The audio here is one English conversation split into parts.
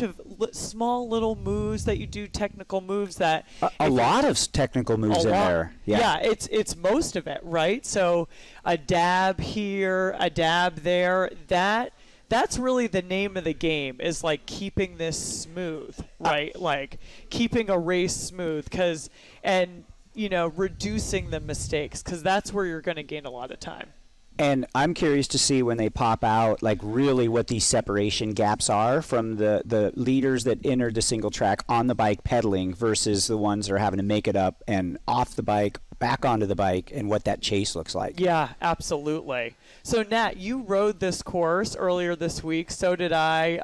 of small little moves that you do, technical moves that a lot of technical moves in there. Yeah, it's most of it, right? So a dab here, a dab there. That's really the name of the game, is like keeping this smooth, right? Like keeping a race smooth, and reducing the mistakes, because that's where you're going to gain a lot of time. And I'm curious to see when they pop out, like really what these separation gaps are from the leaders that entered the single track on the bike pedaling versus the ones that are having to make it up and off the bike, back onto the bike, and what that chase looks like. Yeah, absolutely. So, Nat, you rode this course earlier this week. So did I.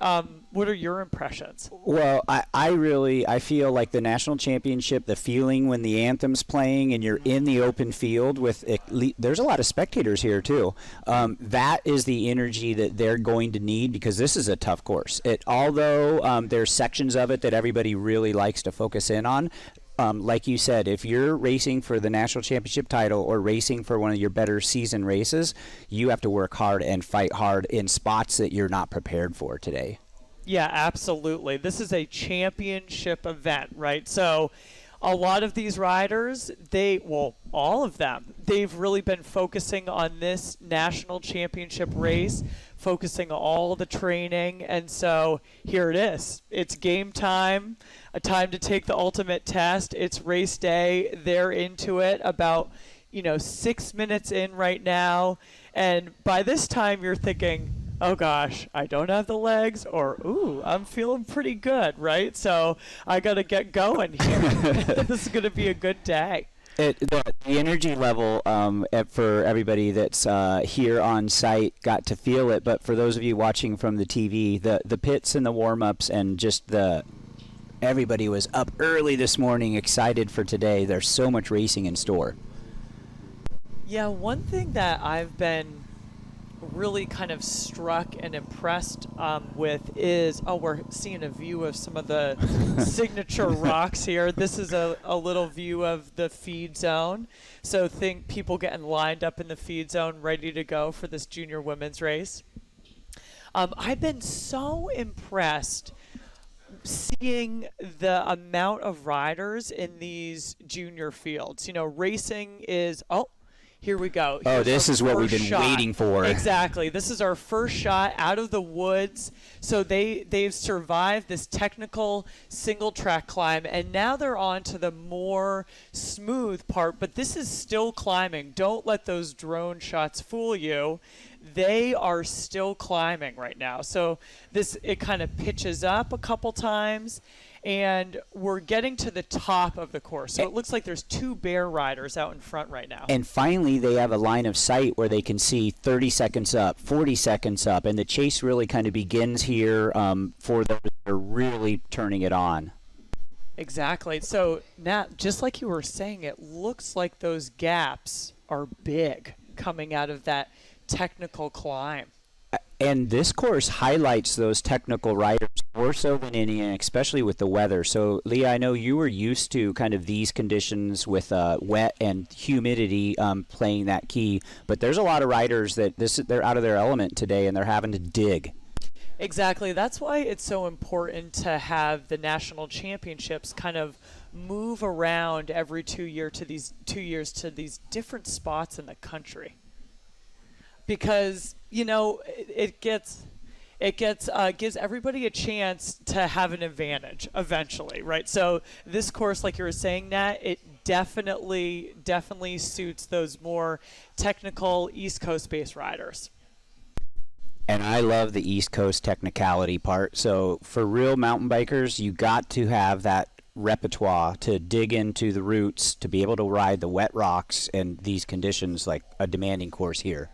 What are your impressions? Well, I feel like the national championship, the feeling when the anthem's playing and you're in the open field with there's a lot of spectators here too. That is the energy that they're going to need, because this is a tough course. Although there's sections of it that everybody really likes to focus in on. Like you said, if you're racing for the national championship title or racing for one of your better season races, you have to work hard and fight hard in spots that you're not prepared for today. Yeah, absolutely. This is a championship event, right? So a lot of these riders, all of them, they've really been focusing on this national championship race, focusing on all the training. And so here it is. It's game time, a time to take the ultimate test. It's race day. They're into it about, 6 minutes in right now. And by this time, you're thinking, oh gosh, I don't have the legs, or ooh, I'm feeling pretty good, right? So I got to get going here. This is going to be a good day. The energy level for everybody that's here on site got to feel it, but for those of you watching from the TV, the pits and the warm-ups and just everybody was up early this morning, excited for today. There's so much racing in store. Yeah, one thing that I've been really kind of struck and impressed with is, we're seeing a view of some of the signature rocks here. This is a little view of the feed zone. So think people getting lined up in the feed zone ready to go for this junior women's race. I've been so impressed seeing the amount of riders in these junior fields. Racing is, here we go. Here's this is what we've been waiting for. Exactly. This is our first shot out of the woods. So they've survived this technical single track climb, and now they're on to the more smooth part, but this is still climbing. Don't let those drone shots fool you. They are still climbing right now. So it kind of pitches up a couple times, and we're getting to the top of the course. So it looks like there's two bear riders out in front right now. And finally, they have a line of sight where they can see 30 seconds up, 40 seconds up, and the chase really kind of begins here for those that are really turning it on. Exactly. So, Nat, just like you were saying, it looks like those gaps are big coming out of that technical climb. And this course highlights those technical riders more so than any, and especially with the weather. So, Leah, I know you were used to kind of these conditions with wet and humidity playing that key, but there's a lot of riders that they're out of their element today and they're having to dig. Exactly. That's why it's so important to have the national championships kind of move around every 2 years to these different spots in the country. Because, it gives everybody a chance to have an advantage eventually, right? So this course, like you were saying, Nat, it definitely suits those more technical East Coast-based riders. And I love the East Coast technicality part. So for real mountain bikers, you got to have that repertoire to dig into the roots to be able to ride the wet rocks and these conditions like a demanding course here.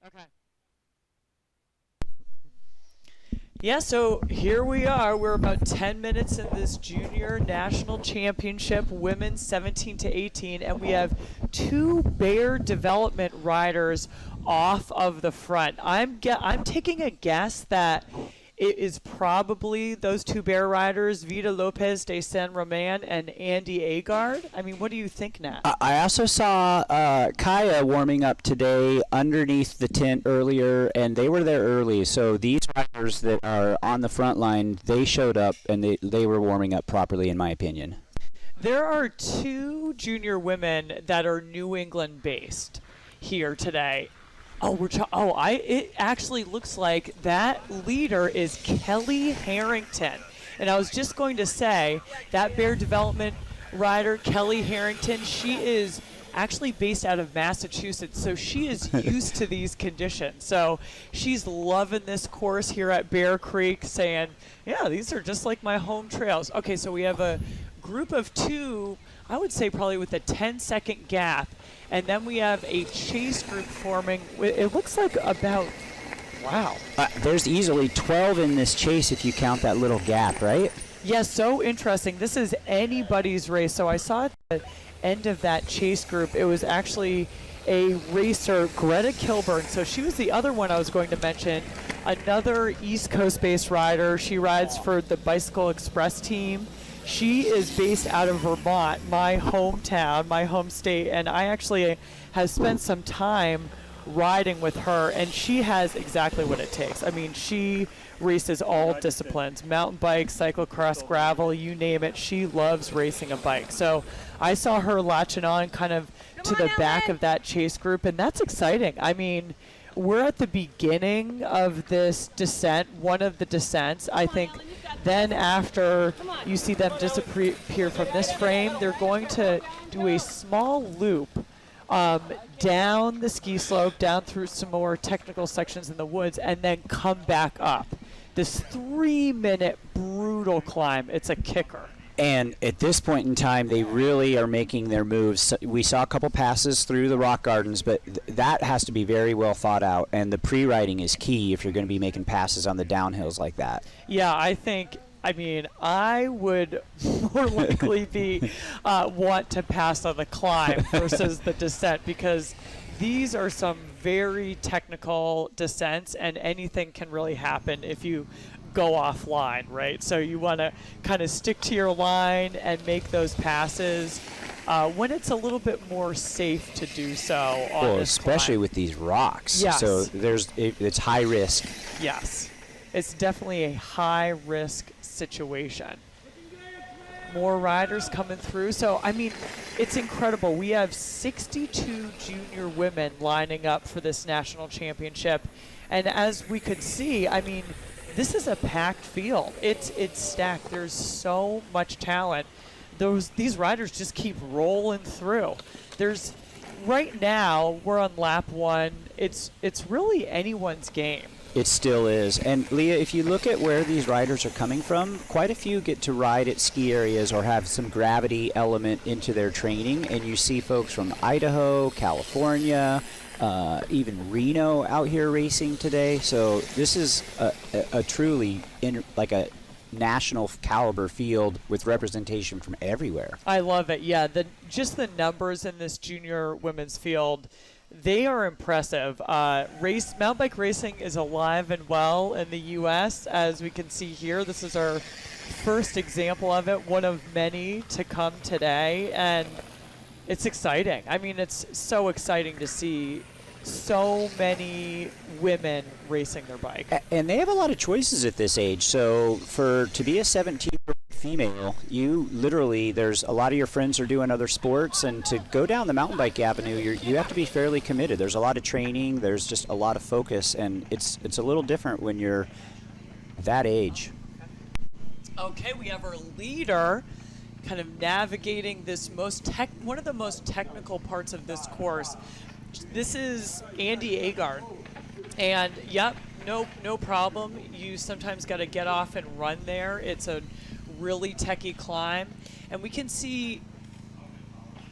Okay. Yeah, so here we are. We're about 10 minutes in this junior national championship, women's 17 to 18, and we have two Bear development riders off of the front. I'm taking a guess that it is probably those two bear riders, Vida Lopez de San Roman and Andy Agard. I mean, what do you think, Nat? I also saw Kaya warming up today underneath the tent earlier, and they were there early. So these riders that are on the front line, they showed up, and they were warming up properly, in my opinion. There are two junior women that are New England based here today. It actually looks like that leader is Kelly Harrington. And I was just going to say that bear development rider, Kelly Harrington, she is actually based out of Massachusetts, so she is used to these conditions. So she's loving this course here at Bear Creek, saying, yeah, these are just like my home trails. Okay, so we have a group of two, I would say probably with a 10-second gap. And then we have a chase group forming. It looks like about, wow. There's easily 12 in this chase if you count that little gap, right? Yeah, so interesting. This is anybody's race. So I saw at the end of that chase group, it was actually a racer, Greta Kilburn. So she was the other one I was going to mention, another East Coast-based rider. She rides for the Bicycle Express team. She is based out of Vermont, my hometown, my home state, and I actually have spent some time riding with her, and she has exactly what it takes. I mean, she races all disciplines, mountain bike, cyclocross, gravel, you name it. She loves racing a bike. So I saw her latching on kind of to the back of that chase group, and that's exciting. I mean, we're at the beginning of this descent, one of the descents. I think then after you see them disappear from this frame, they're going to do a small loop down the ski slope, down through some more technical sections in the woods, and then come back up. This 3-minute brutal climb. It's a kicker. And at this point in time, they really are making their moves. We saw a couple passes through the rock gardens, but that has to be very well thought out. And the pre-riding is key if you're going to be making passes on the downhills like that. Yeah, I would more likely want to pass on the climb versus the descent, because these are some very technical descents, and anything can really happen if you go offline, right? So you want to kind of stick to your line and make those passes when it's a little bit more safe to do so on this especially climb. With these rocks. Yes. So it's high risk. Yes. It's definitely a high-risk situation. More riders coming through. So, I mean, it's incredible. We have 62 junior women lining up for this national championship. And as we could see, I mean, this is a packed field. It's stacked. There's so much talent. These riders just keep rolling through. Right now, we're on lap 1. It's really anyone's game. It still is. And Leah, if you look at where these riders are coming from, quite a few get to ride at ski areas or have some gravity element into their training. And you see folks from Idaho, California, even Reno out here racing today. So this is a truly like a national caliber field with representation from everywhere. I love it. Yeah, just the numbers in this junior women's field, they are impressive. Mountain bike racing is alive and well in the U.S., as we can see here. This is our first example of it, one of many to come today, and it's exciting. I mean, it's so exciting to see so many women racing their bike. And they have a lot of choices at this age. So to be a 17-year-old female, there's a lot of your friends are doing other sports, and to go down the mountain bike avenue, you have to be fairly committed. There's a lot of training, there's just a lot of focus, and it's a little different when you're that age. Okay, we have our leader kind of navigating this one of the most technical parts of this course. This is Andy Agard, and yep, no problem. You sometimes got to get off and run there. It's a really techie climb, and we can see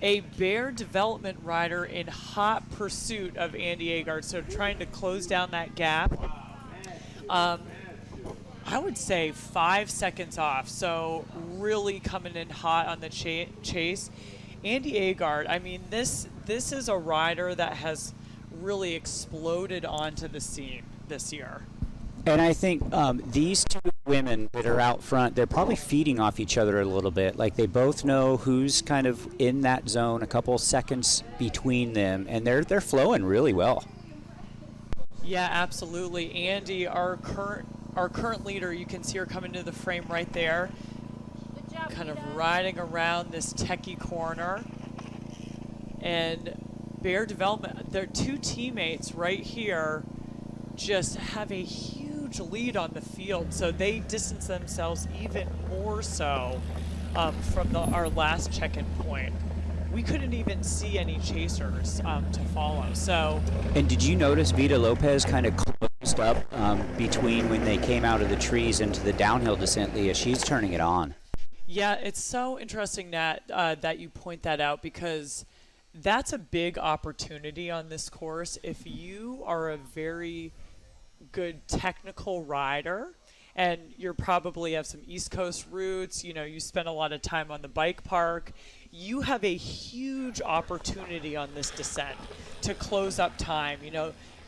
a bear development rider in hot pursuit of Andy Agard, so trying to close down that gap. I would say 5 seconds off, so really coming in hot on the chase. Andy Agard, I mean, this is a rider that has really exploded onto the scene this year. And I think these two women that are out front, they're probably feeding off each other a little bit. Like they both know who's kind of in that zone, a couple seconds between them, and they're flowing really well. Yeah, absolutely. Andy, our current leader, you can see her coming to the frame right there, kind of riding around this techie corner. And Bear Development, their two teammates right here just have a huge lead on the field, so they distance themselves even more so from our last check-in point. We couldn't even see any chasers to follow. So. And did you notice Vita Lopez kind of closed up between when they came out of the trees into the downhill descent, Leah? She's turning it on. Yeah, it's so interesting that you point that out, because that's a big opportunity on this course. If you are a very good technical rider, and you probably have some East Coast roots, you spend a lot of time on the bike park, you have a huge opportunity on this descent to close up time.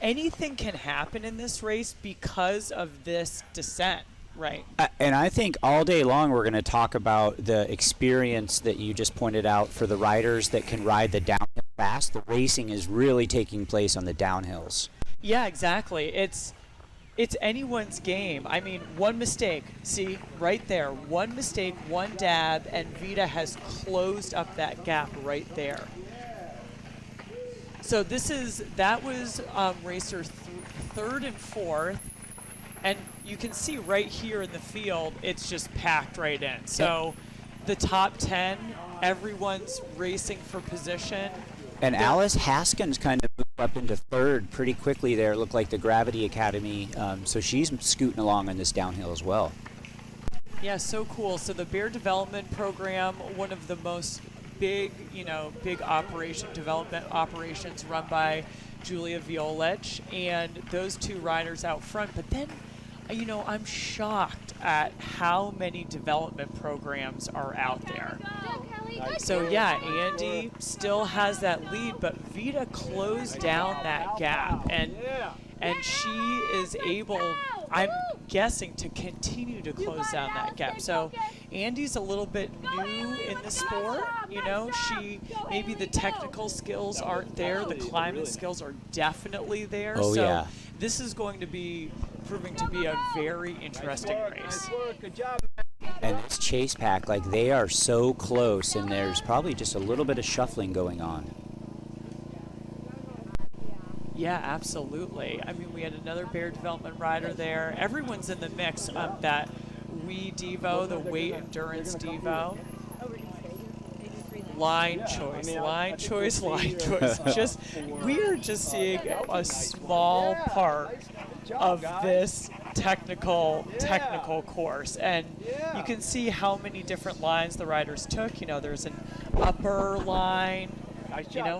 Anything can happen in this race because of this descent, right? And I think all day long we're going to talk about the experience that you just pointed out for the riders that can ride the downhill fast. The racing is really taking place on the downhills. Yeah, exactly. It's anyone's game. I mean, one mistake, see, right there, one mistake, one dab, and Vita has closed up that gap right there. So that was racer third and fourth, and you can see right here in the field, it's just packed right in. So the top 10, everyone's racing for position. And Alice Haskins kind of moved up into third pretty quickly there. It looked like the Gravity Academy. So she's scooting along on this downhill as well. Yeah, so cool. So the Bear Development Program, one of the most big development operations run by Julia Violich, and those two riders out front. But then, I'm shocked at how many development programs are out there. So yeah, Andy still has that lead, but Vita closed down that gap, and she is able, I'm guessing, to continue to close down that gap. So Andy's a little bit new in the sport, maybe the technical skills aren't there, the climbing skills are definitely there. Oh, so yeah. This is going to be proving to be a very interesting race. And this chase pack, they are so close, and there's probably just a little bit of shuffling going on. Yeah, absolutely. I mean, we had another Bear Development rider there. Everyone's in the mix of that Wii Devo, the weight endurance Devo. Line choice. We are just seeing a small part of this technical course, and you can see how many different lines the riders took. There's an upper line.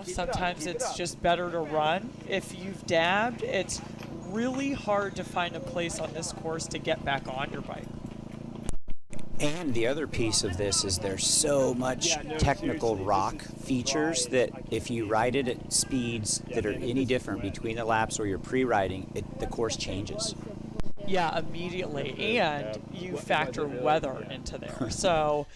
Sometimes it's just better to run. If you've dabbed, it's really hard to find a place on this course to get back on your bike. And the other piece of this is there's so much technical rock features that if you ride it at speeds that are any different between the laps or you're pre-riding, the course changes. Yeah, immediately. And you factor weather into there. So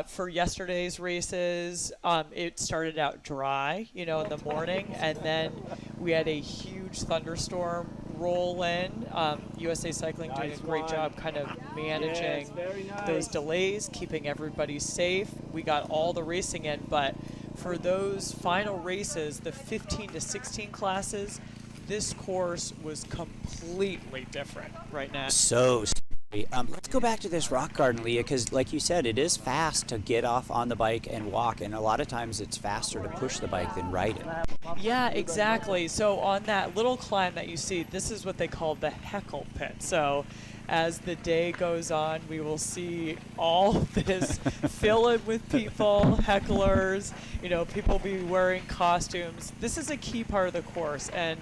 for yesterday's races, it started out dry, in the morning, and then we had a huge thunderstorm roll in. USA Cycling doing a great job kind of managing those delays, keeping everybody safe. We got all the racing in, but for those final races, the 15 to 16 classes, this course was completely different right now. So let's go back to this rock garden, Leah, because like you said, it is fast to get off on the bike and walk, and a lot of times it's faster to push the bike than ride it. Yeah, exactly. So on that little climb that you see, this is what they call the heckle pit. So as the day goes on, we will see all this fill in with people, hecklers, people be wearing costumes. This is a key part of the course. And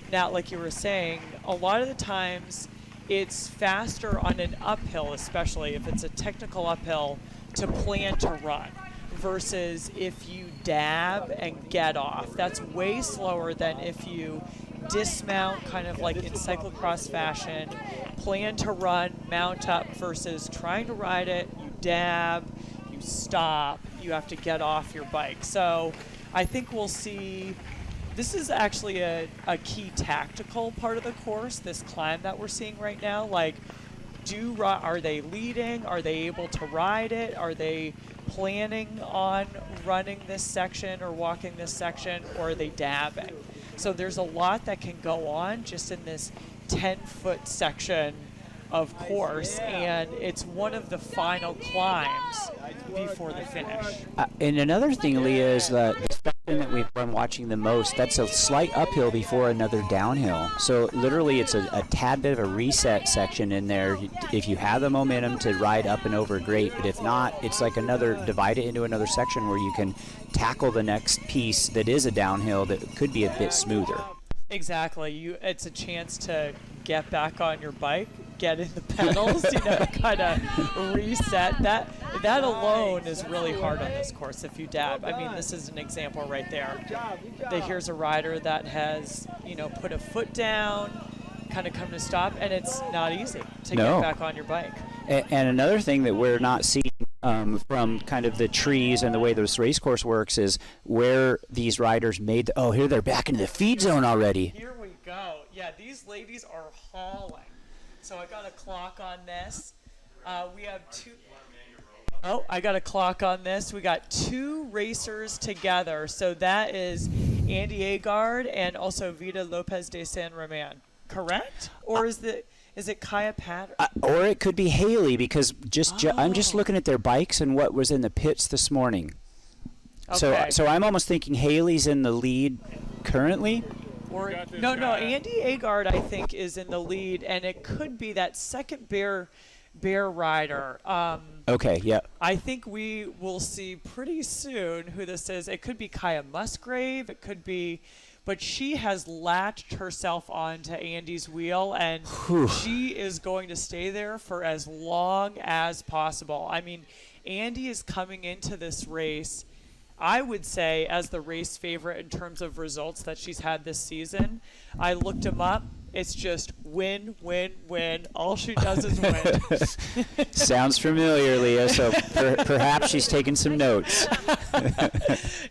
now, like you were saying, a lot of the times it's faster on an uphill, especially if it's a technical uphill, to plan to run versus if you dab and get off. That's way slower than if you dismount, kind of like in cyclocross fashion, plan to run, mount up, versus trying to ride it, you dab, you stop, you have to get off your bike. So I think we'll see, this is actually a key tactical part of the course, this climb that we're seeing right now. Like, are they leading? Are they able to ride it? Are they planning on running this section or walking this section, or are they dabbing? So there's a lot that can go on just in this 10-foot section of course, and it's one of the final climbs before the finish. And another thing, Leah, is the section that we've been watching the most, that's a slight uphill before another downhill. So literally it's a tad bit of a reset section in there. If you have the momentum to ride up and over, great. But if not, it's like divide it into another section where you can tackle the next piece that is a downhill that could be a bit smoother. Exactly. It's a chance to get back on your bike, get in the pedals, kind of reset. That alone is really hard on this course if you dab. I mean, this is an example right there. Here's a rider that has, put a foot down, kind of come to stop, and it's not easy to get back on your bike. And another thing that we're not seeing from kind of the trees and the way this race course works is where these riders here they're back into the feed zone already. Here we go. Yeah, these ladies are hauling. So I got a clock on this. We have two. Oh, I got a clock on this. We got two racers together. So that is Andy Agard and also Vida Lopez de San Roman. Correct? Or is it Kaya Patter? Or it could be Haley, because I'm just looking at their bikes and what was in the pits this morning. Okay. So I'm almost thinking Haley's in the lead currently. No, Andy Agard, I think, is in the lead, and it could be that second bear rider. Okay, yeah. I think we will see pretty soon who this is. It could be Kaya Musgrave. It could be, but she has latched herself onto Andy's wheel, and she is going to stay there for as long as possible. I mean, Andy is coming into this race, I would say, as the race favorite in terms of results that she's had this season. I looked him up. It's just win, win, win. All she does is win. Sounds familiar, Leah, so perhaps she's taking some notes.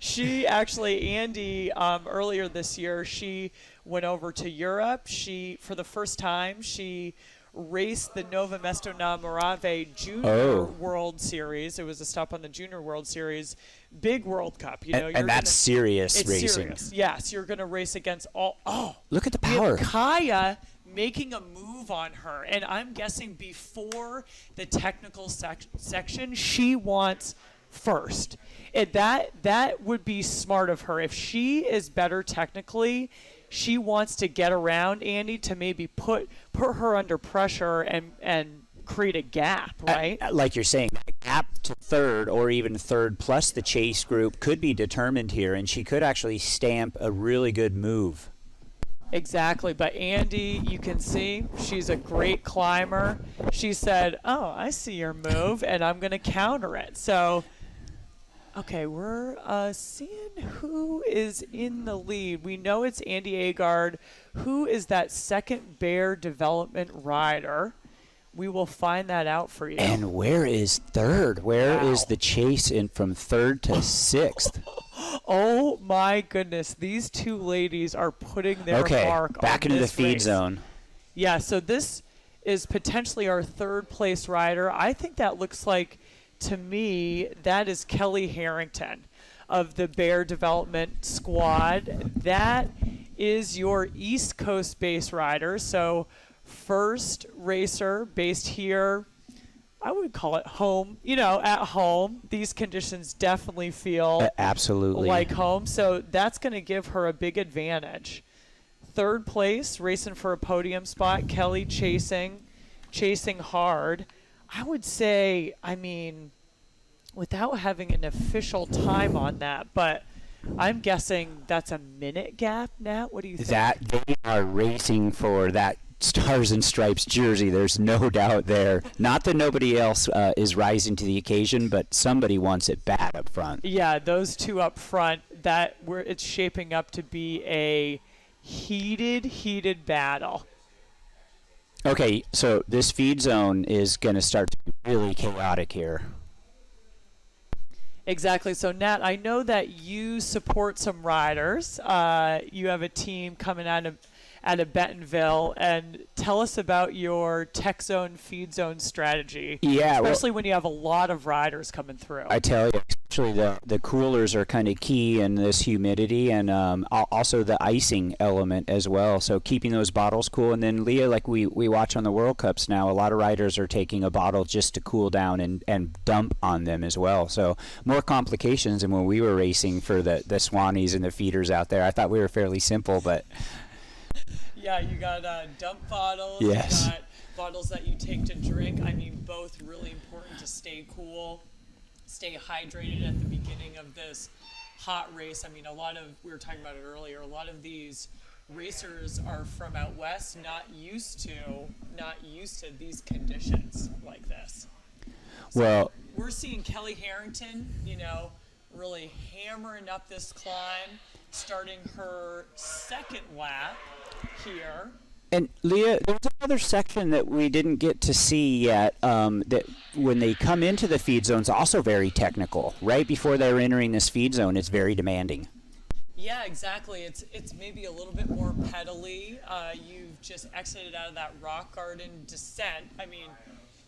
She actually, Andy, earlier this year, she went over to Europe. For the first time, she raced the Nova Mesto na Morave Junior World Series. It was a stop on the Junior World Series, big World Cup. And that's serious racing. Serious. Yes, you're going to race against all. Oh, look at the power. Kaya making a move on her, and I'm guessing before the technical section, she wants first. That would be smart of her. If she is better technically, she wants to get around Andy to maybe put her under pressure and create a gap, right? Like you're saying, a gap to third or even third plus the chase group could be determined here, and she could actually stamp a really good move. Exactly. But Andy, you can see she's a great climber. She said, "Oh, I see your move, and I'm going to counter it." So, okay, we're seeing who is in the lead. We know it's Andy Agard. Who is that second Bear Development rider? We will find that out for you. And where is third? Where is the chase from third to sixth? Oh, my goodness. These two ladies are putting their mark on back into the this feed race. zone. Yeah, so this is potentially our third place rider. I think that looks like, to me, that is Kelly Harrington of the Bear Development Squad. That is your East Coast base rider. So first racer based here, I would call it home, at home. These conditions definitely feel absolutely like home. So that's going to give her a big advantage. Third place, racing for a podium spot, Kelly chasing hard. I would say, without having an official time on that, but I'm guessing that's a minute gap, Nat. What do you think? That they are racing for that Stars and Stripes jersey. There's no doubt there. Not that nobody else is rising to the occasion, but somebody wants it bad up front. Yeah, those two up front, it's shaping up to be a heated battle. Okay, so this feed zone is going to start to be really chaotic here. Exactly. So, Nat, I know that you support some riders. You have a team coming out of Bentonville, and tell us about your tech zone, feed zone strategy. Yeah, especially when you have a lot of riders coming through. I tell you, especially the coolers are kind of key in this humidity, and also the icing element as well. So keeping those bottles cool, and then Leah, like we watch on the World Cups now, a lot of riders are taking a bottle just to cool down and dump on them as well. So more complications than when we were racing for the Swannies and the feeders out there. I thought we were fairly simple, but. Yeah, you got dump bottles. Yes. You got bottles that you take to drink. I mean, both really important to stay cool, stay hydrated at the beginning of this hot race. I mean, we were talking about it earlier, a lot of these racers are from out west, not used to these conditions like this. So Well, we're seeing Kelly Harrington, really hammering up this climb, starting her second lap here. And Leah, there's another section that we didn't get to see yet. That when they come into the feed zone, is also very technical. Right before they're entering this feed zone, it's very demanding. Yeah, exactly. It's maybe a little bit more pedally. You've just exited out of that rock garden descent. I mean,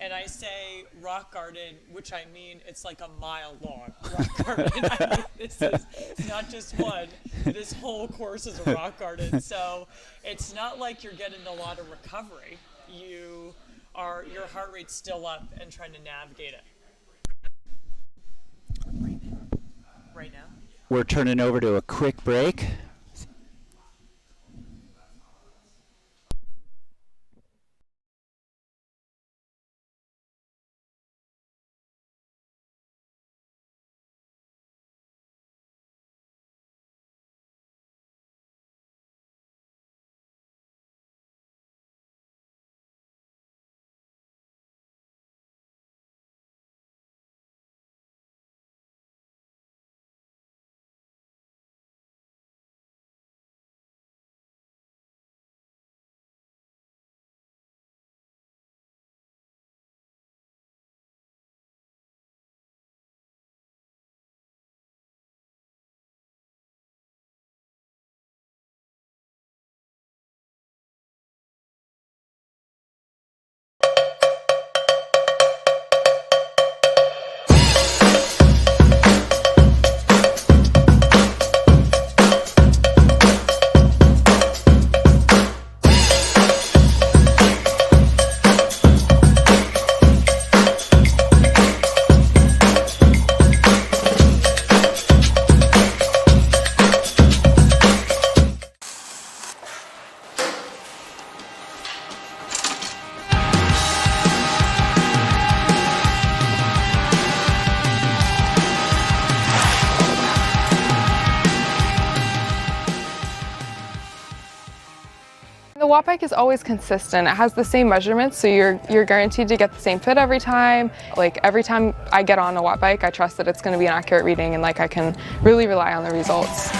and I say rock garden, which I mean it's like a mile long rock garden. I mean, this is not just one. This whole course is a rock garden. So it's not like you're getting a lot of recovery. Your heart rate's still up and trying to navigate it. Right now? We're turning over to a quick break. The watt bike is always consistent. It has the same measurements, so you're guaranteed to get the same fit every time. Like every time I get on a watt bike, I trust that it's going to be an accurate reading and like I can really rely on the results.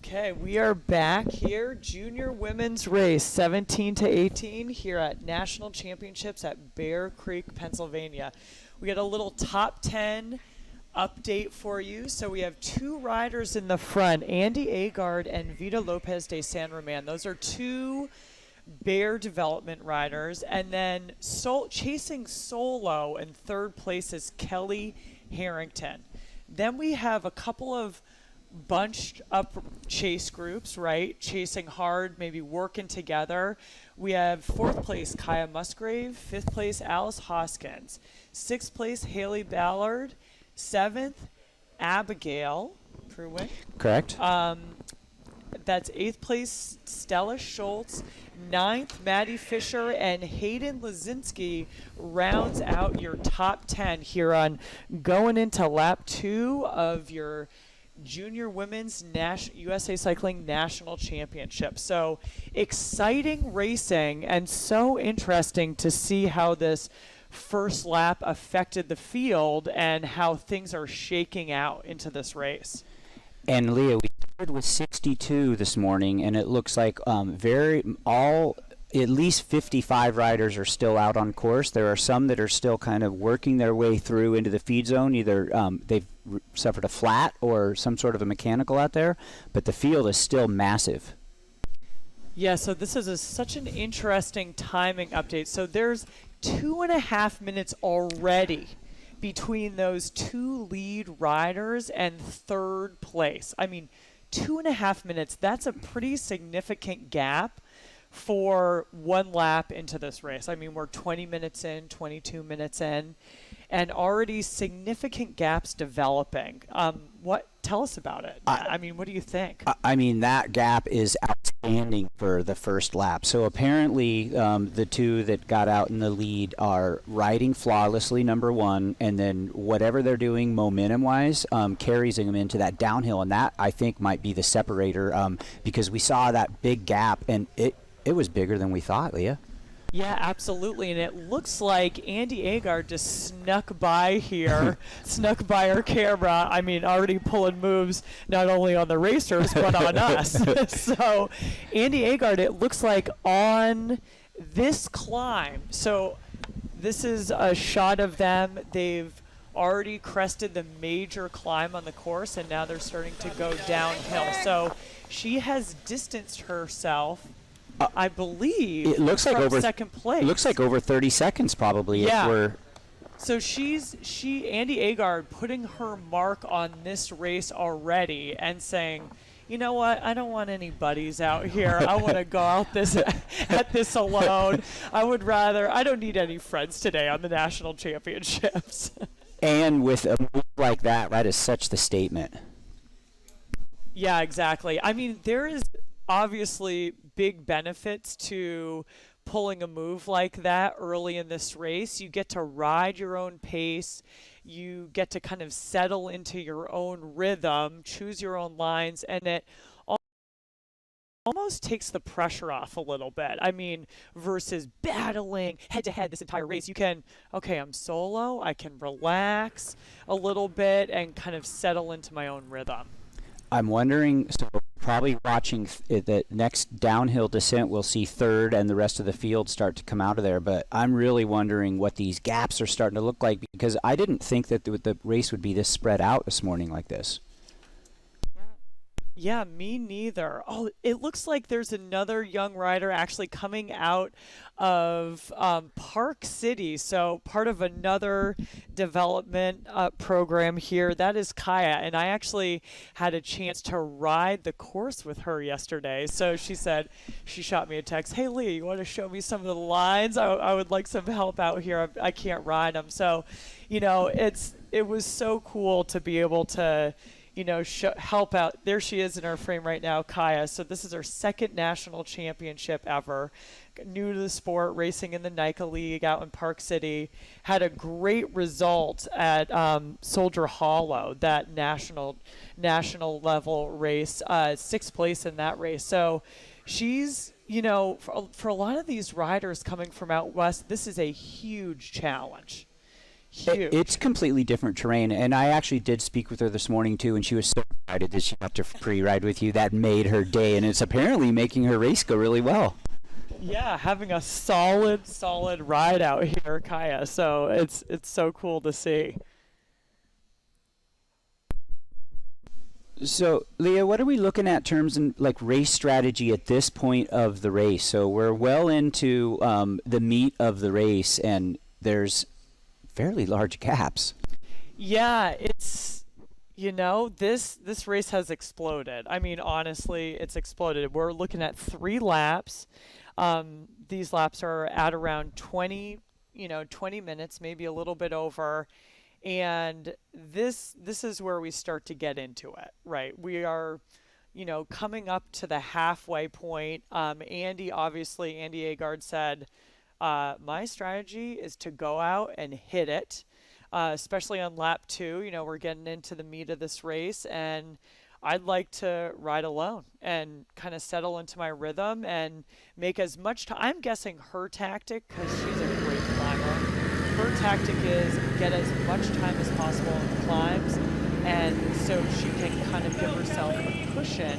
Okay, we are back here. Junior women's race, 17 to 18, here at National Championships at Bear Creek, Pennsylvania. We got a little top 10 update for you. So we have 2 riders in the front, Andy Agard and Vita Lopez de San Roman. Those are 2 Bear development riders. And then chasing solo in 3rd place is Kelly Harrington. Then we have a couple of bunched up chase groups, right? Chasing hard, maybe working together. We have 4th place Kaya Musgrave, 5th place Alice Hoskins, 6th place Haley Ballard, 7th Abigail Pruitt. Correct. That's 8th place Stella Schultz, 9th Maddie Fisher, and Hayden Lazinski rounds out your top 10 here on going into lap 2 of your Junior Women's USA Cycling National Championship. So exciting racing, and so interesting to see how this first lap affected the field and how things are shaking out into this race. And Leah, we started with 62 this morning, and it looks like at least 55 riders are still out on course. There are some that are still kind of working their way through into the feed zone. Either they've suffered a flat or some sort of a mechanical out there, but the field is still massive. Yeah, so this is such an interesting timing update. So there's 2.5 minutes already between those 2 lead riders and 3rd place. I mean, 2.5 minutes, that's a pretty significant gap for 1 lap into this race. I mean, we're 20 minutes in, 22 minutes in, and already significant gaps developing. Tell us about it. I mean, what do you think? I mean, that gap is outstanding for the first lap. So apparently the 2 that got out in the lead are riding flawlessly, number 1, and then whatever they're doing momentum-wise carries them into that downhill, and that, I think, might be the separator because we saw that big gap, and it was bigger than we thought, Leah. Yeah, absolutely. And it looks like Andy Agard just snuck by here, snuck by our camera. I mean, already pulling moves not only on the racers, but on us. So Andy Agard, it looks like on this climb. So this is a shot of them. They've already crested the major climb on the course, and now they're starting to go downhill. So she has distanced herself, I believe, it looks like over 2nd place. It looks like over 30 seconds probably. Yeah. If we're So Andy Agard putting her mark on this race already and saying, you know what, I don't want any buddies out here. I want to go out at this alone. I don't need any friends today on the national championships. And with a move like that is such the statement. Yeah, exactly. I mean, there is obviously big benefits to pulling a move like that early in this race. You get to ride your own pace. You get to kind of settle into your own rhythm, choose your own lines, and it almost takes the pressure off a little bit. I mean, versus battling head-to-head this entire race. You can, okay, I'm solo. I can relax a little bit and kind of settle into my own rhythm. I'm wondering, so probably watching the next downhill descent, we'll see 3rd and the rest of the field start to come out of there. But I'm really wondering what these gaps are starting to look like, because I didn't think that the race would be this spread out this morning like this. Yeah, me neither. Oh, it looks like there's another young rider actually coming out of Park City, so part of another development program here. That is Kaya, and I actually had a chance to ride the course with her yesterday. So she said, she shot me a text, hey Lee, you want to show me some of the lines? I would like some help out here. I can't ride them. So, you know, it was so cool to be able to, you know, help out. There she is in our frame right now, Kaya. So this is her 2nd national championship ever. New to the sport, racing in the NICA League out in Park City. Had a great result at Soldier Hollow, that national level race. 6th place in that race. So she's, you know, for a lot of these riders coming from out west, this is a huge challenge. It's completely different terrain, and I actually did speak with her this morning too, and she was so excited that she got to pre-ride with you. That made her day, and it's apparently making her race go really well. Yeah, having a solid ride out here, Kaya. So it's so cool to see. So, Leah, what are we looking at terms in like race strategy at this point of the race? So we're well into the meat of the race, and there's fairly large gaps. Yeah, it's this race has exploded. I mean, honestly, it's exploded. We're looking at 3 laps. These laps are at around 20 minutes, maybe a little bit over. And this is where we start to get into it, right? We are, coming up to the halfway point. Andy Agard said, my strategy is to go out and hit it, especially on lap 2. We're getting into the meat of this race, and I'd like to ride alone and kind of settle into my rhythm and make as much time. I'm guessing her tactic, because she's a great climber, her tactic is get as much time as possible in the climbs, and so she can kind of give herself a cushion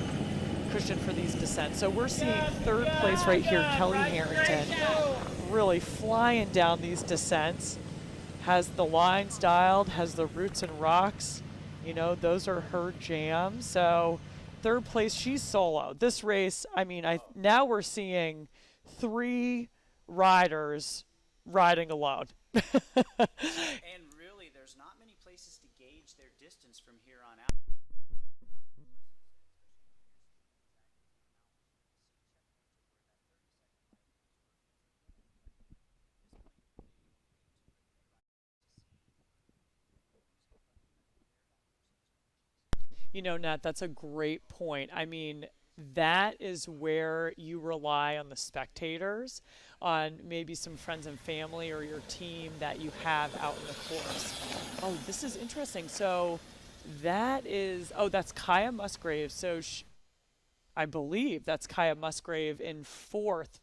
for these descents. So we're seeing 3rd place right here, Kelly Harrington, really flying down these descents, has the lines dialed, has the roots and rocks, those are her jams. So 3rd place, she's solo. This race, now we're seeing 3 riders riding alone. And really, there's not many places to gauge their distance from here on out. Nat, that's a great point. I mean, that is where you rely on the spectators, on maybe some friends and family or your team that you have out in the course. Oh, this is interesting. So that's Kaya Musgrave. So I believe that's Kaya Musgrave in 4th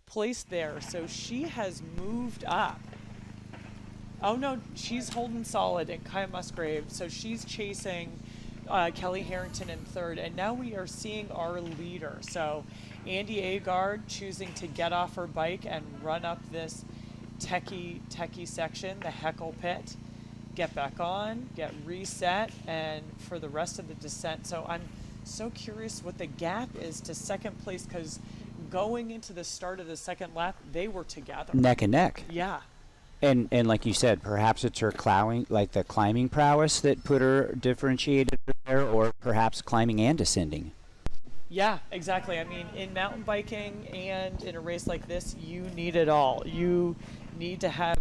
place there. So she has moved up. Oh, no, she's holding solid in Kaya Musgrave. So she's chasing Kelly Harrington in 3rd, and now we are seeing our leader. So Andy Agard choosing to get off her bike and run up this techie section, the Heckle Pit, get back on, get reset, and for the rest of the descent. So I'm so curious what the gap is to 2nd place, because going into the start of the 2nd lap, they were together. Neck and neck. Yeah. And like you said, perhaps it's her the climbing prowess that put her differentiated there, or perhaps climbing and descending. Yeah, exactly. I mean, in mountain biking and in a race like this, you need it all. You need to have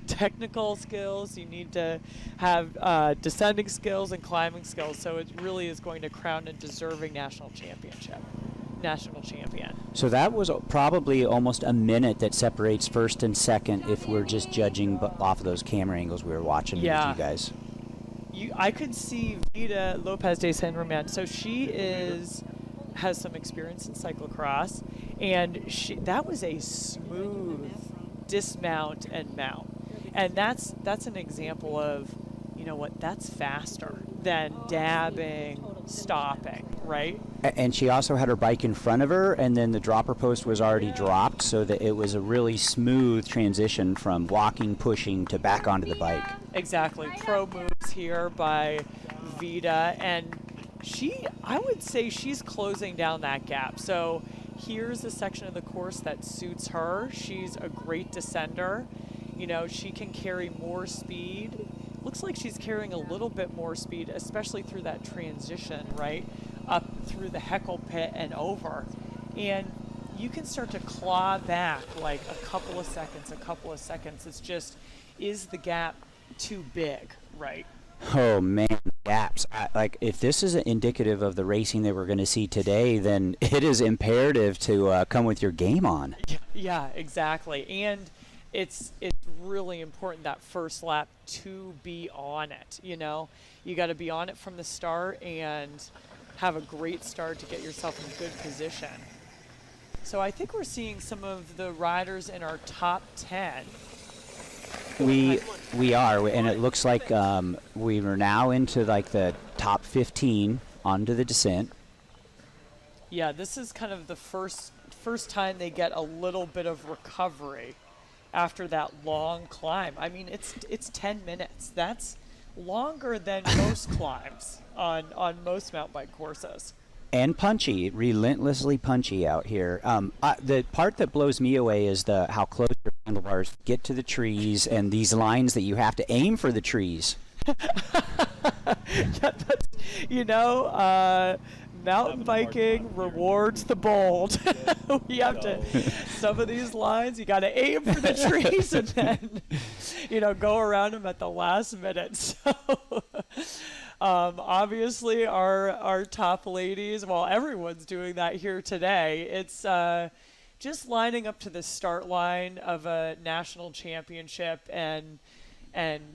technical skills, you need to have descending skills and climbing skills. So it really is going to crown a deserving national champion. So that was probably almost a minute that separates 1st and 2nd if we're just judging off of those camera angles we were watching with you guys. I could see Vida Lopez de San Roman. So she has some experience in cyclocross, and that was a smooth dismount and mount. And that's an example of, that's faster than dabbing, stopping, right? And she also had her bike in front of her, and then the dropper post was already dropped, so that it was a really smooth transition from walking, pushing, to back onto the bike. Exactly. Pro moves here by Vida, and I would say she's closing down that gap. So here's a section of the course that suits her. She's a great descender. She can carry more speed. Looks like she's carrying a little bit more speed, especially through that transition, right? Up through the Heckle Pit and over. And you can start to claw back like a couple of seconds. It's just, is the gap too big, right? Oh, man, gaps. If this is indicative of the racing that we're going to see today, then it is imperative to come with your game on. Yeah, exactly. And it's really important that first lap to be on it. You got to be on it from the start and have a great start to get yourself in good position. So I think we're seeing some of the riders in our top 10. We are, and it looks like we are now into like the top 15 onto the descent. Yeah, this is kind of the first time they get a little bit of recovery after that long climb. I mean, it's 10 minutes. That's longer than most climbs on most mountain bike courses. And punchy, relentlessly punchy out here. The part that blows me away is how close your handlebars get to the trees and these lines that you have to aim for the trees. Yeah, that's, mountain biking rewards the bold. We have to, some of these lines, you got to aim for the trees and then, go around them at the last minute. So, obviously, our top ladies, well, everyone's doing that here today. It's just lining up to the start line of a national championship and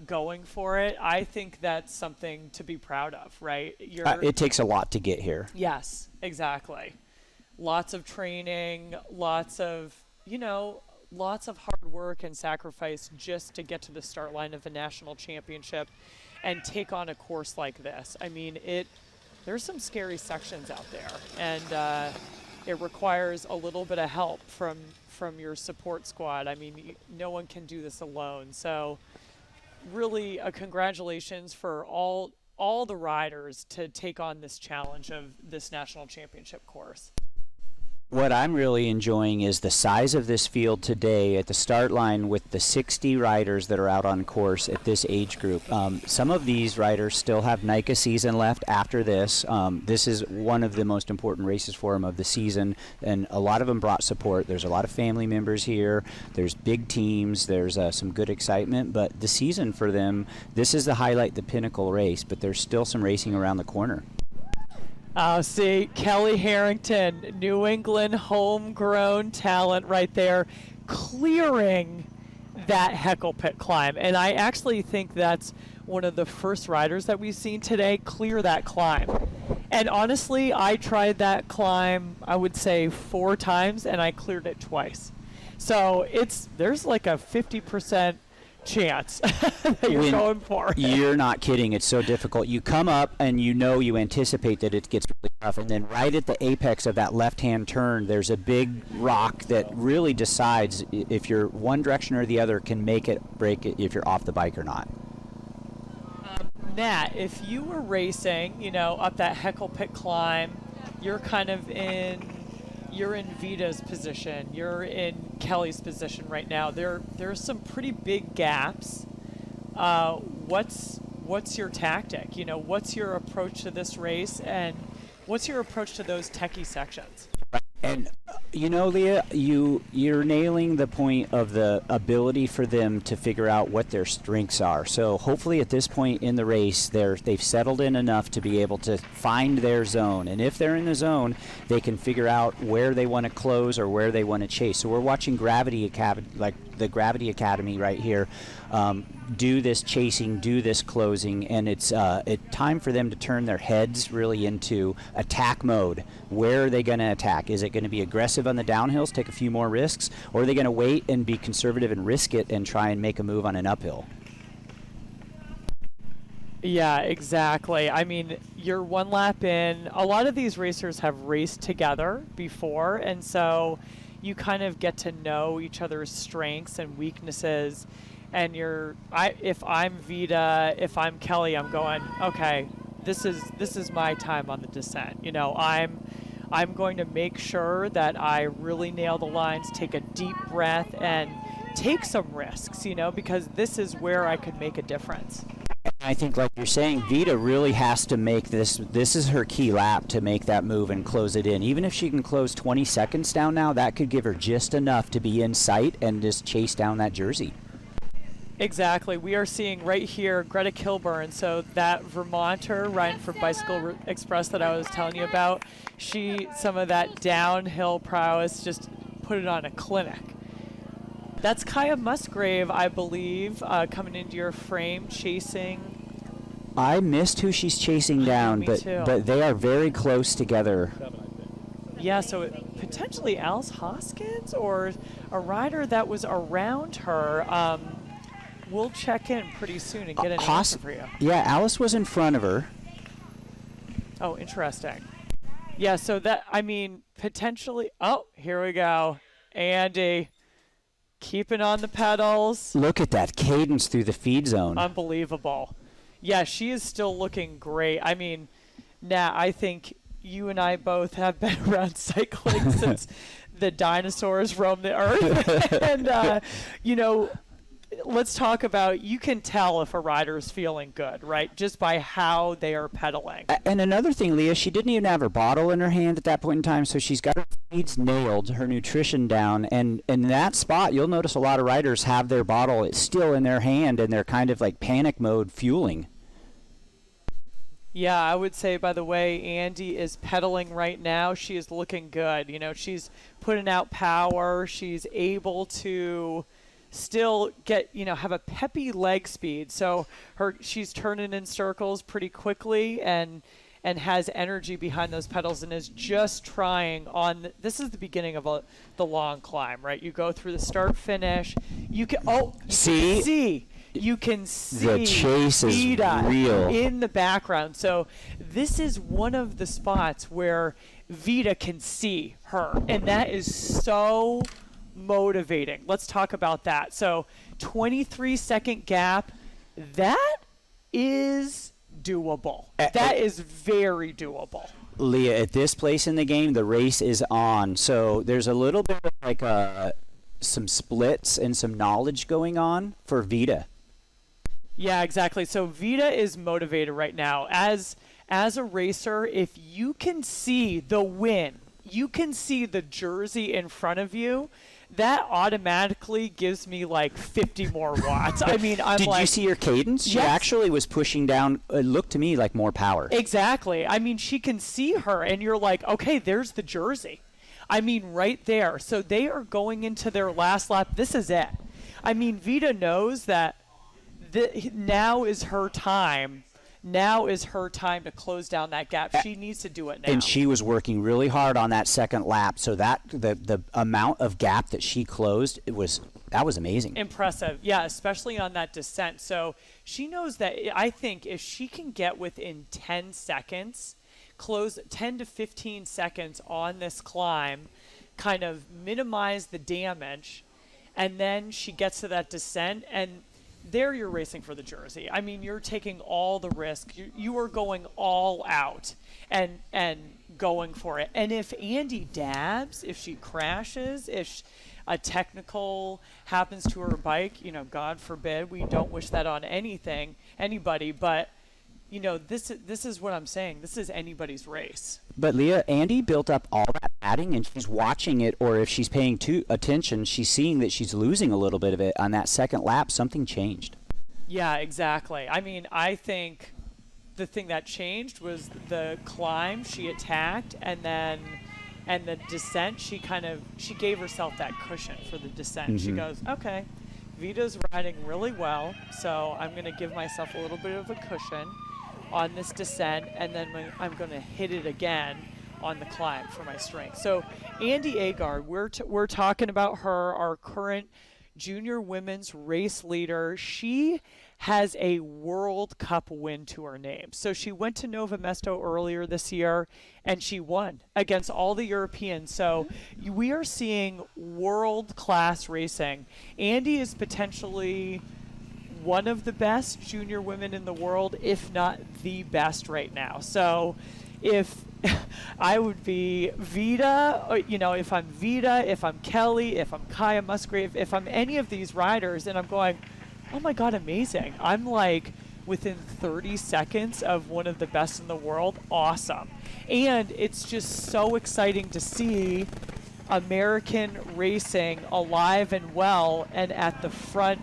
going for it. I think that's something to be proud of, right? It takes a lot to get here. Yes, exactly. Lots of training, lots of hard work and sacrifice just to get to the start line of a national championship and take on a course like this. I mean, there's some scary sections out there, and it requires a little bit of help from your support squad. I mean, no one can do this alone. So really congratulations for all the riders to take on this challenge of this national championship course. What I'm really enjoying is the size of this field today at the start line with the 60 riders that are out on course at this age group. Some of these riders still have NICA season left after this. This is one of the most important races for them of the season, and a lot of them brought support. There's a lot of family members here. There's big teams. There's some good excitement, but the season for them, this is the highlight, the pinnacle race, but there's still some racing around the corner. See, Kelly Harrington, New England homegrown talent right there, clearing that heckle pit climb. And I actually think that's one of the first riders that we've seen today clear that climb. And honestly, I tried that climb, I would say 4 times, and I cleared it twice. So there's like a 50% chance that you're going for it. You're not kidding. It's so difficult. You come up and you anticipate that it gets really tough, and then right at the apex of that left-hand turn, there's a big rock that really decides if you're one direction or the other, can make it, break it, if you're off the bike or not. Matt, if you were racing, up that heckle pit climb, you're kind of you're in Vita's position, you're in Kelly's position right now. There's some pretty big gaps. What's your tactic? What's your approach to this race, and what's your approach to those techie sections? And Leah, you're nailing the point of the ability for them to figure out what their strengths are. So hopefully at this point in the race, they've settled in enough to be able to find their zone. And if they're in the zone, they can figure out where they want to close or where they want to chase. So we're watching Gravity Academy, like the Gravity Academy right here, do this chasing, do this closing, and it's time for them to turn their heads really into attack mode. Where are they going to attack? Is it going to be aggressive on the downhills, take a few more risks, or are they going to wait and be conservative and risk it and try and make a move on an uphill? Yeah, exactly. I mean, you're one lap in. A lot of these racers have raced together before, and so you kind of get to know each other's strengths and weaknesses. And if I'm Vita, if I'm Kelly, I'm going, okay, this is my time on the descent. I'm going to make sure that I really nail the lines, take a deep breath, and take some risks, because this is where I could make a difference. I think, like you're saying, Vita really has to make this is her key lap to make that move and close it in. Even if she can close 20 seconds down now, that could give her just enough to be in sight and just chase down that jersey. Exactly. We are seeing right here Greta Kilburn, so that Vermonter riding for Bicycle Express that I was telling you about, some of that downhill prowess, just put it on a clinic. That's Kaya Musgrave, I believe, coming into your frame, chasing. I missed who she's chasing down, but they are very close together. Yeah, so potentially Alice Hoskins or a rider that was around her. We'll check in pretty soon and get an answer for you. Yeah, Alice was in front of her. Oh, interesting. Yeah, so potentially. Oh, here we go. Andy, keeping on the pedals. Look at that cadence through the feed zone. Unbelievable. Yeah, she is still looking great. I mean, now I think you and I both have been around cycling since the dinosaurs roamed the earth. And, you know, let's talk about, you can tell if a rider is feeling good, right? Just by how they are pedaling. And another thing, Leah, she didn't even have her bottle in her hand at that point in time, so she's got her feeds nailed, her nutrition down, and in that spot, you'll notice a lot of riders have their bottle, it's still in their hand, and they're kind of like panic mode fueling. Yeah, I would say, by the way, Andy is pedaling right now. She is looking good. You know, she's putting out power. She's able to still get, you know, have a peppy leg speed. So she's turning in circles pretty quickly and has energy behind those pedals and is just trying on. This is the beginning of the long climb, right? You go through the start finish. You can see. You can see the chase is Vita real in the background. So this is one of the spots where Vita can see her, and that is so motivating. Let's talk about that. So 23-second gap, that is doable. That is very doable. Leah, at this place in the game, the race is on. So there's a little bit of like some splits and some knowledge going on for Vita. Yeah, exactly. So Vita is motivated right now. As a racer, if you can see the win, you can see the jersey in front of you, that automatically gives me like 50 more watts. I mean, Did you see her cadence? She actually was pushing down, it looked to me like more power. Exactly. I mean, she can see her, and you're like, okay, there's the jersey. I mean, right there. So they are going into their last lap. This is it. I mean, Vita knows that now is her time. Now is her time to close down that gap. She needs to do it now. And she was working really hard on that second lap, so that the amount of gap that she closed, that was amazing. Impressive. Yeah, especially on that descent. So she knows that, I think if she can get within 10 seconds, close 10 to 15 seconds on this climb, kind of minimize the damage, and then she gets to that descent, and there you're racing for the jersey. I mean, you're taking all the risk. You are going all out and going for it. And if Andy dabs, if she crashes, if a technical happens to her bike, you know, God forbid, we don't wish that on anybody, but you know, this is what I'm saying. This is anybody's race. But Leah, Andy built up all that padding, and she's watching it, or if she's paying attention, she's seeing that she's losing a little bit of it. On that second lap, something changed. Yeah, exactly. I mean, I think the thing that changed was the climb she attacked, and the descent, she gave herself that cushion for the descent. Mm-hmm. She goes, okay, Vita's riding really well, so I'm going to give myself a little bit of a cushion on this descent, and then I'm going to hit it again on the climb for my strength. So Andy Agard, we're talking about her, our current junior women's race leader. She has a World Cup win to her name. So she went to Nova Mesto earlier this year, and she won against all the Europeans. So we are seeing world-class racing. Andy is potentially one of the best junior women in the world, if not the best right now. So if I would be Vita, you know, if I'm Vita, if I'm Kelly, if I'm Kaya Musgrave, if I'm any of these riders, and I'm going, oh my God, amazing. I'm like within 30 seconds of one of the best in the world. Awesome. And it's just so exciting to see American racing alive and well and at the front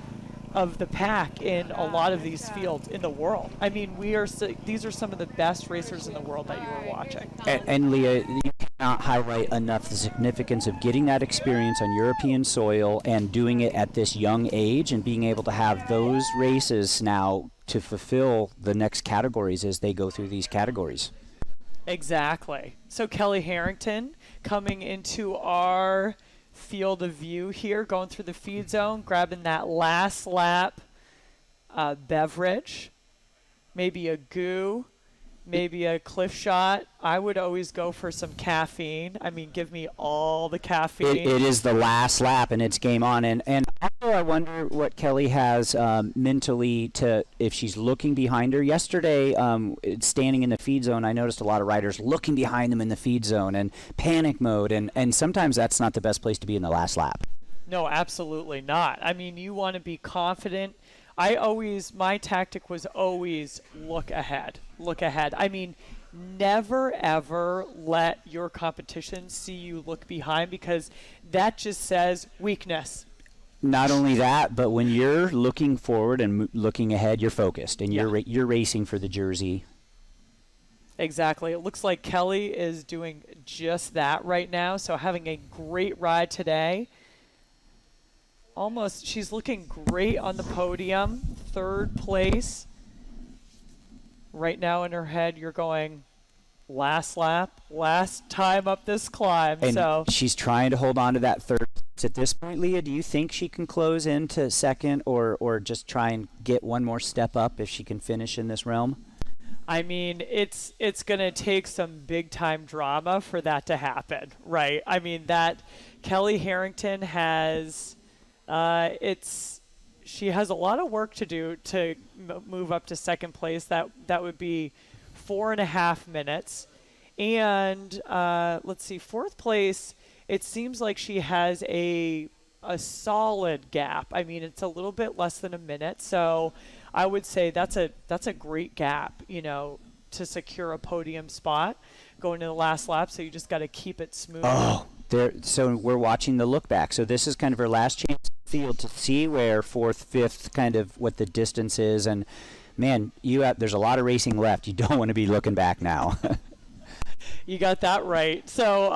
of the pack in a lot of these fields in the world. I mean, these are some of the best racers in the world that you are watching. And Leah, you cannot highlight enough the significance of getting that experience on European soil and doing it at this young age and being able to have those races now to fulfill the next categories as they go through these categories. Exactly. So Kelly Harrington coming into our field of view here, going through the feed zone, grabbing that last lap beverage, maybe a goo, maybe a cliff shot. I would always go for some caffeine. I mean, give me all the caffeine. It is the last lap, and it's game on. And also, I wonder what Kelly has mentally to if she's looking behind her. Yesterday, standing in the feed zone, I noticed a lot of riders looking behind them in the feed zone and panic mode. And sometimes that's not the best place to be in the last lap. No, absolutely not. I mean, you want to be confident. My tactic was always look ahead. Look ahead. I mean, never ever let your competition see you look behind, because that just says weakness. Not only that, but when you're looking forward and looking ahead, you're focused and you're racing for the jersey. Exactly. It looks like Kelly is doing just that right now. So having a great ride today. She's looking great on the podium. 3rd place. Right now in her head, you're going last lap, last time up this climb. And she's trying to hold on to that 3rd place at this point. Leah, do you think she can close into 2nd or just try and get one more step up if she can finish in this realm? I mean, it's going to take some big time drama for that to happen, right? I mean, that Kelly Harrington has she has a lot of work to do to move up to 2nd place. That would be 4.5 minutes. And let's see, 4th place, it seems like she has a solid gap. I mean, it's a little bit less than a minute. So I would say that's a great gap, to secure a podium spot going to the last lap. So you just got to keep it smooth. Oh, so we're watching the look back. So this is kind of her last chance in the field to see where 4th, 5th, kind of what the distance is. And man, there's a lot of racing left. You don't want to be looking back now. You got that right. So,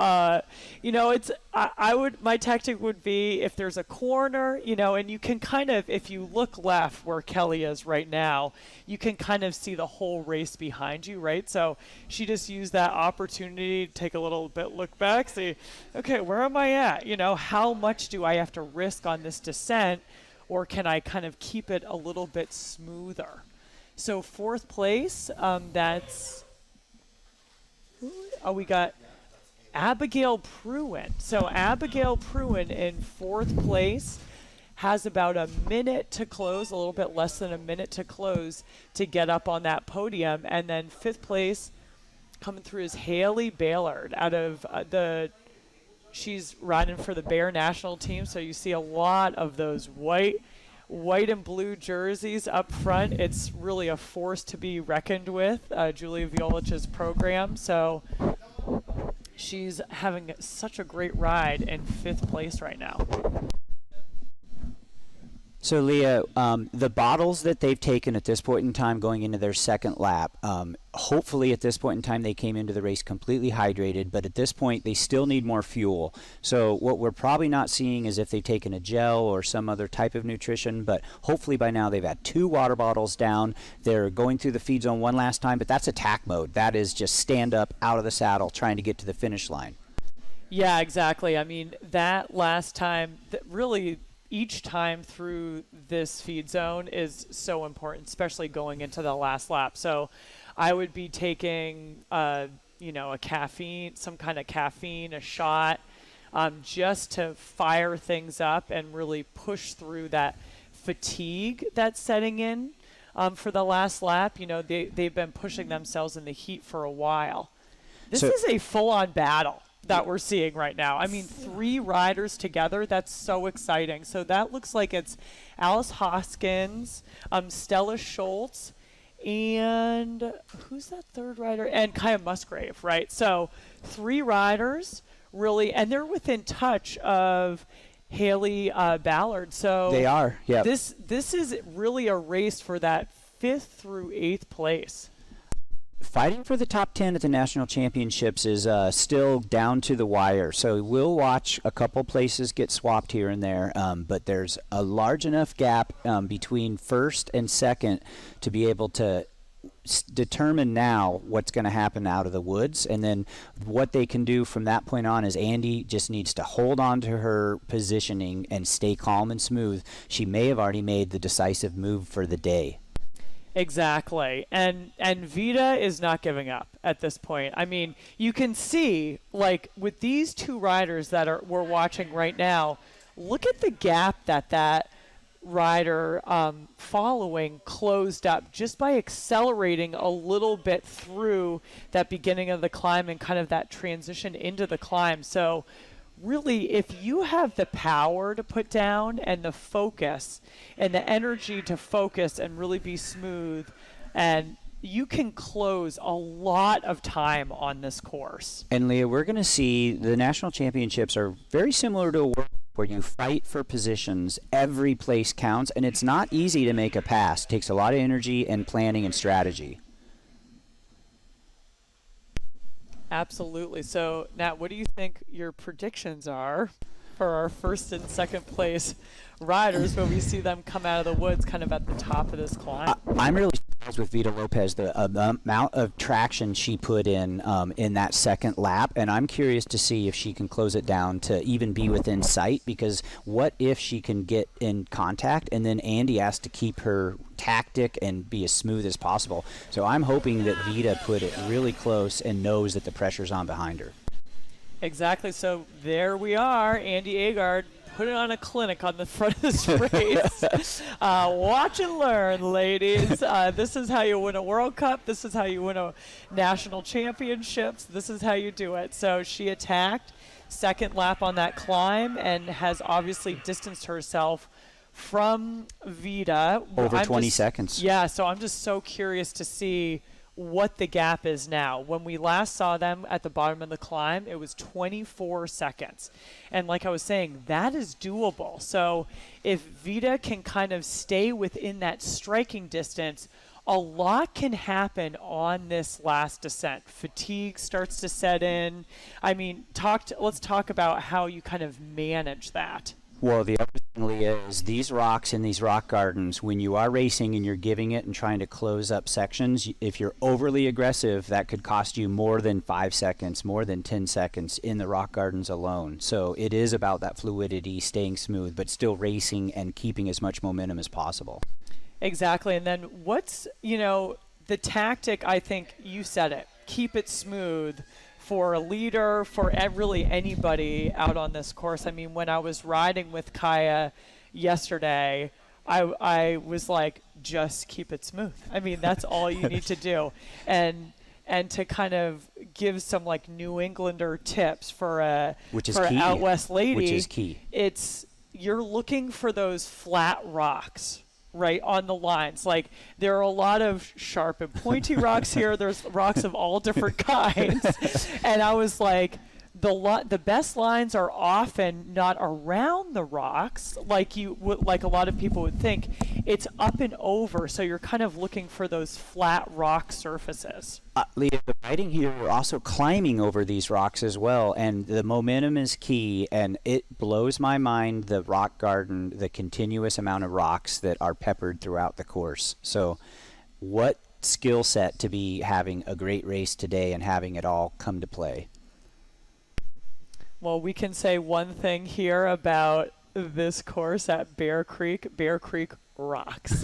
my tactic would be if there's a corner, and you can kind of, if you look left where Kelly is right now, you can kind of see the whole race behind you, right? So she just used that opportunity to take a little bit look back, see, okay, where am I at? How much do I have to risk on this descent, or can I kind of keep it a little bit smoother? So 4th place, we got Abigail Pruin. So Abigail Pruin in 4th place has about a minute to close, a little bit less than a minute to close to get up on that podium. And then 5th place coming through is Haley Baylard out of she's riding for the Bear national team. So you see a lot of those white and blue jerseys up front. It's really a force to be reckoned with, Julia Violich's program. So she's having such a great ride in 5th place right now. So, Leah, the bottles that they've taken at this point in time going into their 2nd lap, hopefully at this point in time they came into the race completely hydrated, but at this point they still need more fuel. So what we're probably not seeing is if they've taken a gel or some other type of nutrition, but hopefully by now they've had 2 water bottles down. They're going through the feed zone one last time, but that's attack mode. That is just stand up, out of the saddle, trying to get to the finish line. Yeah, exactly. I mean, that last time, really each time through this feed zone is so important, especially going into the last lap. So I would be taking, a caffeine, some kind of caffeine, a shot, just to fire things up and really push through that fatigue that's setting in for the last lap. They've been pushing themselves in the heat for a while. This is a full-on battle that we're seeing right now. I mean, 3 riders together, that's so exciting. So that looks like it's Alice Hoskins, Stella Schultz, and who's that 3rd rider? And Kaya Musgrave, right? So 3 riders, really, and they're within touch of Haley Ballard. So they are, yeah. This is really a race for that 5th through 8th place. Fighting for the top 10 at the national championships is still down to the wire. So we'll watch a couple places get swapped here and there, but there's a large enough gap between 1st and 2nd to be able to determine now what's going to happen out of the woods. And then what they can do from that point on is Andy just needs to hold on to her positioning and stay calm and smooth. She may have already made the decisive move for the day. Exactly. And Vita is not giving up at this point. I mean, you can see, like, with these two riders that we're watching right now, look at the gap that rider following closed up just by accelerating a little bit through that beginning of the climb and kind of that transition into the climb. So really, if you have the power to put down and the focus and the energy to focus and really be smooth, and you can close a lot of time on this course. And Leah, we're going to see the national championships are very similar to a World Cup where you fight for positions. Every place counts, and it's not easy to make a pass. It takes a lot of energy and planning and strategy. Absolutely. So, Nat, what do you think your predictions are for our first and second place riders when we see them come out of the woods kind of at the top of this climb? I'm really surprised with Vita Lopez, the amount of traction she put in that second lap, and I'm curious to see if she can close it down to even be within sight, because what if she can get in contact and then Andy has to keep her tactic and be as smooth as possible. So I'm hoping that Vita put it really close and knows that the pressure's on behind her. Exactly. So there we are. Andy Agard putting on a clinic on the front of this race. Watch and learn, ladies. This is how you win a World Cup. This is how you win a national championships. This is how you do it. So she attacked second lap on that climb and has obviously distanced herself from Vita. Over 20 seconds. Yeah, so I'm just so curious to see what the gap is now. When we last saw them at the bottom of the climb, it was 24 seconds. And like I was saying, that is doable. So if Vita can kind of stay within that striking distance, a lot can happen on this last descent. Fatigue starts to set in. I mean, let's talk about how you kind of manage that. Well, the other thing, Leah, is these rocks in these rock gardens, when you are racing and you're giving it and trying to close up sections, if you're overly aggressive, that could cost you more than 5 seconds, more than 10 seconds in the rock gardens alone. So it is about that fluidity, staying smooth, but still racing and keeping as much momentum as possible. Exactly. And then what's, the tactic, I think you said it, keep it smooth. For a leader, for really anybody out on this course. I mean, when I was riding with Kaya yesterday, I was like, just keep it smooth. I mean, that's all you need to do. And to kind of give some like New Englander tips for an out west lady. Which is key. You're looking for those flat rocks. Right on the lines. Like, there are a lot of sharp and pointy rocks here. There's rocks of all different kinds. And I was like, the best lines are often not around the rocks like a lot of people would think. It's up and over, so you're kind of looking for those flat rock surfaces. Leah, the riding here, we're also climbing over these rocks as well, and the momentum is key, and it blows my mind, the rock garden, the continuous amount of rocks that are peppered throughout the course. So what skill set to be having a great race today and having it all come to play. Well, we can say one thing here about this course at Bear Creek rocks.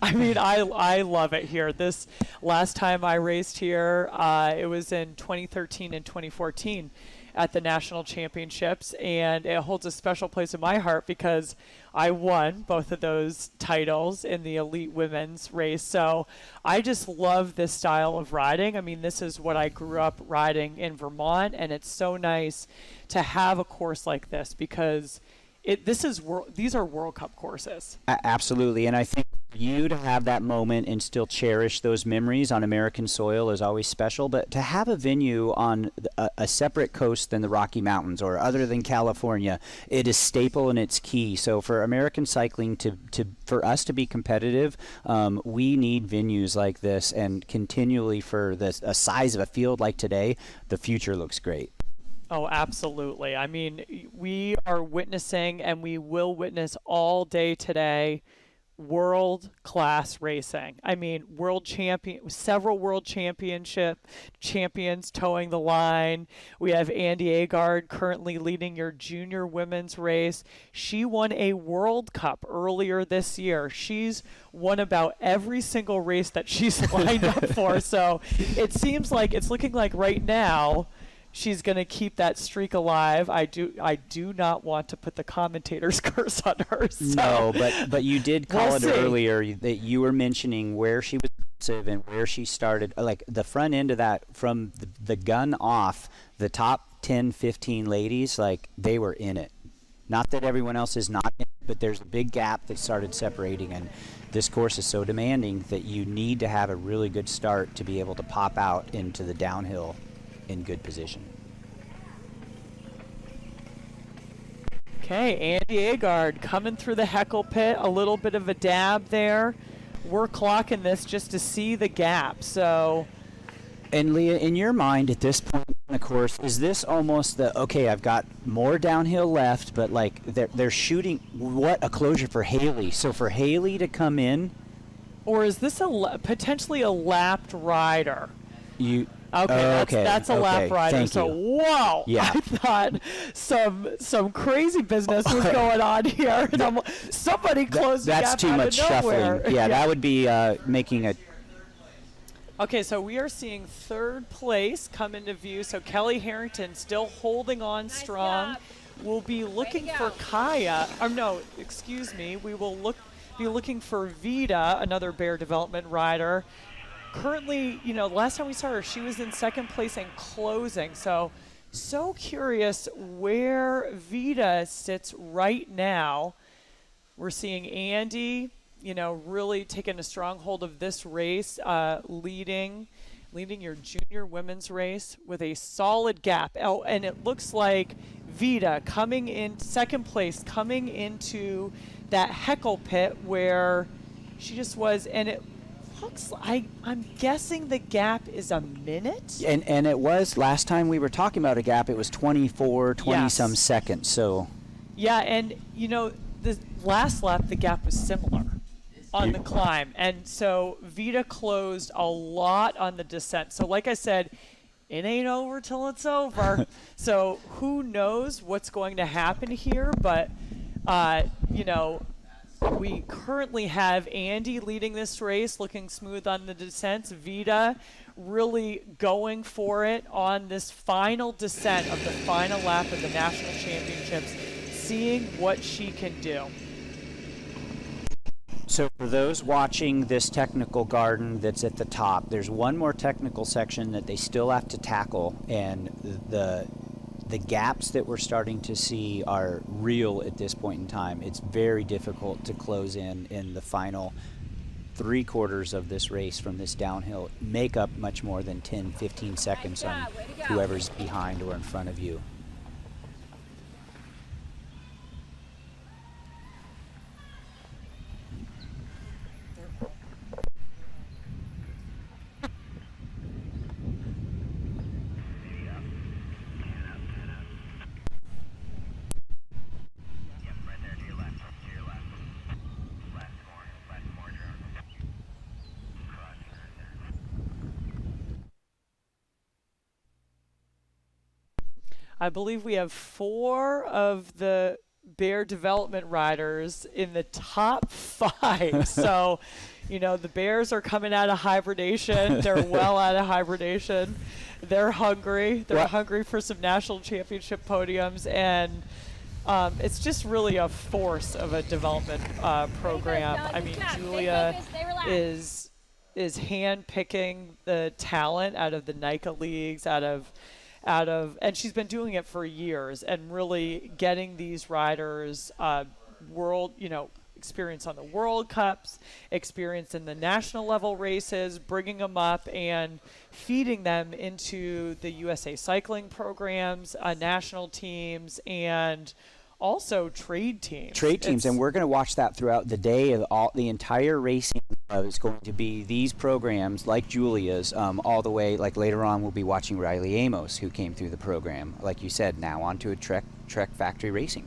I mean, I love it here. This last time I raced here, it was in 2013 and 2014 at the national championships, and it holds a special place in my heart because I won both of those titles in the elite women's race. So I just love this style of riding. I mean, this is what I grew up riding in Vermont, and it's so nice to have a course like this because these are World Cup courses. Absolutely, and I think for you to have that moment and still cherish those memories on American soil is always special, but to have a venue on a separate coast than the Rocky Mountains or other than California, it is staple and it's key. So for American cycling for us to be competitive, we need venues like this, and continually for a size of a field like today, the future looks great. Oh, absolutely. I mean, we are witnessing, and we will witness all day today, world-class racing. I mean, several world champions towing the line. We have Andy Agard currently leading your junior women's race. She won a World Cup earlier this year. She's won about every single race that she's lined up for. So it seems like it's looking like right now she's going to keep that streak alive. I do not want to put the commentator's curse on her. So. No, but you did call We'll it see. earlier that you were mentioning where she was aggressive and where she started. Like the front end of that, from the gun off, the top 10, 15 ladies, like they were in it. Not that everyone else is not in it, but there's a big gap that started separating. And this course is so demanding that you need to have a really good start to be able to pop out into the downhill in good position. Okay, Andy Agard coming through the heckle pit, a little bit of a dab there. We're clocking this just to see the gap. So, And Leah, in your mind at this point in the course, is this almost okay, I've got more downhill left, but like they're shooting, what a closure for Haley. So for Haley to come in, or is this potentially a lapped rider? Okay, that's a lap rider. Thank So you. wow, Yeah. I thought some crazy business was going on here. And somebody closed the That's gap too out much of nowhere. shuffling. Yeah, that would be making a. Okay, so we are seeing third place come into view. So Kelly Harrington still holding on strong. We'll be looking for Kaya. No, excuse me. We will be looking for Vida, another Bear Development rider. Currently, last time we saw her, she was in second place and closing. So curious where Vida sits right now. We're seeing Andy, really taking a strong hold of this race, leading your junior women's race with a solid gap. Oh, and it looks like Vida coming in second place, coming into that heckle pit where she just was, and it looks like, I'm guessing the gap is a minute? And it was, last time we were talking about a gap, it was 20 Yes. some seconds. So. Yeah, and the last lap, the gap was similar on the climb. And so Vida closed a lot on the descent. So like I said, it ain't over till it's over. So who knows what's going to happen here, but, we currently have Andy leading this race, looking smooth on the descents. Vida really going for it on this final descent of the final lap of the National Championships, seeing what she can do. So for those watching this technical garden that's at the top, there's one more technical section that they still have to tackle, and the gaps that we're starting to see are real at this point in time. It's very difficult to close in the final 3/4 of this race from this downhill. Make up much more than 10, 15 seconds on whoever's behind or in front of you. I believe we have 4 of the Bear Development riders in the top 5. So, the Bears are coming out of hibernation. They're well out of hibernation. They're hungry. They're hungry for some national championship podiums. And it's just really a force of a development program. I mean, Julia is hand-picking the talent out of the NICA leagues, out of, and she's been doing it for years, and really getting these riders experience on the World Cups, experience in the national level races, bringing them up and feeding them into the USA cycling programs, national teams, and also trade teams. And we're going to watch that throughout the day. The entire racing is going to be these programs like Julia's, all the way, like later on we'll be watching Riley Amos, who came through the program, like you said, now onto a Trek Factory Racing.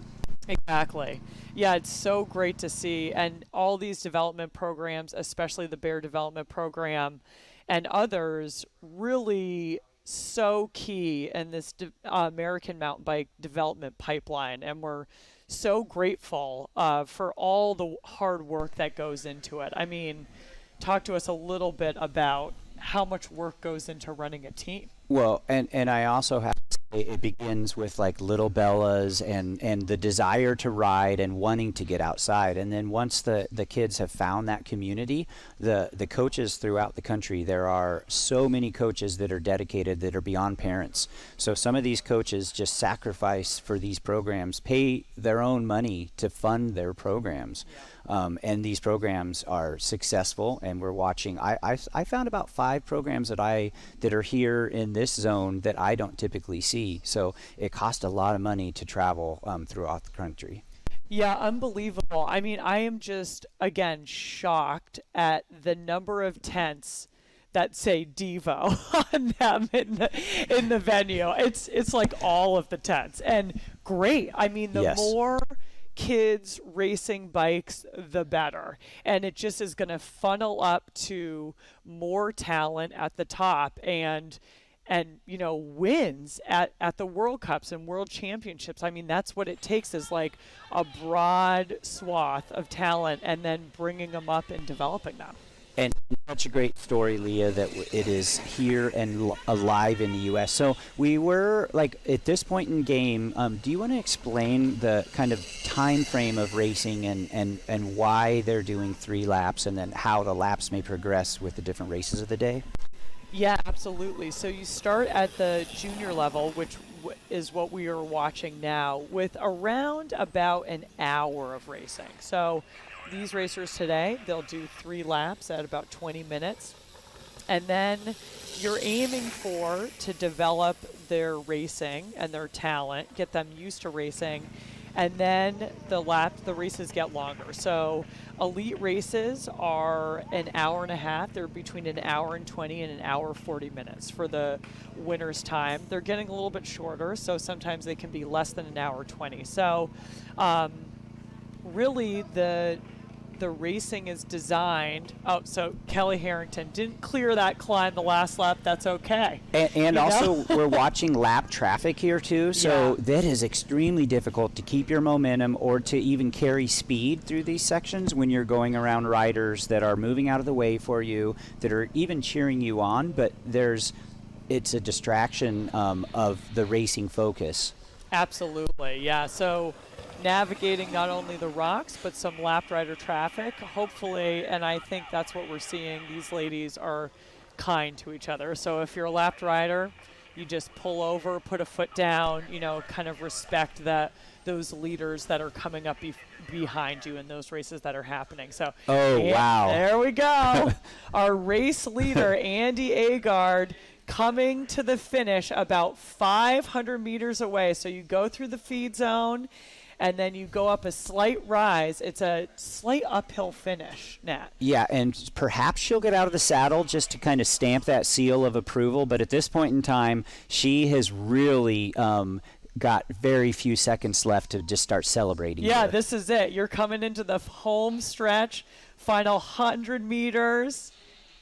Exactly. Yeah, it's so great to see. And all these development programs, especially the Bear Development Program and others, really so key in this American mountain bike development pipeline. And we're so grateful for all the hard work that goes into it. I mean, talk to us a little bit about how much work goes into running a team. Well, and I also have to say it begins with like little Bellas and the desire to ride and wanting to get outside. And then once the kids have found that community, the coaches throughout the country, there are so many coaches that are dedicated, that are beyond parents. So some of these coaches just sacrifice for these programs, pay their own money to fund their programs. And these programs are successful, and we're watching. I found about 5 programs that are here in this zone that I don't typically see. So it costs a lot of money to travel throughout the country. Yeah, unbelievable. I mean, I am just, again, shocked at the number of tents that say Devo on them in the venue. It's like all of the tents. And great. I mean, the Yes. more kids racing bikes, the better. And it just is going to funnel up to more talent at the top and wins at the World Cups and World Championships. I mean, that's what it takes, is like a broad swath of talent and then bringing them up and developing them. And such a great story, Leah, that it is here and alive in the U.S. So we were, like, at this point in game, do you want to explain the kind of time frame of racing and why they're doing 3 laps, and then how the laps may progress with the different races of the day? Yeah, absolutely. So you start at the junior level, which is what we are watching now, with around about an hour of racing. So these racers today, they'll do 3 laps at about 20 minutes. And then you're aiming to develop their racing and their talent, get them used to racing. And then the races get longer. So elite races are an hour and a half. They're between an hour and 20 and an hour 40 minutes for the winner's time. They're getting a little bit shorter, so sometimes they can be less than an hour 20. So really the racing is designed. Oh, so Kelly Harrington didn't clear that climb the last lap. That's okay. And also, we're watching lap traffic here too, so Yeah. that is extremely difficult to keep your momentum or to even carry speed through these sections when you're going around riders that are moving out of the way for you, that are even cheering you on, but it's a distraction of the racing focus. Absolutely, yeah. So navigating not only the rocks, but some lap rider traffic, hopefully, and I think that's what we're seeing. These ladies are kind to each other. So if you're a lapped rider, you just pull over, put a foot down, kind of respect those leaders that are coming up behind you in those races that are happening. So, wow. There we go. Our race leader, Andy Agard, coming to the finish about 500 meters away. So you go through the feed zone, and then you go up a slight rise. It's a slight uphill finish, Nat. Yeah, and perhaps she'll get out of the saddle just to kind of stamp that seal of approval, but at this point in time, she has really got very few seconds left to just start celebrating. Yeah, here. this is it. You're coming into the home stretch, final 100 meters.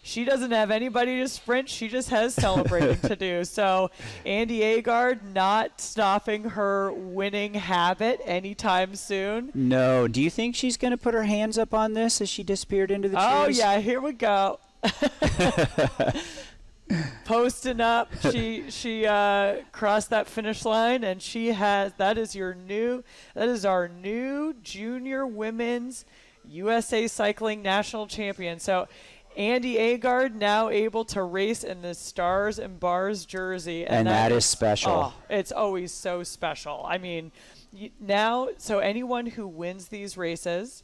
She doesn't have anybody to sprint. She just has celebrating to do. So Andy Agard not stopping her winning habit anytime soon. No. Do you think she's going to put her hands up on this as she disappeared into the trees? Oh, yeah. Here we go. Posting up. She crossed that finish line, and that is our new junior women's USA Cycling National Champion. So Andy Agard now able to race in the Stars and Bars jersey. And that is special. Oh, it's always so special. I mean, so anyone who wins these races,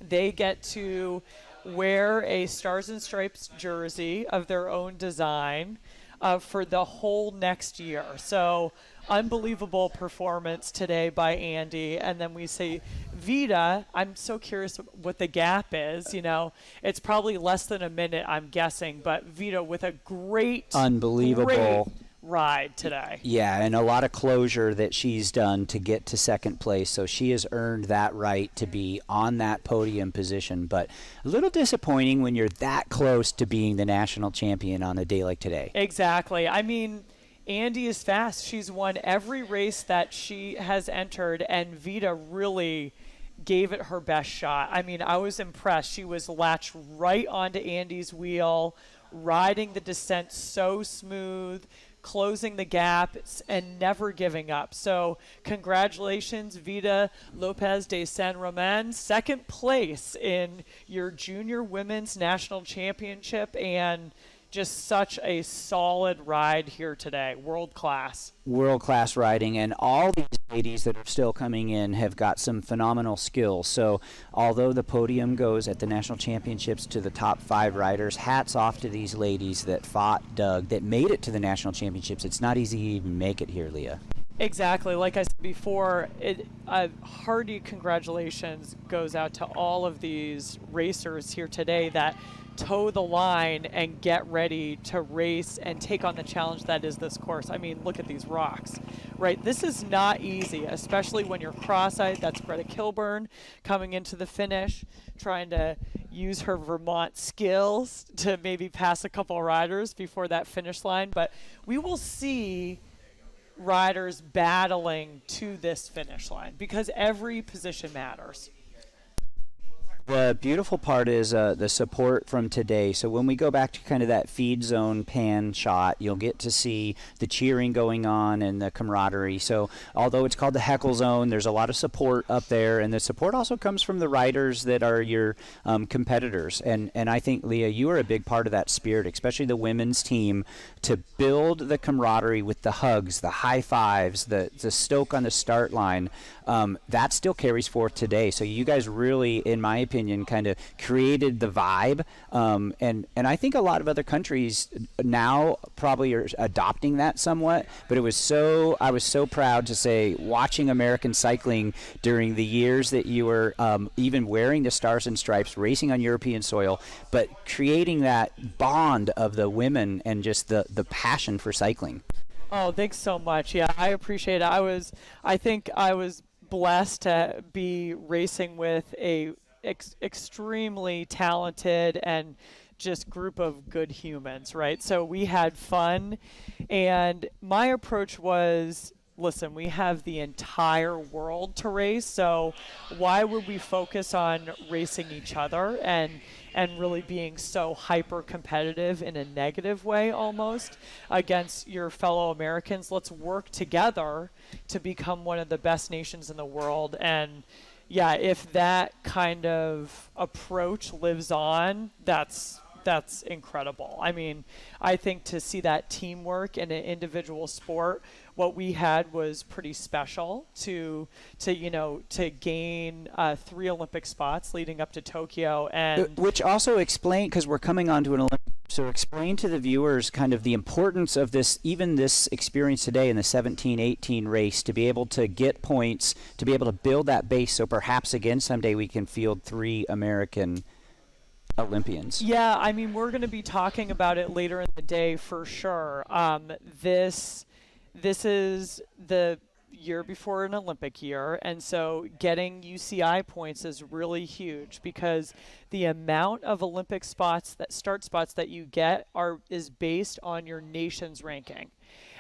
they get to wear a Stars and Stripes jersey of their own design for the whole next year. So unbelievable performance today by Andy. And then we say Vita, I'm so curious what the gap is. It's probably less than a minute, I'm guessing, but Vita with a great unbelievable ride today. Yeah, and a lot of closure that she's done to get to second place, so she has earned that right to be on that podium position. But a little disappointing when you're that close to being the national champion on a day like today. Exactly. I mean, Andy is fast. She's won every race that she has entered, and Vita really gave it her best shot. I mean, I was impressed. She was latched right onto Andy's wheel, riding the descent so smooth, closing the gap, and never giving up. So congratulations, Vita Lopez de San Roman, second place in your junior women's national championship, and just such a solid ride here today. World class. World class riding, and all these ladies that are still coming in have got some phenomenal skills. So although the podium goes at the national championships to the top 5 riders, hats off to these ladies that fought, dug, that made it to the national championships. It's not easy to even make it here, Leah. Exactly. Like I said before, a hearty congratulations goes out to all of these racers here today that toe the line and get ready to race and take on the challenge that is this course. I mean, look at these rocks, right? This is not easy, especially when you're cross-eyed. That's Greta Kilburn coming into the finish, trying to use her Vermont skills to maybe pass a couple riders before that finish line. But we will see riders battling to this finish line because every position matters. The beautiful part is the support from today. So when we go back to kind of that feed zone pan shot, you'll get to see the cheering going on and the camaraderie. So although it's called the heckle zone, there's a lot of support up there, and the support also comes from the riders that are your competitors. And I think, Leah, you are a big part of that spirit, especially the women's team, to build the camaraderie with the hugs, the high fives, the stoke on the start line. That still carries forth today. So you guys really, in my opinion, kind of created the vibe. And I think a lot of other countries now probably are adopting that somewhat. But I was so proud to say, watching American cycling during the years that you were even wearing the Stars and Stripes, racing on European soil, but creating that bond of the women and just the passion for cycling. Oh, thanks so much. Yeah, I appreciate it. I think I was blessed to be racing with a extremely talented and just group of good humans, right? So we had fun, and my approach was, listen, we have the entire world to race, so why would we focus on racing each other and really being so hyper competitive in a negative way almost against your fellow Americans? Let's work together to become one of the best nations in the world. And yeah, if that kind of approach lives on, that's incredible. I mean, I think to see that teamwork in an individual sport, what we had was pretty special to gain 3 Olympic spots leading up to Tokyo. And which also explain, because we're coming on to an Olympic, so explain to the viewers kind of the importance of this experience today in the 17-18 race, to be able to get points, to be able to build that base, so perhaps again someday we can field 3 American Olympians. Yeah, I mean, we're going to be talking about it later in the day for sure. This is the year before an Olympic year, and so getting UCI points is really huge because the amount of Olympic spots, that start spots that you get, is based on your nation's ranking.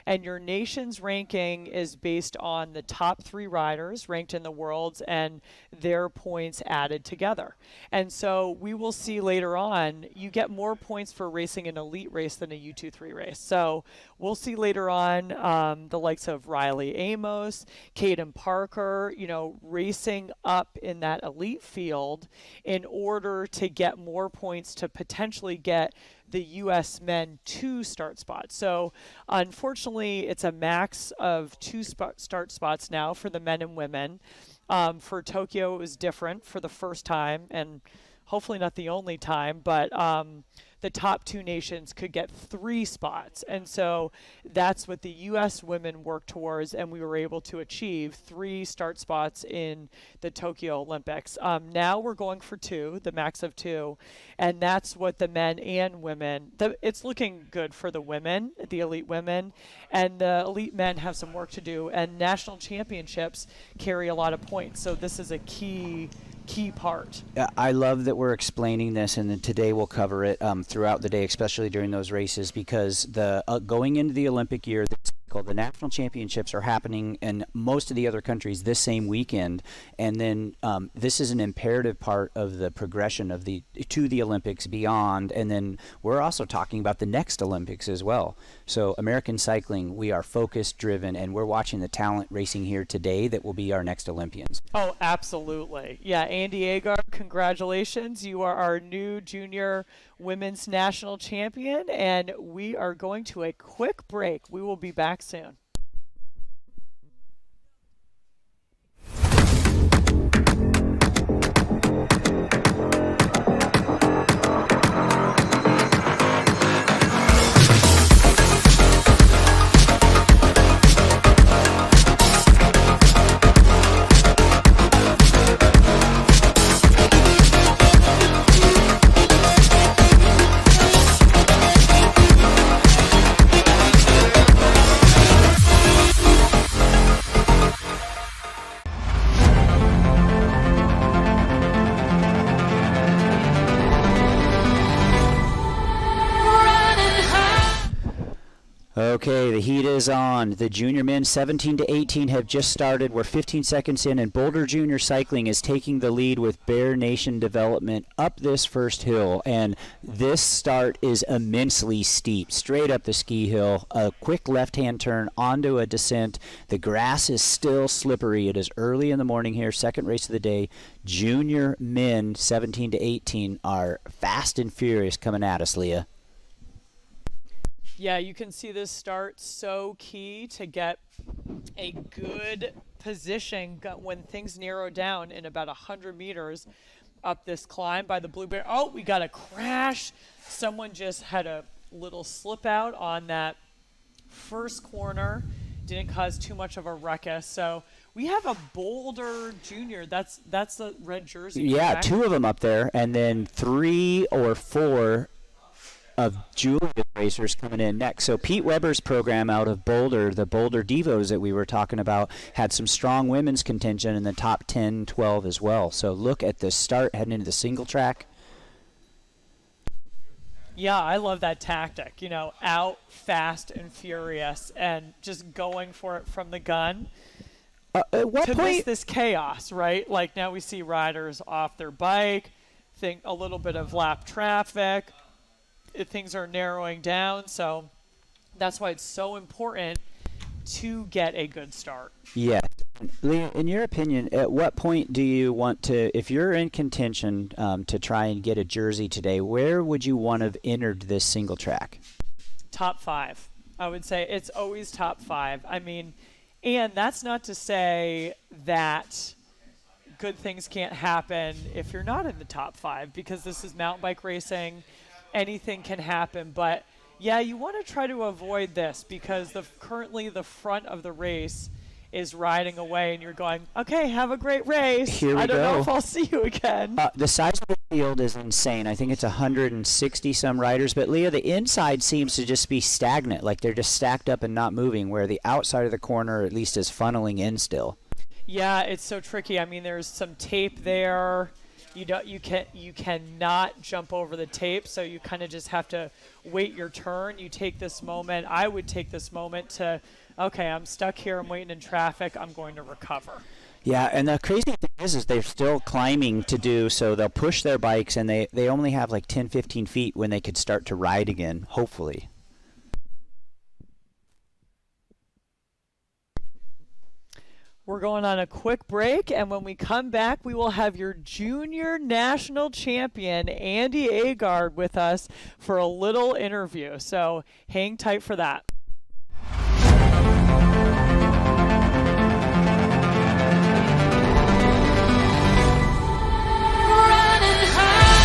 And your nation's ranking is based on the top 3 riders ranked in the worlds and their points added together. And so we will see later on, you get more points for racing an elite race than a U23 race. So we'll see later on the likes of Riley Amos, Caden Parker, racing up in that elite field in order to get more points to potentially get the U.S. men 2 start spots. So unfortunately, it's a max of 2 start spots now for the men and women. For Tokyo, it was different for the first time, and hopefully not the only time, but the top 2 nations could get 3 spots. And so that's what the U.S. women worked towards, and we were able to achieve 3 start spots in the Tokyo Olympics. Now we're going for 2, the max of 2, and that's what the men and women, it's looking good for the women, the elite women, and the elite men have some work to do, and national championships carry a lot of points. So this is a key part. I love that we're explaining this, and then today we'll cover it throughout the day, especially during those races, because the going into the Olympic year, the national championships are happening in most of the other countries this same weekend, and then this is an imperative part of the progression of to the Olympics beyond, and then we're also talking about the next Olympics as well. So American cycling, we are focused, driven, and we're watching the talent racing here today that will be our next Olympians. Oh, absolutely. Yeah, Andy Agar, congratulations. You are our new junior women's national champion, and we are going to a quick break. We will be back soon. Okay, the heat is on. The junior men 17 to 18 have just started. We're 15 seconds in, and Boulder Junior Cycling is taking the lead with Bear Nation Development up this first hill. And this start is immensely steep, straight up the ski hill. A quick left-hand turn onto a descent. The grass is still slippery. It is early in the morning here, second race of the day. Junior men 17 to 18 are fast and furious coming at us, Leah. Yeah, you can see this start so key to get a good position when things narrow down in about 100 meters up this climb by the Blue Bear. Oh, we got a crash. Someone just had a little slip out on that first corner. Didn't cause too much of a ruckus. So we have a Boulder Junior. That's the red jersey. Yeah, correct? 2 of them up there, and then 3 or 4 of Julia's racers coming in next. So Pete Weber's program out of Boulder, the Boulder Devos that we were talking about, had some strong women's contention in the top 10, 12 as well. So look at the start heading into the single track. Yeah, I love that tactic. You know, out fast and furious and just going for it from the gun. At what to point? miss this chaos, right? Like now we see riders off their bike, think a little bit of lap traffic. Things are narrowing down, so that's why it's so important to get a good start. Yeah. Leah, in your opinion, at what point do you want to, if you're in contention to try and get a jersey today, where would you want to have entered this single track? Top 5. I would say it's always top 5. I mean, and that's not to say that good things can't happen if you're not in the top 5, because this is mountain bike racing. Anything can happen, but yeah, you want to try to avoid this because currently the front of the race is riding away and you're going, okay, have a great race. Here we I don't go. know if I'll see you again. The size of the field is insane. I think it's 160 some riders, but Leah, the inside seems to just be stagnant, like they're just stacked up and not moving, where the outside of the corner at least is funneling in still. Yeah, it's so tricky. I mean, there's some tape there. You cannot jump over the tape, so you kind of just have to wait your turn. You take this moment. I would take this moment to, okay, I'm stuck here. I'm waiting in traffic. I'm going to recover. Yeah, and the crazy thing is they're still climbing to do, so they'll push their bikes, and they only have like 10, 15 feet when they could start to ride again, hopefully. We're going on a quick break, and when we come back, we will have your junior national champion, Andy Agard, with us for a little interview. So hang tight for that. Running high.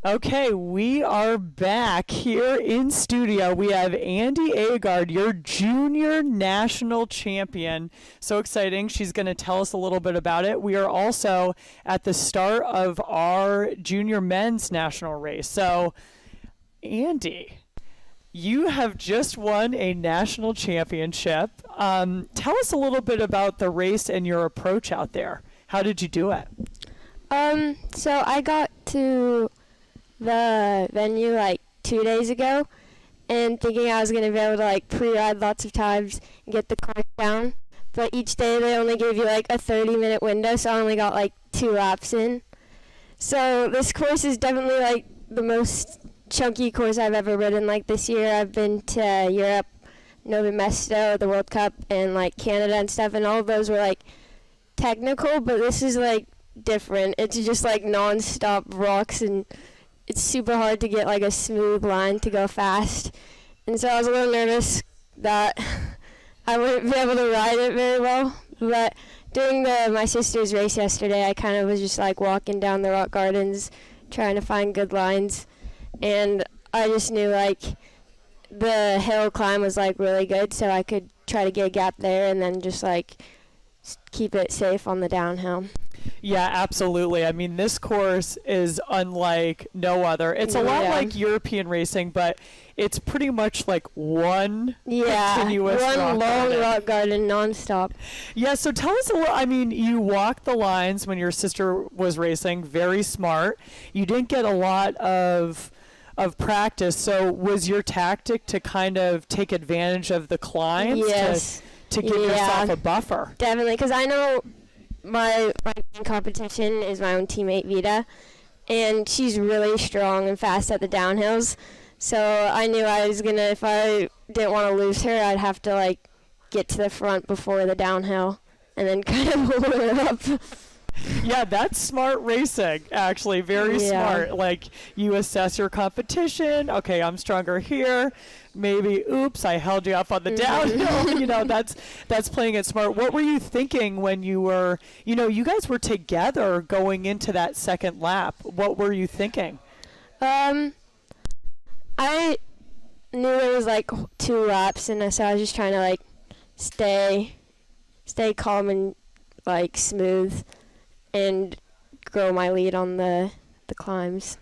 Okay, we are back here in studio. We have Andy Agard, your junior national champion. So exciting. She's going to tell us a little bit about it. We are also at the start of our junior men's national race. So, Andy, you have just won a national championship. Tell us a little bit about the race and your approach out there. How did you do it? So I got to the venue like 2 days ago and thinking I was going to be able to like pre-ride lots of times and get the course down. But each day they only gave you like a 30-minute window, so I only got like 2 laps in. So this course is definitely like the most chunky course I've ever ridden. Like this year I've been to Europe, Nove Mesto, the World Cup, and like Canada and stuff, and all of those were like technical, but this is like different. It's just like non-stop rocks, and it's super hard to get like a smooth line to go fast. And so I was a little nervous that I wouldn't be able to ride it very well. But during my sister's race yesterday, I kind of was just like walking down the rock gardens trying to find good lines. And I just knew like the hill climb was like really good, so I could try to get a gap there and then just like keep it safe on the downhill. Yeah, absolutely. I mean, this course is unlike no other. It's a lot like European racing, but it's pretty much like one continuous one long rock garden nonstop. Yeah, so tell us a little. I mean, you walked the lines when your sister was racing, very smart. You didn't get a lot of practice, so was your tactic to kind of take advantage of the climbs to give yourself a buffer? Definitely, because I know my main competition is my own teammate Vita, and she's really strong and fast at the downhills. So I knew I was gonna, if I didn't want to lose her, I'd have to like get to the front before the downhill and then kind of hold her up. Yeah, that's smart racing, actually. Very smart. Like, you assess your competition. Okay, I'm stronger here. Maybe, oops, I held you up on the downhill. You know, that's playing it smart. What were you thinking when you were, you guys were together going into that second lap? What were you thinking? I knew there was like 2 laps, and so I was just trying to like stay calm and like smooth and grow my lead on the climbs.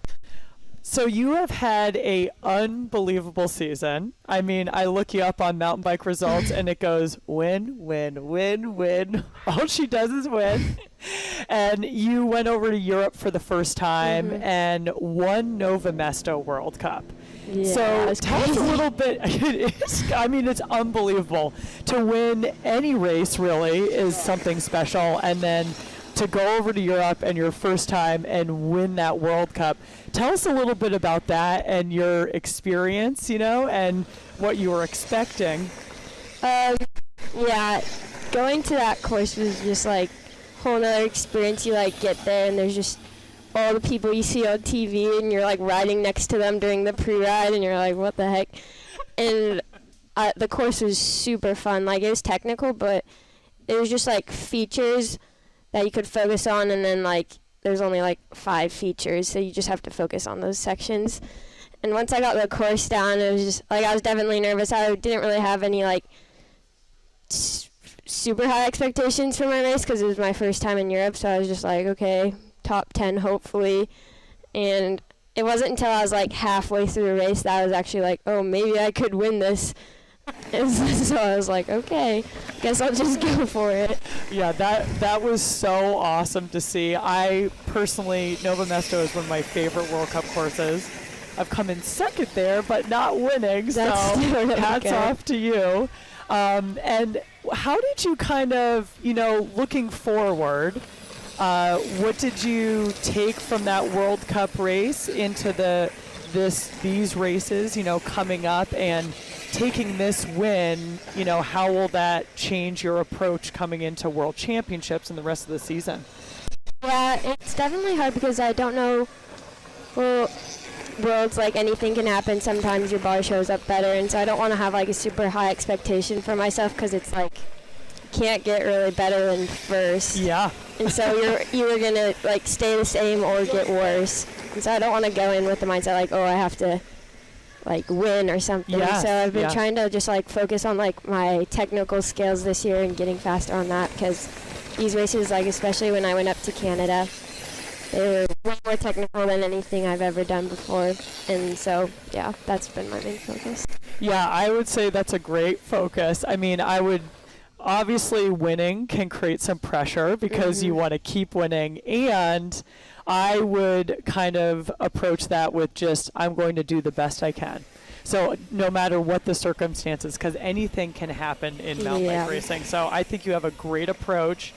So you have had a unbelievable season. I mean, I look you up on mountain bike results and it goes win, win, win, win. All she does is win. And you went over to Europe for the first time and won Nove Mesto World Cup. Yeah, so tell us a little bit. It's unbelievable. To win any race really is something special, and then to go over to Europe and your first time and win that World Cup. Tell us a little bit about that and your experience, and what you were expecting. Going to that course was just like a whole nother experience. You like get there and there's just all the people you see on TV and you're like riding next to them during the pre-ride and you're like, what the heck? And the course was super fun. Like, it was technical, but it was just like features that you could focus on, and then like there's only like 5 features, so you just have to focus on those sections. And once I got the course down, it was just like I was definitely nervous. I didn't really have any like super high expectations for my race because it was my first time in Europe, so I was just like, okay, top 10 hopefully. And it wasn't until I was like halfway through the race that I was actually like, oh, maybe I could win this. And so I was like, okay, guess I'll just go for it. Yeah, that was so awesome to see. I personally, Nove Mesto is one of my favorite World Cup courses. I've come in second there, but not winning, so hats off to you. And how did you kind of, looking forward, what did you take from that World Cup race into these races, coming up and taking this win, how will that change your approach coming into World Championships and the rest of the season? Yeah, it's definitely hard because I don't know, Worlds, like anything can happen. Sometimes your bar shows up better, and so I don't want to have like a super high expectation for myself because it's like can't get really better than first. Yeah. And so you're either going to like stay the same or get worse. And so I don't want to go in with the mindset like, oh, I have to like win or something. Yes, So I've been yeah. trying to just like focus on like my technical skills this year and getting faster on that, because these races, like especially when I went up to Canada, they were way more technical than anything I've ever done before. And so, yeah, that's been my main focus. Yeah, I would say that's a great focus. I mean, obviously winning can create some pressure because you want to keep winning, and I would kind of approach that with just, I'm going to do the best I can. So no matter what the circumstances, because anything can happen in mountain bike racing. So I think you have a great approach,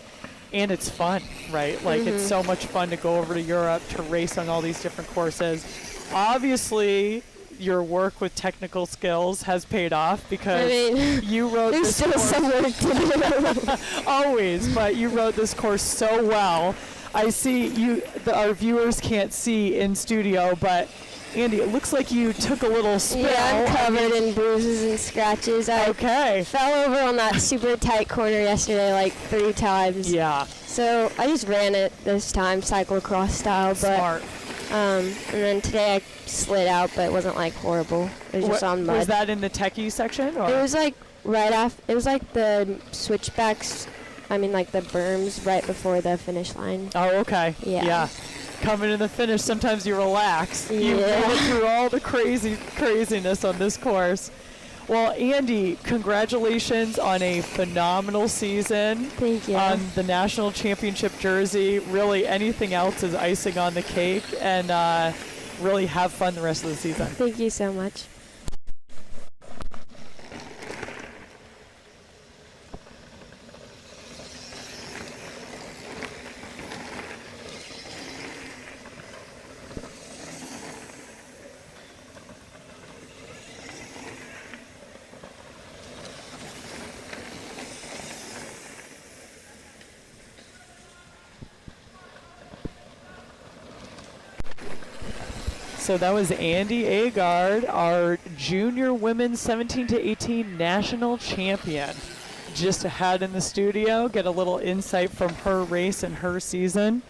and it's fun, right? Like it's so much fun to go over to Europe to race on all these different courses. Obviously, your work with technical skills has paid off because you rode There's this still course some work to do. always, but you rode this course so well. I see our viewers can't see in studio, but Andy, it looks like you took a little spill. Yeah, I'm covered in bruises and scratches. I fell over on that super tight corner yesterday like 3 times. Yeah. So I just ran it this time, cyclocross style. Smart. And then today I slid out, but it wasn't like horrible. It was just on mud. Was that in the techie section? Or? It was like right after. It was like the switchbacks. I mean, like the berms right before the finish line. Oh, okay. Yeah. Coming to the finish, sometimes you relax. You go through all the craziness on this course. Well, Andy, congratulations on a phenomenal season. Thank you. On the national championship jersey. Really, anything else is icing on the cake, and really have fun the rest of the season. Thank you so much. So that was Andy Agard, our junior women's 17 to 18 national champion. Just had in the studio, get a little insight from her race and her season.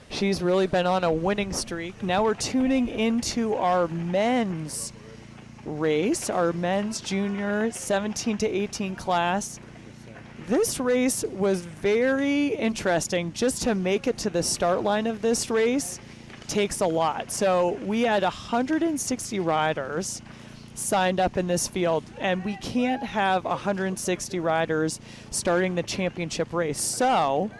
She's really been on a winning streak. Now we're tuning into our men's race, our men's junior 17 to 18 class. This race was very interesting. Just to make it to the start line of this race takes a lot. So we had 160 riders signed up in this field, and we can't have 160 riders starting the championship race. So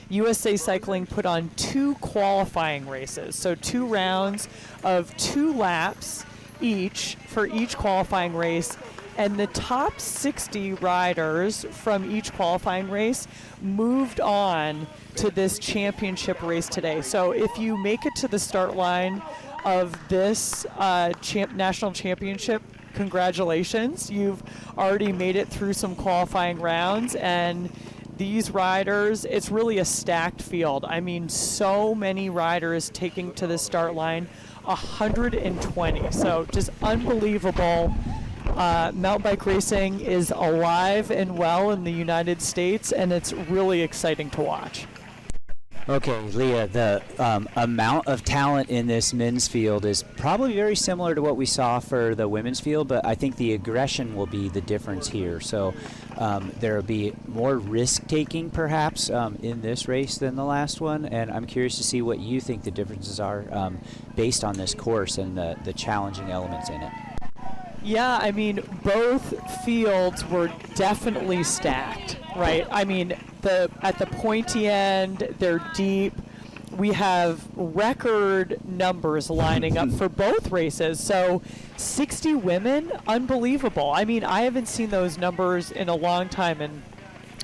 USA Cycling put on 2 qualifying races. So 2 rounds of 2 laps each for each qualifying race. And the top 60 riders from each qualifying race moved on to this championship race today. So if you make it to the start line of this national championship, congratulations. You've already made it through some qualifying rounds, and these riders, it's really a stacked field. I mean, so many riders taking to the start line, 120. So just unbelievable. Mountain bike racing is alive and well in the United States, and it's really exciting to watch. Okay, Leah, the amount of talent in this men's field is probably very similar to what we saw for the women's field, but I think the aggression will be the difference here. So there will be more risk-taking, perhaps, in this race than the last one, and I'm curious to see what you think the differences are based on this course and the challenging elements in it. Yeah, I mean, both fields were definitely stacked, right? I mean, at the pointy end, they're deep. We have record numbers lining up for both races. So 60 women, unbelievable. I mean, I haven't seen those numbers in a long time, and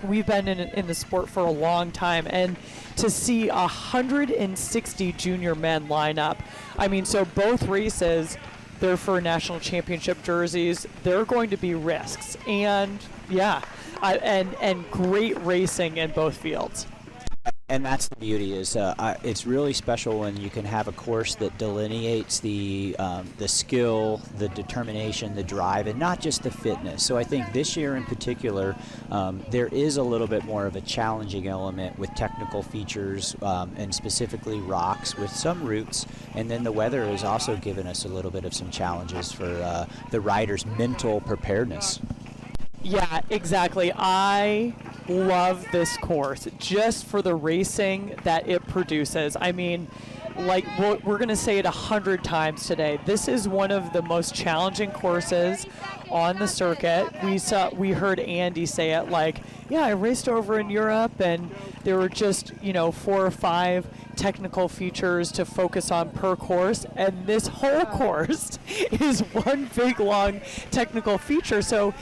we've been in the sport for a long time. And to see 160 junior men line up, I mean, so both races, they're for national championship jerseys. They're going to be risks, and and great racing in both fields. And that's the beauty is it's really special when you can have a course that delineates the skill, the determination, the drive, and not just the fitness. So I think this year in particular, there is a little bit more of a challenging element with technical features and specifically rocks with some routes. And then the weather has also given us a little bit of some challenges for the riders' mental preparedness. Yeah, exactly. I love this course just for the racing that it produces. I mean, like we're going to say it 100 times today. This is one of the most challenging courses on the circuit. We heard Andy say it like, yeah, I raced over in Europe and there were just, 4 or 5 technical features to focus on per course, and this whole course is one big long technical feature. So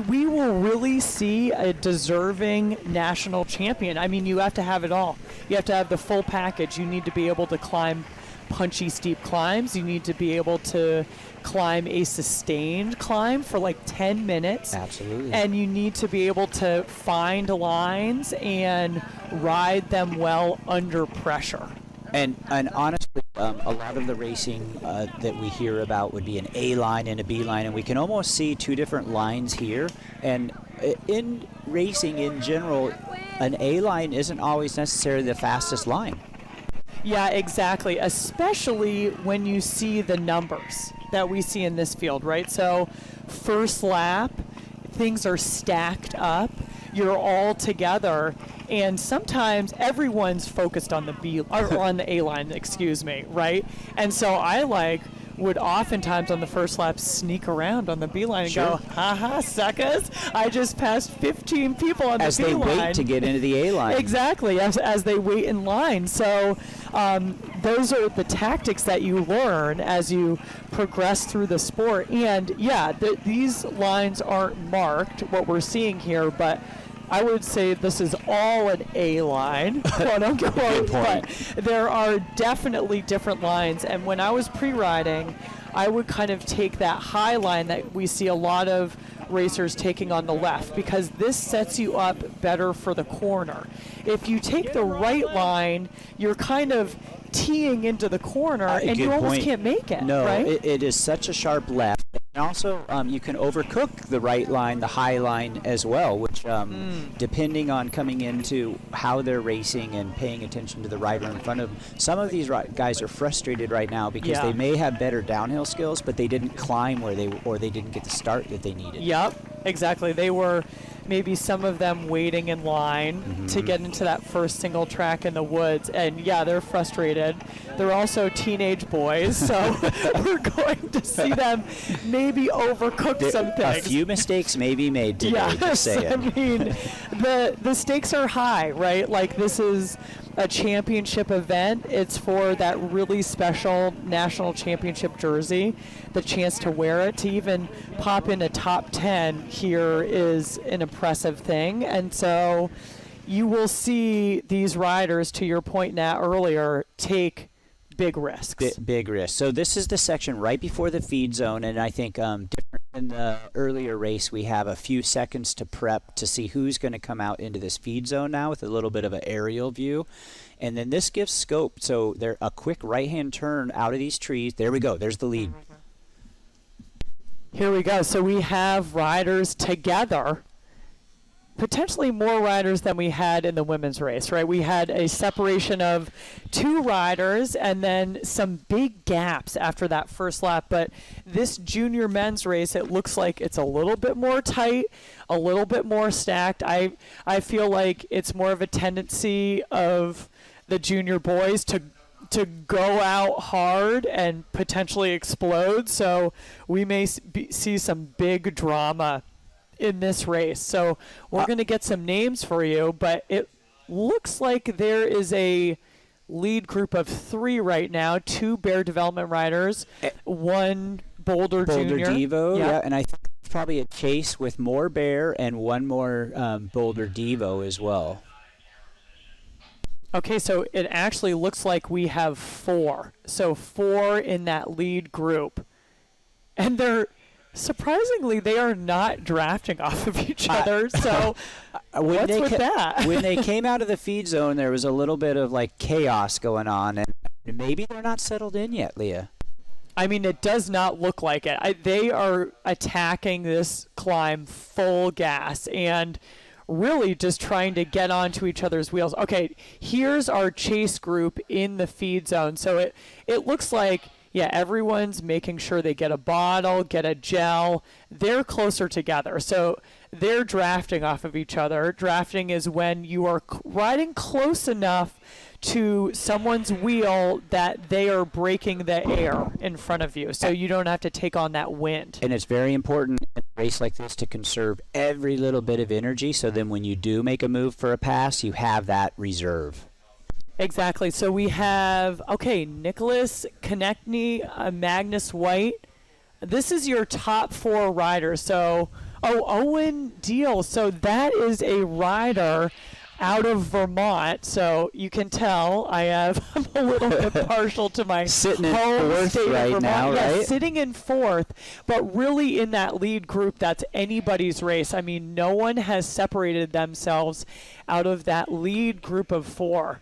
we will really see a deserving national champion. I mean, you have to have it all. You have to have the full package. You need to be able to climb punchy steep climbs. You need to be able to climb a sustained climb for like 10 minutes. Absolutely. And you need to be able to find lines and ride them well under pressure. And honestly, a lot of the racing that we hear about would be an A line and a B line, and we can almost see 2 different lines here. And in racing in general, an A line isn't always necessarily the fastest line. Yeah, exactly, especially when you see the numbers that we see in this field, right? So first lap, things are stacked up, you're all together, and sometimes everyone's focused on the B or on the A line, excuse me, right? And so I would oftentimes on the first lap sneak around on the B line and Sure. go, haha, suckers, I just passed 15 people on As the B line. they wait to get into the A line. Exactly, as they wait in line. So those are the tactics that you learn as you progress through the sport. And yeah, these lines aren't marked, what we're seeing here, but I would say this is all an A line, quote unquote. Good point. But there are definitely different lines. And when I was pre-riding, I would kind of take that high line that we see a lot of racers taking on the left, because this sets you up better for the corner. If you take the right line, you're kind of teeing into the corner, and you almost point. can't make it. No, right? it is such a sharp left. And also, you can overcook the right line, the high line as well, which, depending on coming into how they're racing and paying attention to the rider in front of them, some of these guys are frustrated right now because they may have better downhill skills, but they didn't climb or they didn't get the start that they needed. Yep, exactly. They were maybe some of them waiting in line to get into that first single track in the woods, and yeah, they're frustrated. They're also teenage boys, so we're going to see them maybe overcook some things. A few mistakes may be made today, just saying. I mean, the stakes are high, right? Like, this is a championship event. It's for that really special national championship jersey. The chance to wear it, to even pop in a top 10 here is an impressive thing. And so you will see these riders, to your point, Nat, earlier, take big risks. Big risk. So this is the section right before the feed zone, and I think different than the earlier race, we have a few seconds to prep to see who's going to come out into this feed zone now with a little bit of an aerial view. And then this gives scope. So there, a quick right-hand turn out of these trees. There we go. There's the lead. Here we go. So we have riders together, potentially more riders than we had in the women's race, right? We had a separation of 2 riders and then some big gaps after that first lap. But this junior men's race, it looks like it's a little bit more tight, a little bit more stacked. I feel like it's more of a tendency of the junior boys to go out hard and potentially explode. So we may see some big drama in this race. So we're going to get some names for you, but it looks like there is a lead group of 3 right now, 2 Bear Development riders, 1 Boulder Junior. Devo, yeah, and I think probably a chase with more Bear and 1 more Boulder Devo as well. Okay, so it actually looks like we have 4. So 4 in that lead group. And they're Surprisingly, they are not drafting off of each other. So what's with that? When they came out of the feed zone, there was a little bit of like chaos going on, and maybe they're not settled in yet, Leah. I mean, it does not look like it. They are attacking this climb full gas and really just trying to get onto each other's wheels. Okay, here's our chase group in the feed zone. So it looks like, yeah, everyone's making sure they get a bottle, get a gel. They're closer together. So they're drafting off of each other. Drafting is when you are riding close enough to someone's wheel that they are breaking the air in front of you, so you don't have to take on that wind. And it's very important in a race like this to conserve every little bit of energy, so then when you do make a move for a pass, you have that reserve. Exactly. So we have, okay, Nicholas Konechny, Magnus White. This is your top 4 riders. So, Owen Deal. So that is a rider out of Vermont, so you can tell I'm a little bit partial to my sitting in home fourth state right of Vermont. now, Yeah, right? sitting in 4th, but really in that lead group, that's anybody's race. I mean, no one has separated themselves out of that lead group of 4.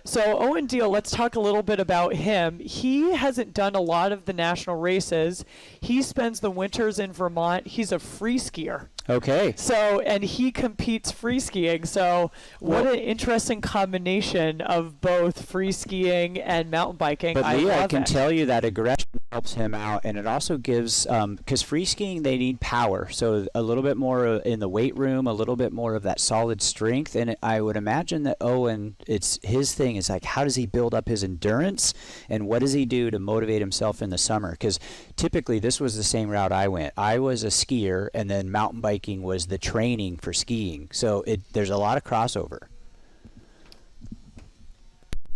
So Owen Deal, let's talk a little bit about him. He hasn't done a lot of the national races. He spends the winters in Vermont. He's a free skier. Okay. So, and he competes free skiing. So, what an interesting combination of both free skiing and mountain biking. But Leah, I can it. tell you that aggression helps him out, and it also gives, because free skiing, they need power. So a little bit more in the weight room, a little bit more of that solid strength. And I would imagine that Owen, it's his thing is like, how does he build up his endurance, and what does he do to motivate himself in the summer? Because typically this was the same route I went. I was a skier, and then mountain biking was the training for skiing. So there's a lot of crossover.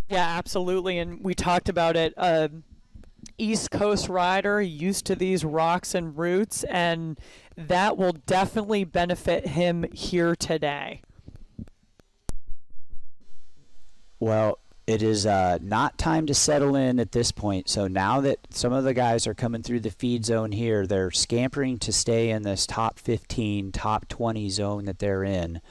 Yeah, absolutely. And we talked about it. East Coast rider, used to these rocks and roots, and that will definitely benefit him here today. Well, it is not time to settle in at this point. So now that some of the guys are coming through the feed zone here, they're scampering to stay in this top 15, top 20 zone that they're in.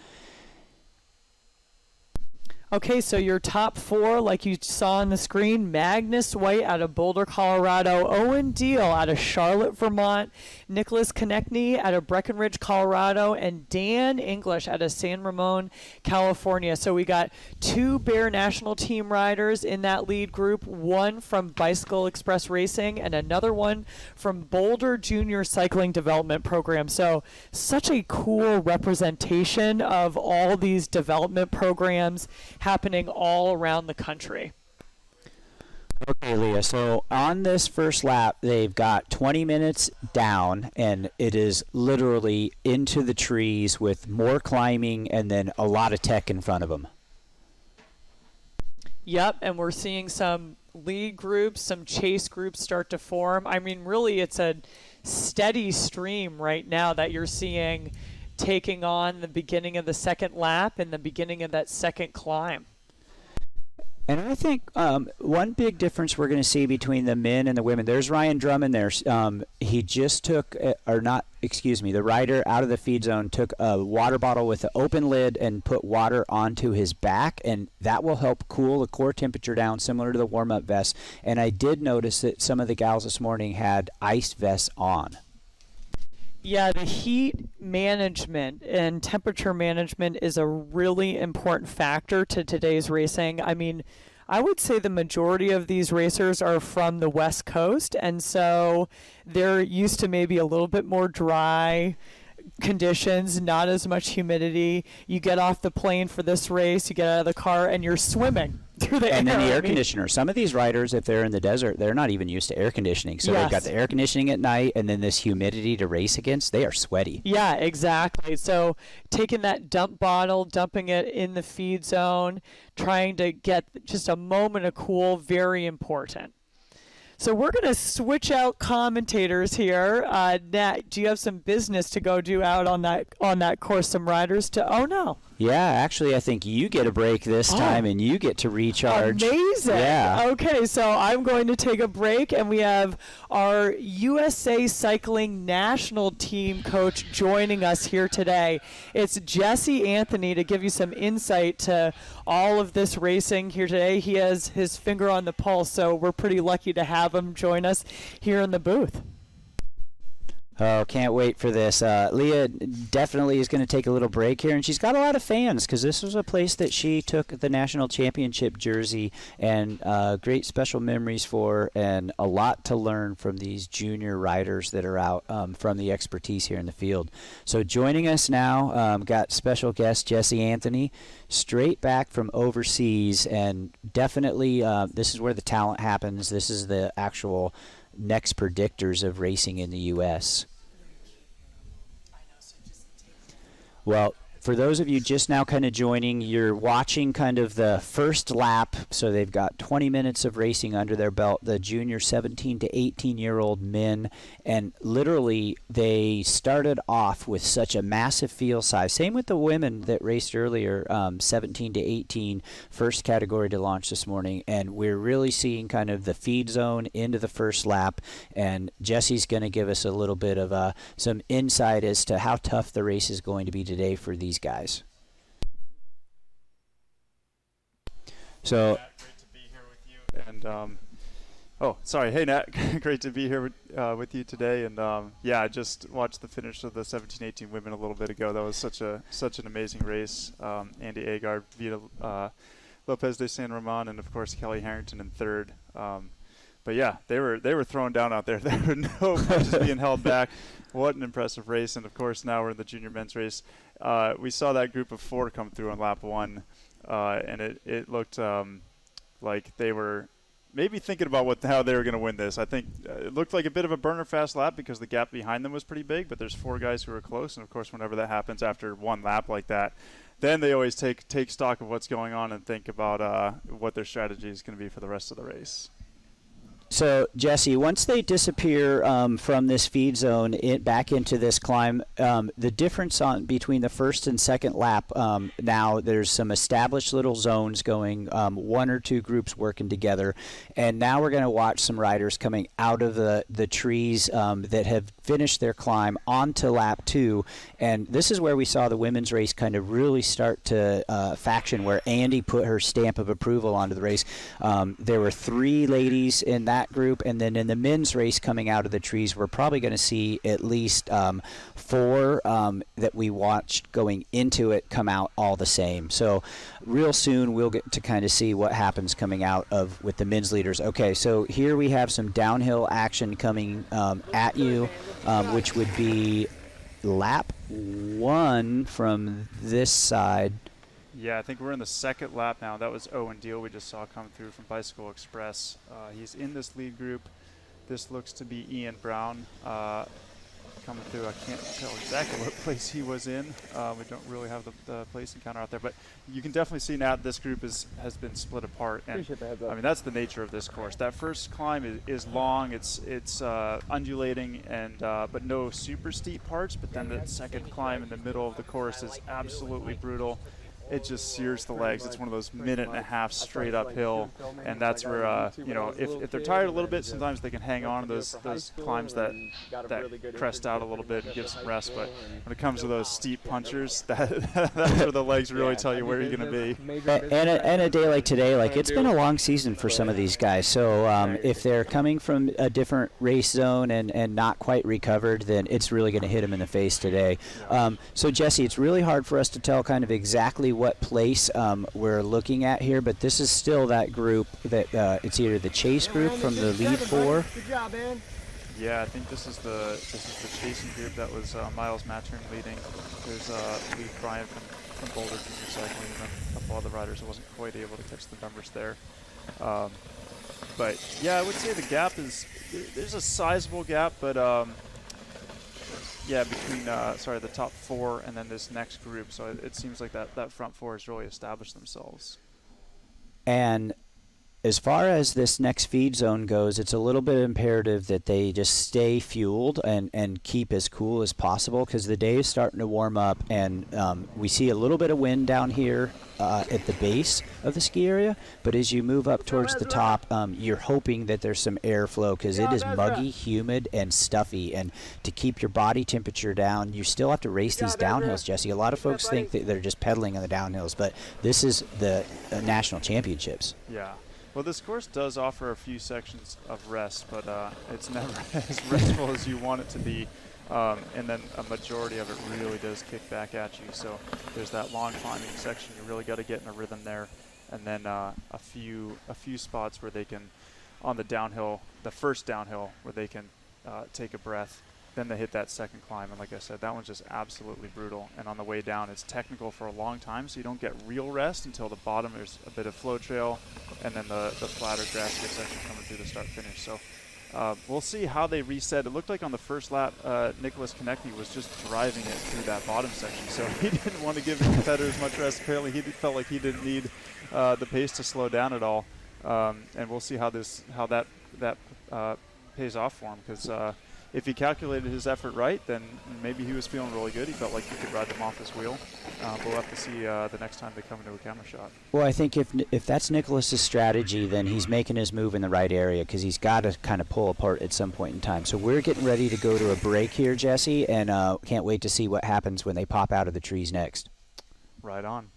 Okay, so your top 4, like you saw on the screen, Magnus White out of Boulder, Colorado, Owen Deal out of Charlotte, Vermont, Nicholas Konechny out of Breckenridge, Colorado, and Dan English out of San Ramon, California. So we got 2 Bear National Team riders in that lead group, one from Bicycle Express Racing and another one from Boulder Junior Cycling Development Program. So such a cool representation of all these development programs happening all around the country. Okay, Leah, so on this first lap, they've got 20 minutes down, and it is literally into the trees with more climbing and then a lot of tech in front of them. Yep, and we're seeing some lead groups, some chase groups start to form. I mean, really, it's a steady stream right now that you're seeing taking on the beginning of the second lap and the beginning of that second climb. And I think one big difference we're going to see between the men and the women, there's Ryan Drummond there. He just took, the rider out of the feed zone took a water bottle with an open lid and put water onto his back, and that will help cool the core temperature down, similar to the warm-up vest. And I did notice that some of the gals this morning had ice vests on. Yeah, the heat management and temperature management is a really important factor to today's racing. I mean, I would say the majority of these racers are from the West Coast, and so they're used to maybe a little bit more dry conditions, not as much humidity. You get off the plane for this race, you get out of the car, and you're swimming through the air. And then the air conditioner. Some of these riders, if they're in the desert, they're not even used to air conditioning. So they've got the air conditioning at night and then this humidity to race against. They are sweaty. Yeah, exactly. So taking that dump bottle, dumping it in the feed zone, trying to get just a moment of cool, very important. So we're going to switch out commentators here. Nat, do you have some business to go do out on that course? Some riders to? Oh no. Yeah, actually, I think you get a break this time, and you get to recharge. Amazing. Yeah. Okay, so I'm going to take a break, and we have our USA Cycling National Team coach joining us here today. It's Jesse Anthony to give you some insight to all of this racing here today. He has his finger on the pulse, so we're pretty lucky to have him join us here in the booth. Oh, can't wait for this. Leah definitely is going to take a little break here, and she's got a lot of fans because this was a place that she took the national championship jersey, and great special memories for, and a lot to learn from these junior riders that are out from the expertise here in the field. So joining us now, got special guest Jesse Anthony, straight back from overseas, and definitely this is where the talent happens. This is the actual next predictors of racing in the U.S. Well, for those of you just now kind of joining, you're watching kind of the first lap. So they've got 20 minutes of racing under their belt, the junior 17 to 18-year-old men. And literally, they started off with such a massive field size. Same with the women that raced earlier, 17 to 18, first category to launch this morning. And we're really seeing kind of the feed zone into the first lap. And Jesse's going to give us a little bit of some insight as to how tough the race is going to be today for these guys. So Nat, great to be here with you. And hey Nat, great to be here with you today. And I just watched the finish of the 17-18 women a little bit ago. That was such an amazing race. Andy Agard, Vita Lopez de San Ramon, and of course Kelly Harrington in third. But yeah, they were thrown down out there. There were no punches being held back. What an impressive race. And of course now we're in the junior men's race. We saw that group of 4 come through on lap 1, and it looked like they were maybe thinking about how they were going to win this. I think it looked like a bit of a burner fast lap because the gap behind them was pretty big, but there's 4 guys who were close, and of course whenever that happens after one lap like that, then they always take stock of what's going on and think about what their strategy is going to be for the rest of the race. So, Jesse, once they disappear from this feed zone back into this climb, the difference between the first and second lap, now there's some established little zones going, 1 or 2 groups working together, and now we're going to watch some riders coming out of the trees that have finished their climb onto lap 2, and this is where we saw the women's race kind of really start to faction, where Andy put her stamp of approval onto the race. There were 3 ladies in that group, and then in the men's race coming out of the trees, we're probably going to see at least 4 that we watched going into it come out all the same. So real soon we'll get to kind of see what happens coming out of with the men's leaders. Okay, so here we have some downhill action coming at you, which would be lap 1 from this side. Yeah, I think we're in the second lap now. That was Owen Deal we just saw come through from Bicycle Express. He's in this lead group. This looks to be Ian Brown coming through. I can't tell exactly what place he was in. We don't really have the placing counter out there, but you can definitely see now this group has been split apart. And I mean, that's the nature of this course. That first climb is long. It's undulating and but no super steep parts. But then the second climb in the middle of the course is absolutely brutal. It just sears the legs. It's one of those minute and a half straight uphill, and that's where if they're tired a little bit, sometimes they can hang on to those climbs that crest out a little bit and give some rest. But when it comes to those steep punchers, that's where the legs really tell you where you're going to be. And a day like today, like it's been a long season for some of these guys. So if they're coming from a different race zone and not quite recovered, then it's really going to hit them in the face today. So Jesse, it's really hard for us to tell kind of exactly what place we're looking at here, but this is still that group that it's either the chase group from the lead 4. Good job, man. Yeah, I think this is the chasing group that was Miles Matern leading. There's Lee Bryant from Boulder Junior Cycling, and a couple other riders. I wasn't quite able to catch the numbers there. But yeah, I would say the gap there's a sizable gap, but yeah, between the top 4 and then this next group. So it seems like that front 4 has really established themselves. And as far as this next feed zone goes, it's a little bit imperative that they just stay fueled and keep as cool as possible, because the day is starting to warm up, and we see a little bit of wind down here at the base of the ski area. But as you move up towards the top, you're hoping that there's some airflow, because it is muggy, humid, and stuffy. And to keep your body temperature down, you still have to race these downhills, Jesse. A lot of folks think that they're just pedaling on the downhills, but this is the national championships. Yeah. Well, this course does offer a few sections of rest, but it's never as restful as you want it to be. And then a majority of it really does kick back at you. So there's that long climbing section. You really got to get in a rhythm there. And then a few spots where they can, on the downhill, the first downhill, where they can take a breath. Then they hit that second climb, and like I said, that one's just absolutely brutal. And on the way down, it's technical for a long time, so you don't get real rest until the bottom. There's a bit of flow trail, and then the flatter grassy section coming through the start-finish. So we'll see how they reset. It looked like on the first lap, Nicholas Konecny was just driving it through that bottom section, so he didn't want to give his competitors much rest. Apparently, he felt like he didn't need the pace to slow down at all. And we'll see how that pays off for him, because if he calculated his effort right, then maybe he was feeling really good. He felt like he could ride them off his wheel. We'll have to see the next time they come into a camera shot. Well, I think if that's Nicholas's strategy, then he's making his move in the right area, because he's got to kind of pull apart at some point in time. So we're getting ready to go to a break here, Jesse, and can't wait to see what happens when they pop out of the trees next. Right on.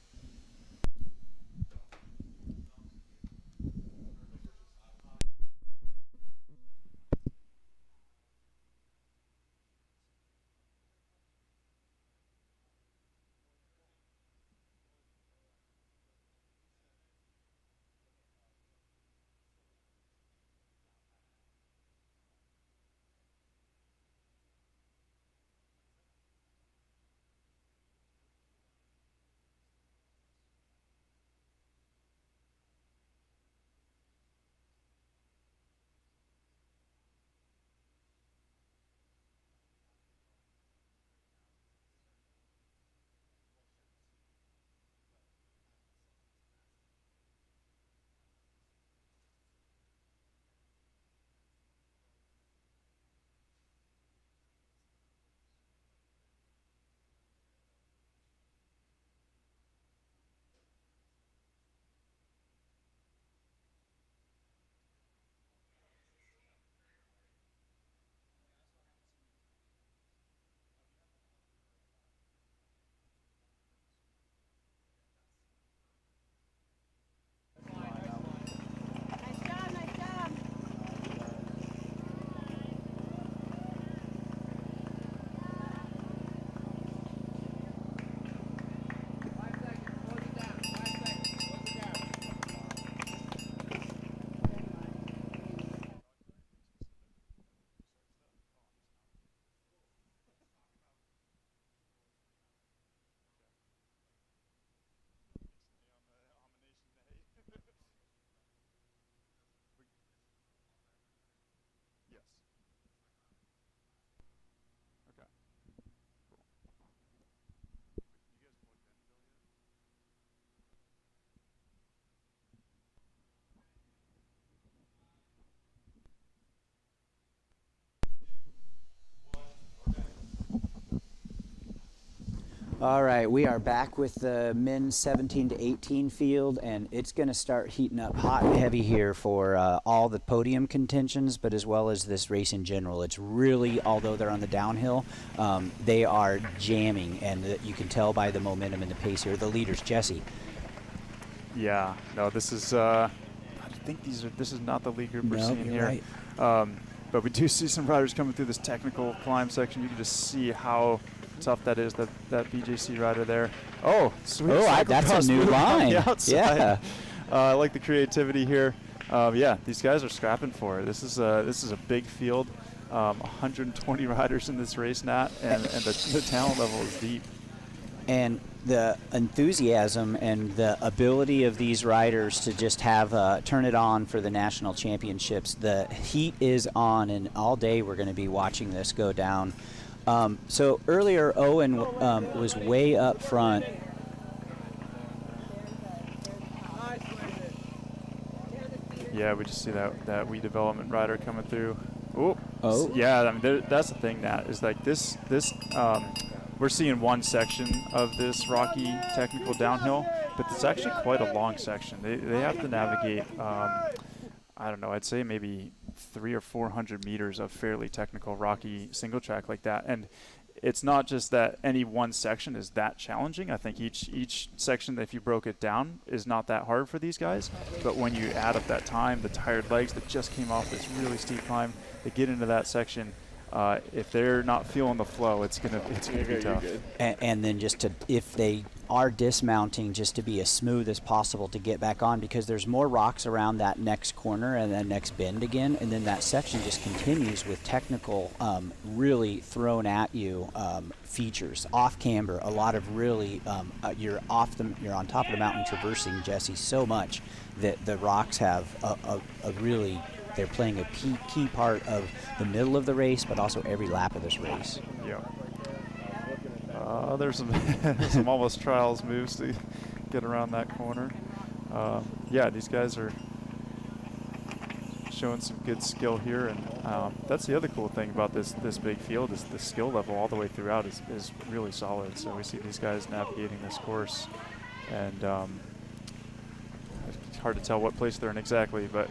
All right, we are back with the men's 17 to 18 field, and it's going to start heating up hot and heavy here for all the podium contentions, but as well as this race in general. It's really, although they're on the downhill, they are jamming, and you can tell by the momentum and the pace here. The leaders, Jesse. Yeah, no, this is. I think this is not the lead group we're seeing here. Right. But we do see some riders coming through this technical climb section. You can just see how tough that is, that BJC rider there. Oh, sweet. That's a new line. Yeah. I like the creativity here. Yeah, these guys are scrapping for it. This is a big field. 120 riders in this race, Nat, and the talent level is deep. And the enthusiasm and the ability of these riders to just have turn it on for the national championships. The heat is on, and all day we're going to be watching this go down. So earlier, Owen was way up front. Yeah, we just see that wee development rider coming through. Oh. Yeah, I mean, that's the thing, Nat, is like this we're seeing one section of this rocky technical downhill, but it's actually quite a long section. They have to navigate, I don't know, I'd say maybe 300 or 400 meters of fairly technical rocky single track like that. And it's not just that any one section is that challenging. I think each section, if you broke it down, is not that hard for these guys. But when you add up that time, the tired legs that just came off this really steep climb, they get into that section. If they're not feeling the flow, it's gonna be tough. And then if they are dismounting, just to be as smooth as possible to get back on, because there's more rocks around that next corner and that next bend again, and then that section just continues with technical, really thrown at you features. Off camber, a lot of really you're on top of the mountain traversing, Jesse, so much that the rocks have a really. They're playing a key part of the middle of the race, but also every lap of this race. Yeah. There's some almost trials moves to get around that corner. Yeah, these guys are showing some good skill here, and that's the other cool thing about this big field is the skill level all the way throughout is really solid. So we see these guys navigating this course, and it's hard to tell what place they're in exactly, but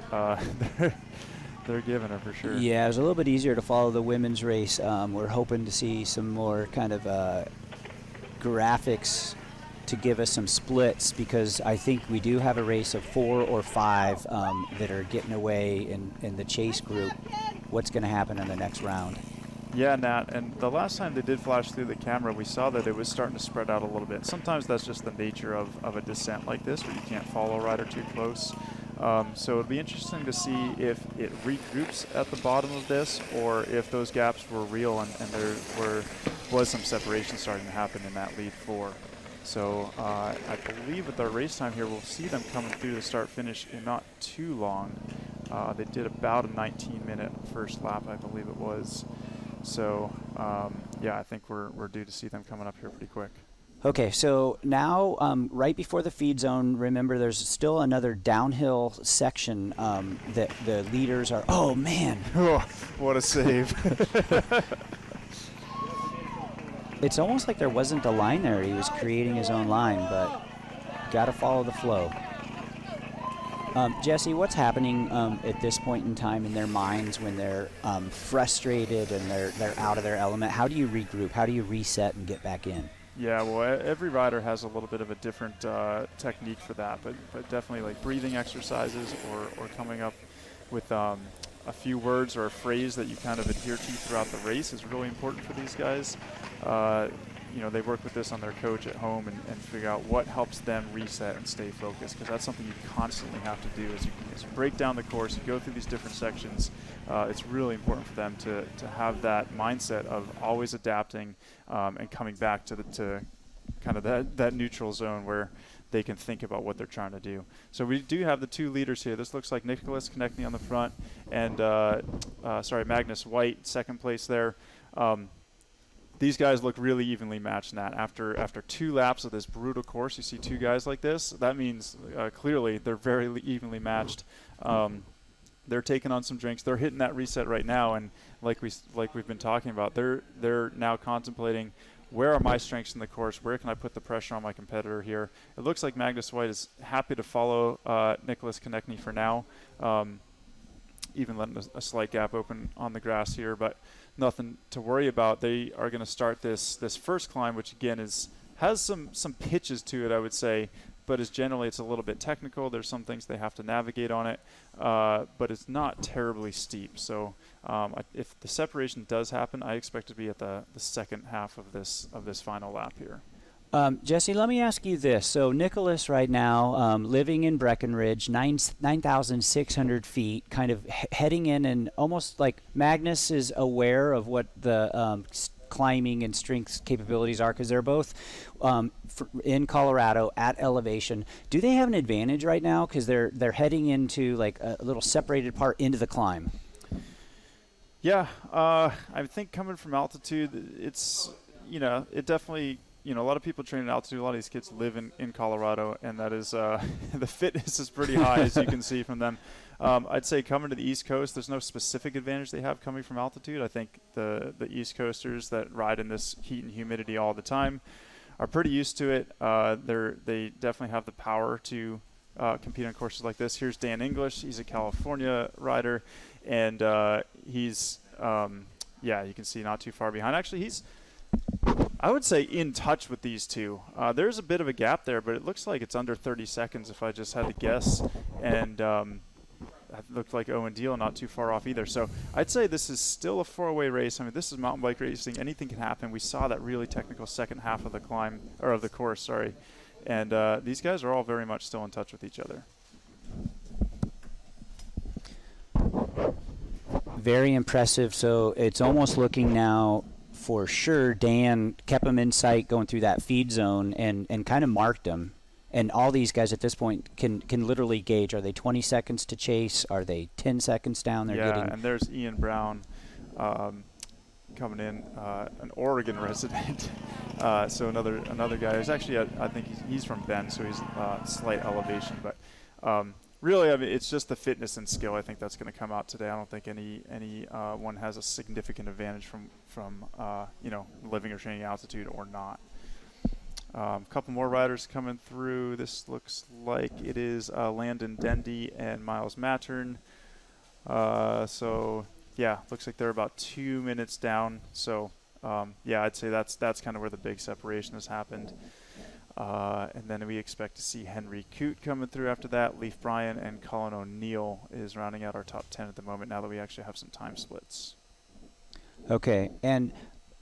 they're giving it for sure. Yeah, it was a little bit easier to follow the women's race. We're hoping to see some more kind of graphics to give us some splits, because I think we do have a race of 4 or 5 that are getting away in the chase group. What's going to happen in the next round? Yeah, Nat, and the last time they did flash through the camera, we saw that it was starting to spread out a little bit. Sometimes that's just the nature of a descent like this, where you can't follow a rider too close. So it'll be interesting to see if it regroups at the bottom of this, or if those gaps were real and there was some separation starting to happen in that lead 4. So I believe with our race time here, we'll see them coming through the start-finish in not too long. They did about a 19-minute first lap, I believe it was. So yeah, I think we're due to see them coming up here pretty quick. Okay, so now right before the feed zone, remember there's still another downhill section that the leaders are, oh man. Oh, what a save. It's almost like there wasn't a line there. He was creating his own line, but got to follow the flow. Jesse, what's happening at this point in time in their minds when they're frustrated and they're out of their element? How do you regroup? How do you reset and get back in? Yeah, well, every rider has a little bit of a different technique for that, but definitely like breathing exercises or coming up with a few words or a phrase that you kind of adhere to throughout the race is really important for these guys. You know, they work with this on their coach at home and figure out what helps them reset and stay focused, because that's something you constantly have to do as you break down the course, you go through these different sections. It's really important for them to have that mindset of always adapting and coming back to kind of that neutral zone where they can think about what they're trying to do. So we do have the 2 leaders here. This looks like Nicholas Konechny on the front and Magnus White, second place there. These guys look really evenly matched in that. After 2 laps of this brutal course, you see 2 guys like this. That means clearly they're very evenly matched. They're taking on some drinks. They're hitting that reset right now, and like we've been talking about, they're now contemplating, where are my strengths in the course? Where can I put the pressure on my competitor here? It looks like Magnus White is happy to follow Nicholas Konechny for now, even letting a slight gap open on the grass here, but nothing to worry about. They are going to start this first climb, which again has some pitches to it, I would say, but it's a little bit technical. There's some things they have to navigate on it, but it's not terribly steep. So if the separation does happen, I expect to be at the second half of this final lap here. Jesse, let me ask you this. So Nicholas right now, living in Breckenridge, 9,600 feet, kind of heading in, and almost like Magnus is aware of what the climbing and strength capabilities are, because they're both in Colorado at elevation. Do they have an advantage right now, because they're heading into like a little separated part into the climb? Yeah, I think coming from altitude, it's, you know, it definitely a lot of people train at altitude. A lot of these kids live in Colorado, and that is the fitness is pretty high, as you can see from them. I'd say coming to the East Coast, there's no specific advantage they have coming from altitude. I think the East Coasters that ride in this heat and humidity all the time are pretty used to it. They definitely have the power to compete on courses like this. Here's Dan English. He's a California rider, and he's you can see not too far behind. Actually, he's, I would say, in touch with these two. There's a bit of a gap there, but it looks like it's under 30 seconds if I just had to guess. And it looked like Owen Deal not too far off either. So I'd say this is still a four-way race. I mean, this is mountain bike racing. Anything can happen. We saw that really technical second half of the climb, or of the course, sorry. And these guys are all very much still in touch with each other. Very impressive. So it's almost looking now for sure Dan kept him in sight going through that feed zone and kind of marked him. And all these guys at this point can literally gauge, are they 20 seconds to chase? Are they 10 seconds down? And there's Ian Brown coming in, an Oregon resident. So another guy. There's actually, I think he's from Bend, so he's slight elevation. But really, I mean, it's just the fitness and skill. I think that's going to come out today. I don't think any one has a significant advantage from living or training altitude or not. A couple more riders coming through. This looks like it is Landon Dendy and Miles Mattern. Looks like they're about 2 minutes down. So, I'd say that's kind of where the big separation has happened. And then we expect to see Henry Coote coming through after that. Leif Bryan and Colin O'Neill is rounding out our top 10 at the moment, now that we actually have some time splits. Okay, and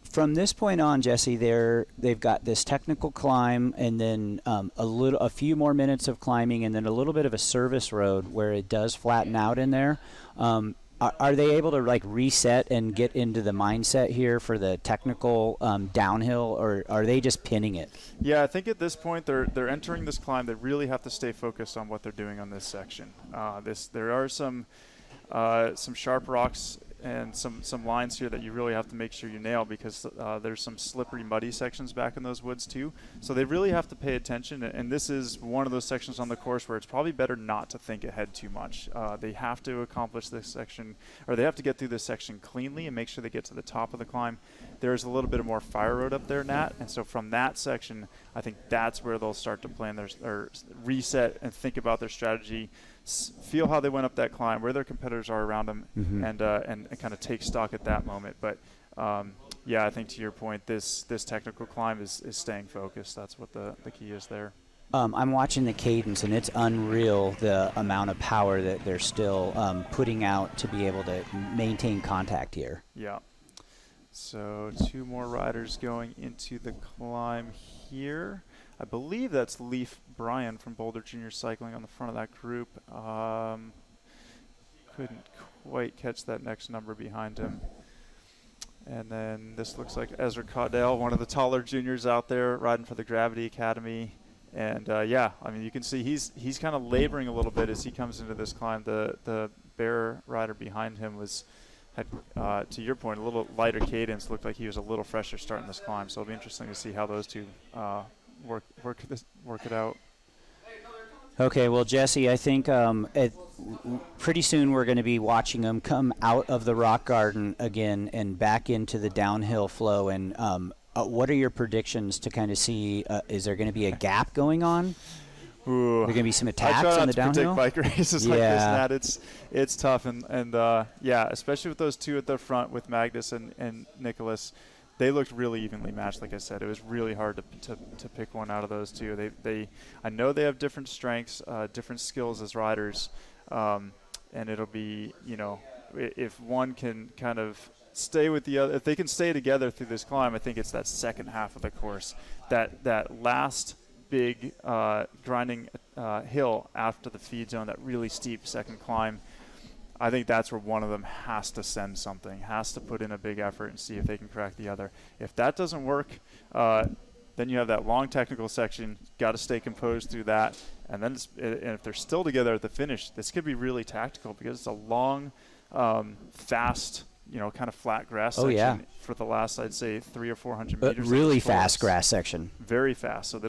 from this point on, Jesse, they've got this technical climb, and then a few more minutes of climbing, and then a little bit of a service road where it does flatten out in there. Are they able to reset and get into the mindset here for the technical downhill, or are they just pinning it? Yeah, I think at this point they're entering this climb. They really have to stay focused on what they're doing on this section. There are some sharp rocks and some lines here that you really have to make sure you nail, because there's some slippery, muddy sections back in those woods too. So they really have to pay attention, and this is one of those sections on the course where it's probably better not to think ahead too much. They have to accomplish this section, or they have to get through this section cleanly and make sure they get to the top of the climb. There's a little bit more fire road up there, Nat, and so from that section, I think that's where they'll start to plan or reset and think about their strategy, feel how they went up that climb, where their competitors are around them, and kind of take stock at that moment. But I think to your point, this technical climb is staying focused. That's what the key is there. I'm watching the cadence, and it's unreal the amount of power that they're still putting out to be able to maintain contact here. Yeah. So 2 more riders going into the climb here. I believe that's Leif Bryan from Boulder Junior Cycling on the front of that group. Couldn't quite catch that next number behind him. And then this looks like Ezra Caudell, one of the taller juniors out there riding for the Gravity Academy. And you can see he's kind of laboring a little bit as he comes into this climb. The Bear rider behind him had, to your point, a little lighter cadence. Looked like he was a little fresher starting this climb. So it'll be interesting to see how those two work it out. Okay, well, Jesse, I think pretty soon we're going to be watching them come out of the rock garden again and back into the downhill flow. And what are your predictions to kind of see? Is there going to be a gap going on? Ooh, there going to be some attacks I try not on the to downhill? predict bike races like this, Nat. It's tough, and especially with those two at the front with Magnus and Nicholas. They looked really evenly matched. Like I said, it was really hard to pick one out of those two. I know they have different strengths, different skills as riders, and it'll be, if one can kind of stay with the other, if they can stay together through this climb, I think it's that second half of the course, that last big grinding hill after the feed zone, that really steep second climb. I think that's where one of them has to send something, has to put in a big effort and see if they can crack the other. If that doesn't work, then you have that long technical section. Got to stay composed through that. And then and if they're still together at the finish, this could be really tactical because it's a long, fast kind of flat grass Oh, section yeah. for the last, I'd say, 300 or 400 But meters. really fast grass section. Very fast. So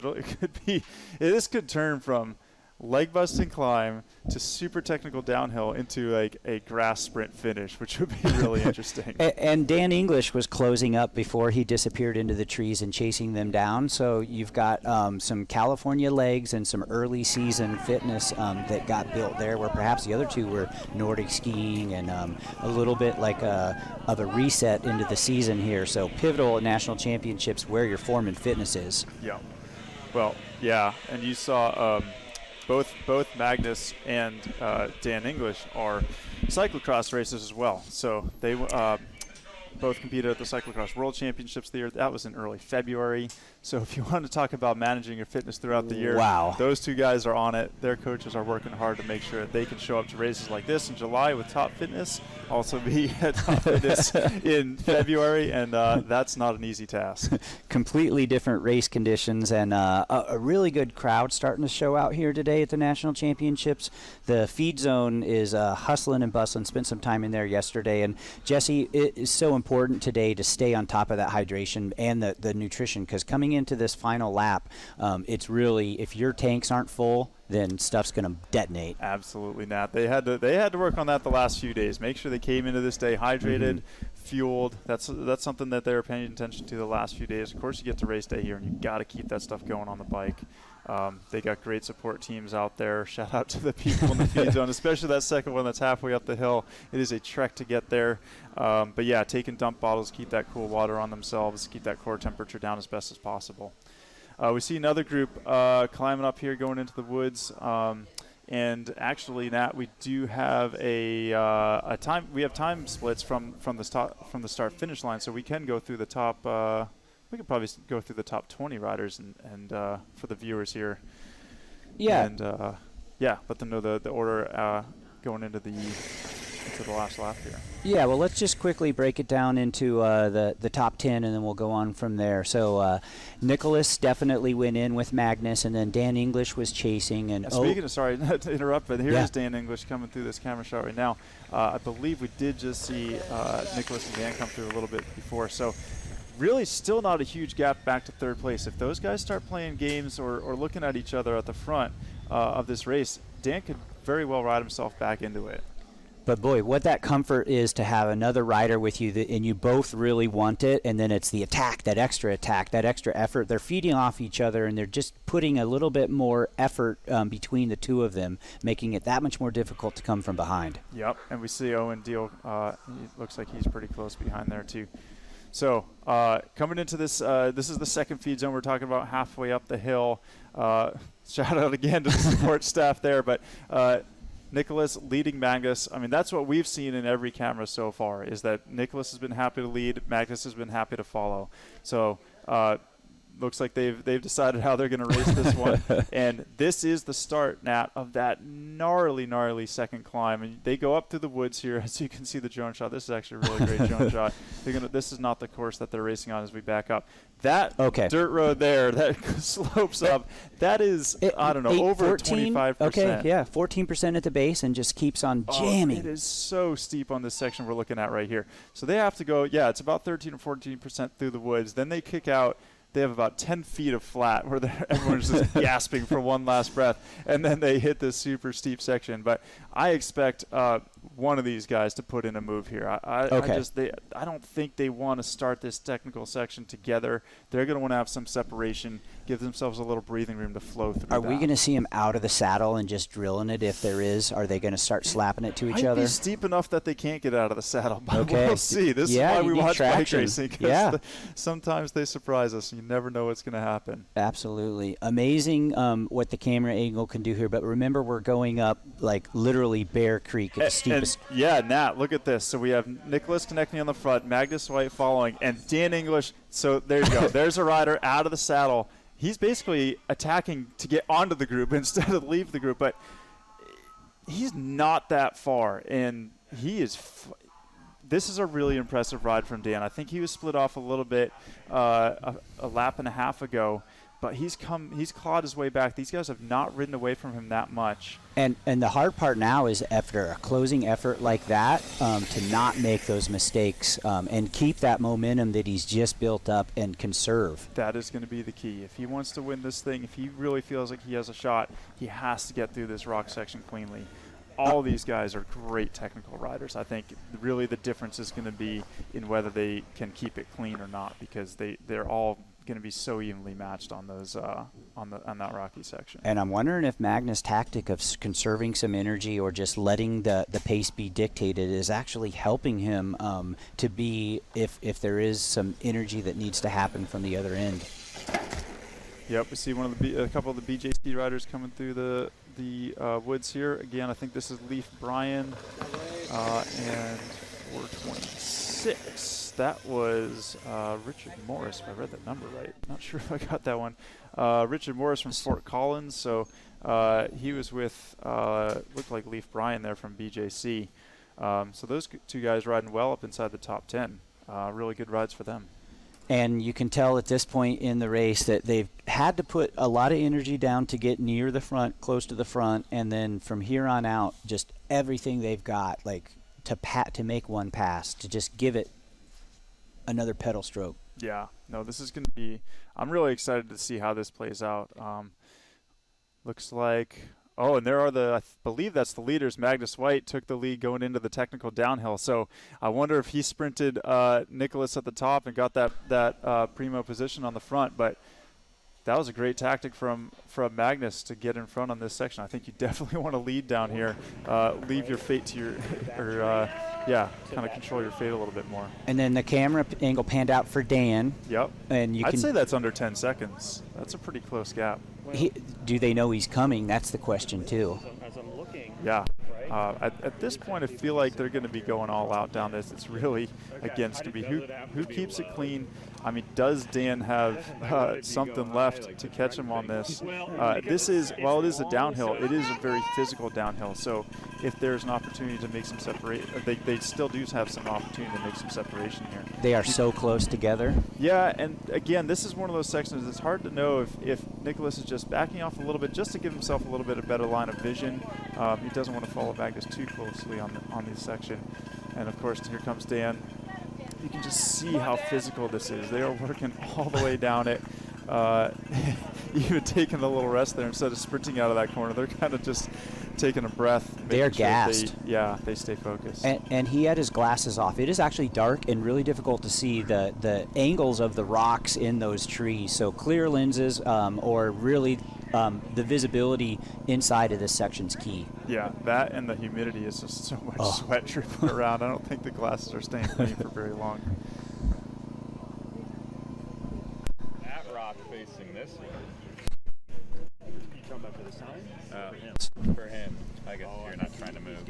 this could turn from leg busting climb to super technical downhill into like a grass sprint finish, which would be really interesting. And Dan English was closing up before he disappeared into the trees and chasing them down. So you've got some California legs and some early season fitness that got built there, where perhaps the other two were Nordic skiing and a little bit like of a reset into the season here. So pivotal at national championships where your form and fitness is. Yeah. Well, yeah, and you saw both Magnus and Dan English are cyclocross racers as well. So they both competed at the Cyclocross World Championships the year. That was in early February. So if you want to talk about managing your fitness throughout the year, wow, those two guys are on it. Their coaches are working hard to make sure that they can show up to races like this in July with top fitness, also be at top fitness in February, and that's not an easy task. Completely different race conditions, and a really good crowd starting to show out here today at the National Championships. The feed zone is hustling and bustling. Spent some time in there yesterday, and Jesse, it is so important today to stay on top of that hydration and the nutrition, because coming into this final lap, it's really, if your tanks aren't full, then stuff's going to detonate. Absolutely, Nat. They had to work on that the last few days. Make sure they came into this day hydrated, fueled. That's something that they were paying attention to the last few days. Of course, you get to race day here, and you got to keep that stuff going on the bike. They got great support teams out there. Shout out to the people in the feed zone, especially that second one that's halfway up the hill. It is a trek to get there. But yeah, taking dump bottles, keep that cool water on themselves, keep that core temperature down as best as possible. We see another group climbing up here, going into the woods. And actually, Nat, we do have a time. We have time splits from the start finish line, so we can go through the top. We could probably go through the top 20 riders and for the viewers here. Yeah. And let them know the order going into the last lap here. Yeah, well, let's just quickly break it down into the top 10, and then we'll go on from there. So Nicholas definitely went in with Magnus, and then Dan English was chasing. And speaking of, sorry not to interrupt, but here's Dan English coming through this camera shot right now. I believe we did just see Nicholas and Dan come through a little bit before. So really still not a huge gap back to third place. If those guys start playing games or looking at each other at the front of this race, Dan could very well ride himself back into it. But boy, what that comfort is to have another rider with you, and you both really want it, and then it's the attack, that extra effort. They're feeding off each other, and they're just putting a little bit more effort between the two of them, making it that much more difficult to come from behind. Yep, and we see Owen Deal. He looks like he's pretty close behind there too. So coming into this, this is the second feed zone. We're talking about halfway up the hill. Shout out again to the support staff there, but Nicholas leading Magnus. I mean, that's what we've seen in every camera so far, is that Nicholas has been happy to lead, Magnus has been happy to follow. So looks like they've decided how they're going to race this one. And this is the start, Nat, of that gnarly second climb. And they go up through the woods here, as you can see the drone shot. This is actually a really great drone shot. This is not the course that they're racing on as we back up. That dirt road there that slopes up, that is, over 25%. Okay, yeah, 14% at the base and just keeps on jamming. It is so steep on this section we're looking at right here. So they have to go, it's about 13 or 14% through the woods. Then they kick out. They have about 10 feet of flat where everyone's just gasping for one last breath, and then they hit this super steep section. But I expect one of these guys to put in a move here. I don't think they want to start this technical section together. They're going to want to have some separation, give themselves a little breathing room to flow through. Are we going to see them out of the saddle and just drilling it if there is? Are they going to start slapping it to each other? Might be steep enough that they can't get out of the saddle, but okay. We'll see. This is why we watch bike racing, because yeah. Sometimes they surprise us. You never know what's going to happen. Absolutely. Amazing what the camera angle can do here, but remember we're going up like literally Bear Creek at the steepest. Yeah, Nat, look at this. So we have Nicholas connecting on the front, Magnus White following, and Dan English. So there you go. There's a rider out of the saddle. He's basically attacking to get onto the group instead of leave the group, but he's not that far, and he is this is a really impressive ride from Dan. I think he was split off a little bit a lap and a half ago, but he's clawed his way back. These guys have not ridden away from him that much. And the hard part now is after a closing effort like that, to not make those mistakes and keep that momentum that he's just built up and conserve. That is going to be the key. If he wants to win this thing, if he really feels like he has a shot, he has to get through this rock section cleanly. All these guys are great technical riders. I think really the difference is going to be in whether they can keep it clean or not, because they're all going to be so evenly matched on those on that rocky section. And I'm wondering if Magnus' tactic of conserving some energy or just letting the pace be dictated is actually helping him to be, if there is some energy that needs to happen from the other end. Yep, we see a couple of the BJC riders coming through the woods here. Again, I think this is Leaf Bryan and 426. That was Richard Morris, if I read that number right. Not sure if I got that one. Richard Morris from Fort Collins. So he was with, looked like Leaf Bryan there from BJC. So those two guys riding well up inside the top 10. Really good rides for them. And you can tell at this point in the race that they've had to put a lot of energy down to get near the front, close to the front, and then from here on out, just everything they've got, like to make one pass, to just give it another pedal stroke. Yeah, no, this is going to be, I'm really excited to see how this plays out. Looks like, oh, and there are I believe that's the leaders. Magnus White took the lead going into the technical downhill. So I wonder if he sprinted Nicholas at the top and got that primo position on the front. But that was a great tactic from Magnus to get in front on this section. I think you definitely want to lead down here, leave your fate to your, kind of control your fate a little bit more. And then the camera angle panned out for Dan. Yep. And I'd say that's under 10 seconds. That's a pretty close gap. Do they know he's coming? That's the question too. As I'm looking, Yeah. At this point, I feel like they're going to be going all out down this. It's really, again, it's going to be who keeps it clean. I mean, does Dan have something left to catch him on this? This is, while it is a downhill, it is a very physical downhill. So if there's an opportunity to make some separation, they still do have some opportunity to make some separation here. They are so close together. Yeah, and again, this is one of those sections. It's hard to know if Nicholas is just backing off a little bit just to give himself a little bit of better line of vision. He doesn't want to follow Magnus too closely on this section. And of course, here comes Dan. You can just see how physical this is. They are working all the way down it. Even taking a little rest there instead of sprinting out of that corner. They're kind of just taking a breath. They are sure gassed. They stay focused. And he had his glasses off. It is actually dark and really difficult to see the angles of the rocks in those trees. So clear lenses or really the visibility inside of this section's key. Yeah, that and the humidity is just so much sweat dripping around. I don't think the glasses are staying clean for very long. that rock facing this way. You talking about for the sign? For him. I guess you're not trying to move.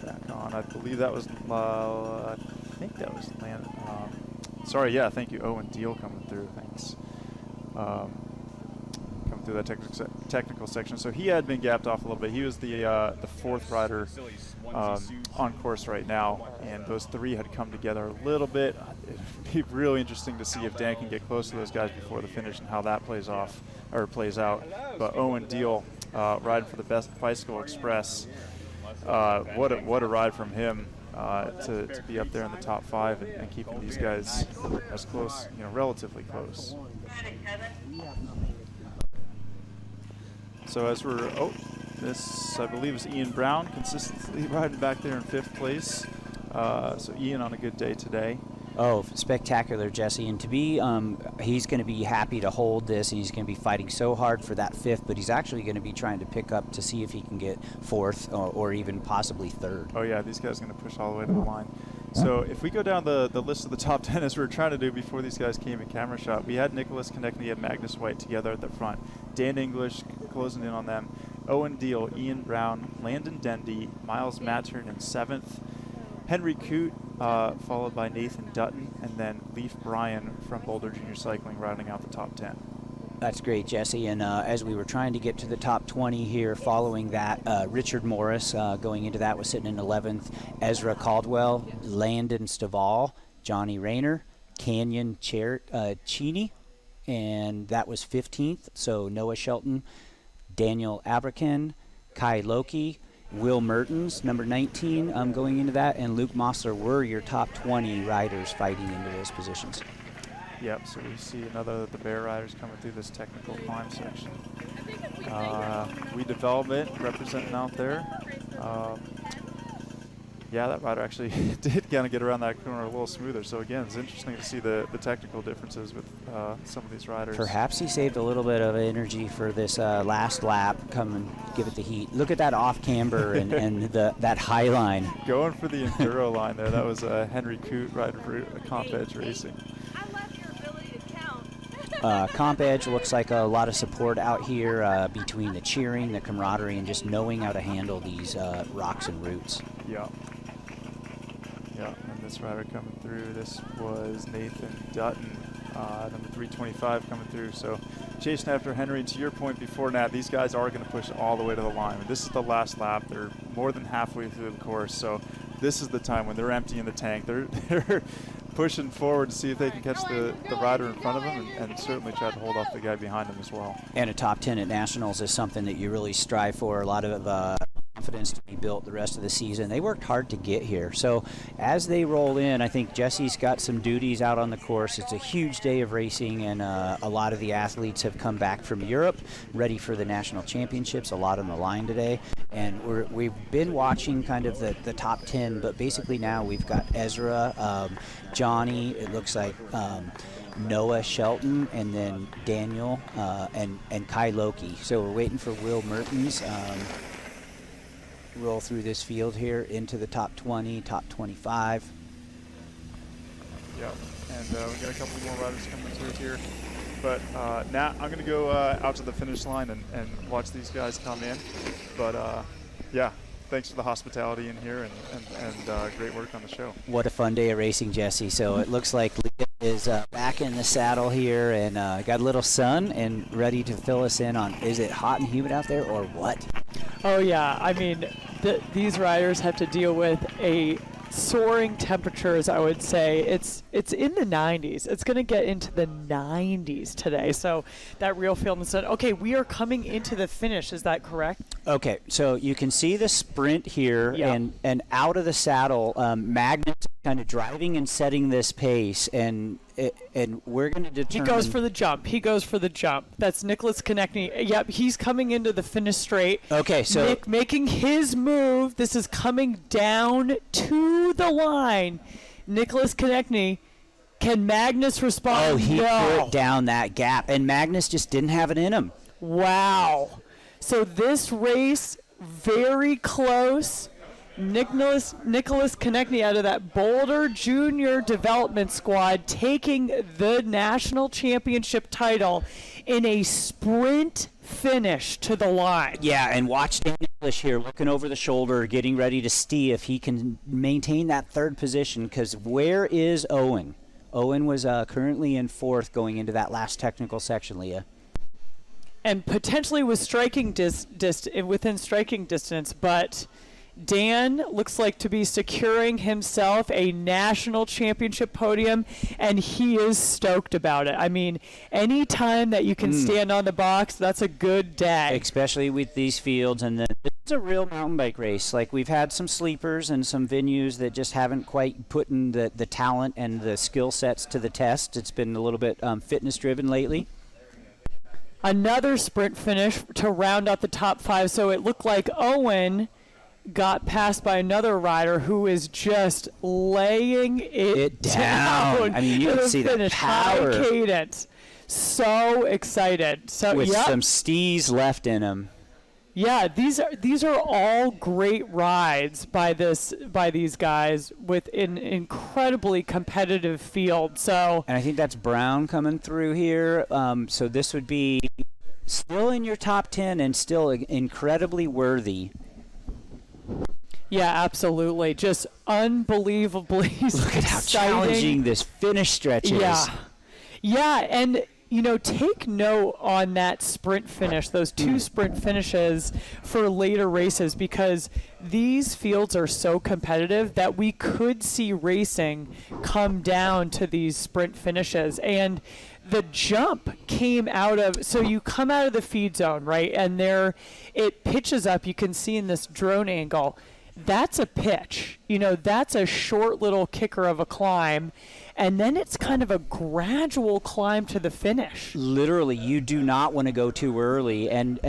Back on. I believe that was, I think that was Landon. Sorry, yeah, thank you. Owen Deal coming through. Thanks. Coming through that technical section. So he had been gapped off a little bit. He was the fourth rider on course right now, and those three had come together a little bit. It'd be really interesting to see if Dan can get close to those guys before the finish and how that plays out. But Owen Deal riding for the Best Bicycle Express. What a ride from him to be up there in the top 5 and keeping these guys as close, relatively close. So as we're, this I believe is Ian Brown consistently riding back there in 5th place. So Ian on a good day today. Oh, spectacular, Jesse. And to be, he's going to be happy to hold this, and he's going to be fighting so hard for that 5th, but he's actually going to be trying to pick up to see if he can get 4th or even possibly 3rd. Oh yeah, these guys are going to push all the way to the line. So if we go down the list of the top 10 as we were trying to do before these guys came in camera shot, we had Nicholas Konechny and Magnus White together at the front. Dan English closing in on them. Owen Deal, Ian Brown, Landon Dendy, Miles Mattern in 7th. Henry Coote, followed by Nathan Dutton, and then Leaf Bryan from Boulder Junior Cycling rounding out the top 10. That's great, Jesse. And as we were trying to get to the top 20 here, following that, Richard Morris going into that was sitting in 11th. Ezra Caldwell, Landon Stovall, Johnny Rayner, Canyon Cheney, and that was 15th. So Noah Shelton, Daniel Abraken, Kai Loki, Will Mertens, number 19, going into that, and Luke Mossler were your top 20 riders fighting into those positions. Yep, so we see another of the bear riders coming through this technical climb section. We Development representing out there. Yeah, that rider actually did kind of get around that corner a little smoother. So again, it's interesting to see the technical differences with some of these riders. Perhaps he saved a little bit of energy for this last lap. Come and give it the heat. Look at that off camber and that high line. Going for the enduro line there. That was Henry Coote riding for Comp Edge Racing. Comp Edge looks like a lot of support out here between the cheering, the camaraderie, and just knowing how to handle these rocks and roots. Yeah. Yeah, and this rider coming through, this was Nathan Dutton, number 325 coming through. So chasing after Henry, and to your point before, Nat, these guys are going to push all the way to the line. This is the last lap. They're more than halfway through the course, so this is the time when they're emptying the tank. They're pushing forward to see if they can catch the rider in front of them, and certainly try to hold off the guy behind them as well. And a top 10 at Nationals is something that you really strive for. A lot of confidence to be built the rest of the season. They worked hard to get here. So as they roll in, I think Jesse's got some duties out on the course. It's a huge day of racing, and a lot of the athletes have come back from Europe ready for the national championships, a lot on the line today. And we've been watching kind of the top 10, but basically now we've got Ezra, Johnny, it looks like Noah Shelton, and then Daniel and Kai Loki. So we're waiting for Will Mertens. Roll through this field here into the top 20, top 25. Yep, and we got a couple more riders coming through here. But Nat, I'm going to go out to the finish line and watch these guys come in. But yeah, thanks for the hospitality in here, and great work on the show. What a fun day of racing, Jesse. So it looks like Leah is back in the saddle here, and got a little sun and ready to fill us in on, is it hot and humid out there or what? Oh yeah, I mean, these riders have to deal with a soaring temperatures. I would say it's in the 90s. It's going to get into the 90s today. So that real feel in the sun. Okay, we are coming into the finish. Is that correct? Okay, so you can see the sprint here, Yep. and out of the saddle, Magnus kind of driving and setting this pace, and we're going to determine. He goes for the jump. He goes for the jump. That's Nicholas Konechny. Yep, he's coming into the finish straight. Okay, so Nick making his move. This is coming down to the line. Nicholas Konechny. Can Magnus respond? Oh, he No. put down that gap, and Magnus just didn't have it in him. Wow. So this race, very close. Nicholas Konechny out of that Boulder Junior Development Squad taking the national championship title in a sprint finish to the line. Yeah, and watch Dan English here looking over the shoulder, getting ready to see if he can maintain that third position, because where is Owen? Owen was currently in fourth going into that last technical section, Leah. And potentially was within striking distance, but Dan looks like to be securing himself a national championship podium, and he is stoked about it. I mean, any time that you can stand on the box, that's a good day. Especially with these fields, and then it's a real mountain bike race. Like, we've had some sleepers and some venues that just haven't quite put in the talent and the skill sets to the test. It's been a little bit fitness driven lately. Another sprint finish to round out the top five, so it looked like Owen got passed by another rider who is just laying it down. I mean, you can see the finish. power. High cadence. So excited. So With yep. some stees left in him. Yeah, these are all great rides by these guys with an incredibly competitive field. So, And I think that's Brown coming through here. So this would be still in your top 10 and still incredibly worthy. yeah, absolutely, just unbelievably Look at how exciting. challenging this finish stretch is. Yeah, and take note on that sprint finish, those 2 sprint finishes for later races, because these fields are so competitive that we could see racing come down to these sprint finishes. And the jump came out of, so you come out of the feed zone, right? And it pitches up. You can see in this drone angle, that's a pitch. That's a short little kicker of a climb. And then it's kind of a gradual climb to the finish. Literally, you do not want to go too early. And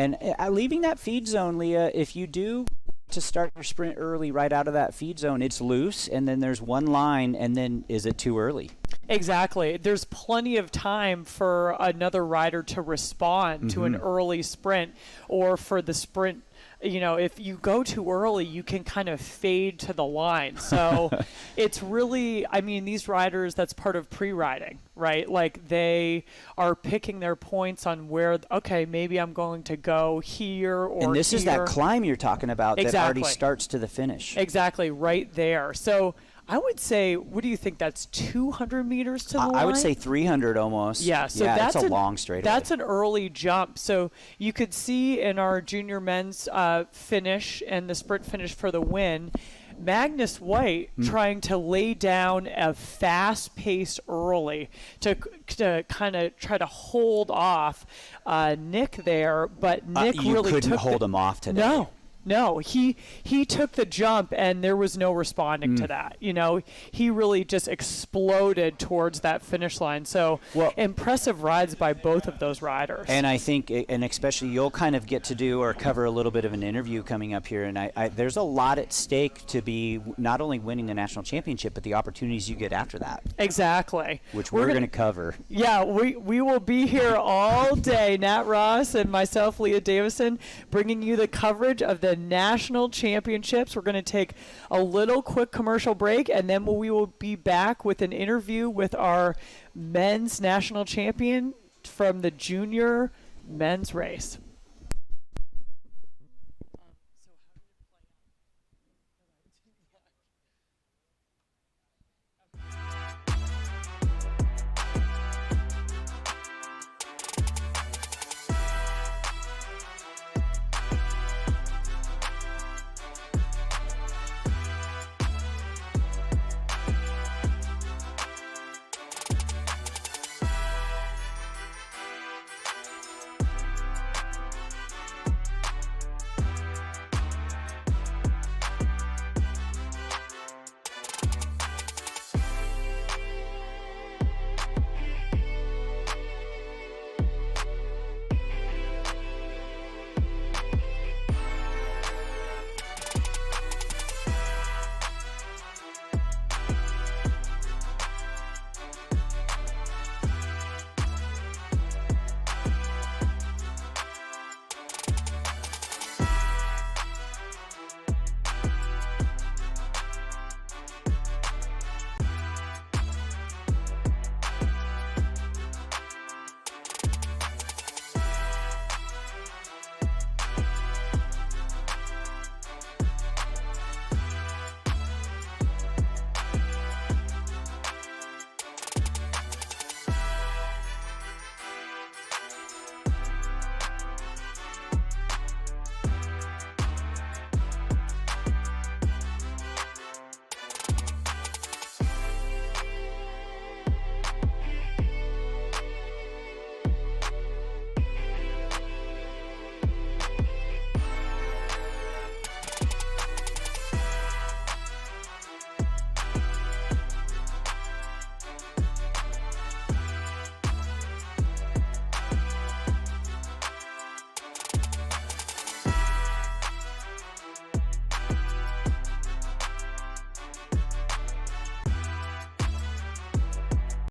leaving that feed zone, Leah, if you do to start your sprint early right out of that feed zone, it's loose, and then there's one line, and then is it too early? Exactly. There's plenty of time for another rider to respond to an early sprint, or for the sprint. If you go too early, you can kind of fade to the line. So it's really, these riders, that's part of pre-riding, right? Like, they are picking their points on where, okay, maybe I'm going to go here or And this here. is that climb you're talking about that already starts to the finish. Exactly, right there. So I would say, what do you think? That's 200 meters to the line? I would say 300 almost. Yeah, so that's a long straightaway. That's an early jump. So you could see in our junior men's finish and the sprint finish for the win, Magnus White trying to lay down a fast pace early to kind of try to hold off Nick there, but Nick really couldn't hold him off today. No, he took the jump, and there was no responding to that. He really just exploded towards that finish line. So impressive rides by both of those riders. And I think, and especially you'll kind of get to do or cover a little bit of an interview coming up here. And there's a lot at stake to be not only winning the national championship, but the opportunities you get after that. Exactly. Which we're going to cover. Yeah, we will be here all day. Nat Ross and myself, Leah Davison, bringing you the coverage of the national championships. We're going to take a little quick commercial break, and then we will be back with an interview with our men's national champion from the junior men's race.